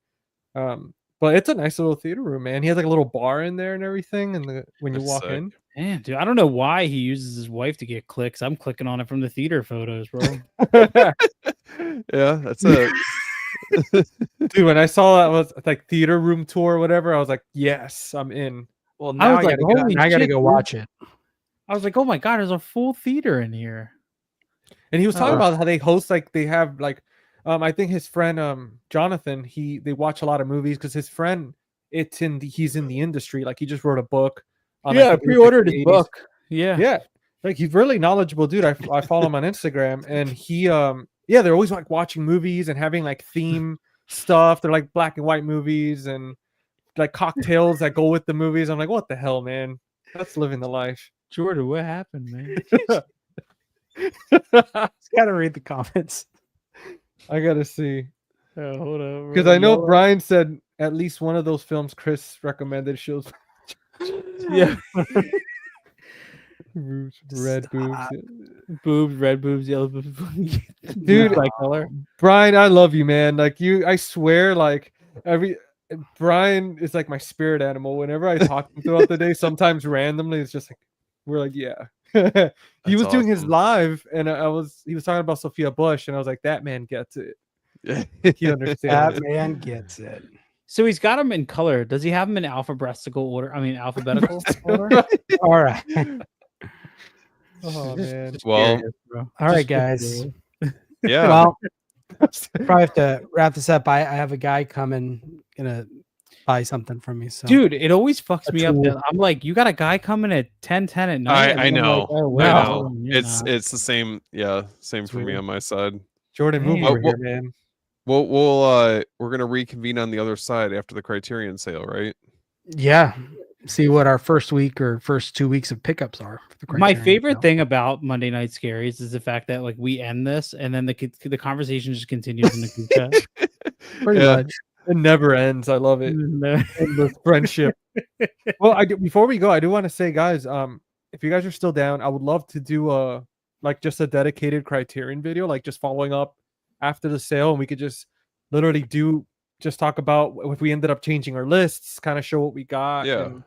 But it's a nice little theater room, man. He has like a little bar in there and everything. And when you That's walk sick. in, Man, dude, I don't know why he uses his wife to get clicks. I'm clicking on it from the theater photos, bro. Yeah, that's it. dude, when I saw that was like theater room tour or whatever, I was like, yes, I'm in. Well, I now was I, like, gotta go, holy now I gotta shit, go dude. watch it. I was like, oh my god, there's a full theater in here. And he was talking about how they host like they have like I think his friend Jonathan, they watch a lot of movies because his friend he's in the industry, like he just wrote a book. Yeah, I I think it was, like, pre-ordered the his 80s. book. Yeah. Yeah, like he's really knowledgeable dude. I follow him on Instagram, and he they're always like watching movies and having like theme stuff. They're like black and white movies and like cocktails that go with the movies. I'm like, what the hell, man? That's living the life. Jordan, what happened, man? Just gotta read the comments. I gotta see. Oh, hold on, Because I know Brian said at least one of those films Chris recommended shows. Yeah. Red boobs. Boobs, red boobs, yellow boobs. Dude, by color. Brian, I love you, man. Like I swear, like Brian is like my spirit animal. Whenever I talk to him throughout the day, sometimes randomly, it's just like we're like, yeah. He was doing his awesome. live, and he was talking about Sophia Bush, and I was like, that man gets it. He understands. That man gets it. So he's got them in color. Does he have them in alphabetical order? I mean, alphabetical order. All right. Oh man. Well, Curious, bro. All right, Just guys. curious. yeah. Well, probably have to wrap this up. I have a guy coming, gonna buy something from me. So, Dude, it always fucks A me up. tool. That I'm like, you got a guy coming at 10:10 at night. I and I'm know. like, oh, I wow. know. Yeah, It's the same. Yeah, same for me weird. on my side. Jordan, move Dang. over Well, here, man. We're gonna reconvene on the other side after the Criterion sale, right? yeah, see what our first week or first 2 weeks of pickups are. For the My Criterion favorite sale. thing about Monday Night Scaries is the fact that like we end this and then the conversation just continues in the group chat. Pretty Yeah. much. It never ends. I love it. Endless friendship. Well, before we go, I do want to say, guys, if you guys are still down, I would love to do just a dedicated Criterion video, like just following up after the sale, and we could just literally talk about if we ended up changing our lists, kind of show what we got, Yeah. and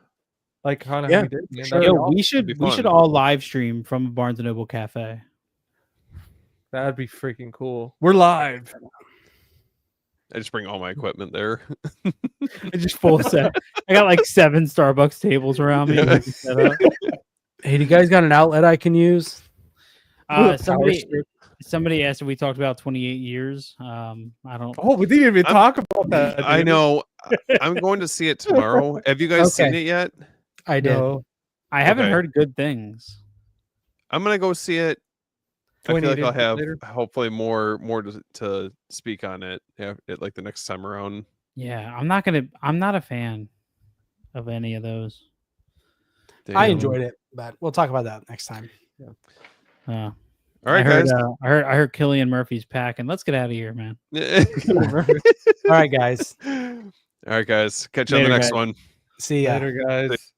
like kind of Yeah, how we did. for Man. sure. That'd be Yo, awesome. we should all live stream from a Barnes and Noble cafe. That'd be freaking cool. We're live. I just bring all my equipment there. I just full set. I got like 7 Starbucks tables around me. Yeah. Set up. Hey, do you guys got an outlet I can use? Power Somebody strip. somebody asked if we talked about 28 years. I don't. Oh, we didn't even I'm- talk about that. I dude. know. I'm going to see it tomorrow. Have you guys seen Okay. it yet? I did. No. I haven't Okay. heard good things. I'm gonna go see it. I feel 28 like I'll inches have later. hopefully more to speak on it. Like the next time around. Yeah, I'm not a fan of any of those. I Damn. enjoyed it, but we'll talk about that next time. All right, I heard, guys. I heard Killian Murphy's packing. Let's get out of here, man. All right, guys. All right, guys. Catch you on Later, the next guys. one. See ya. Later, guys.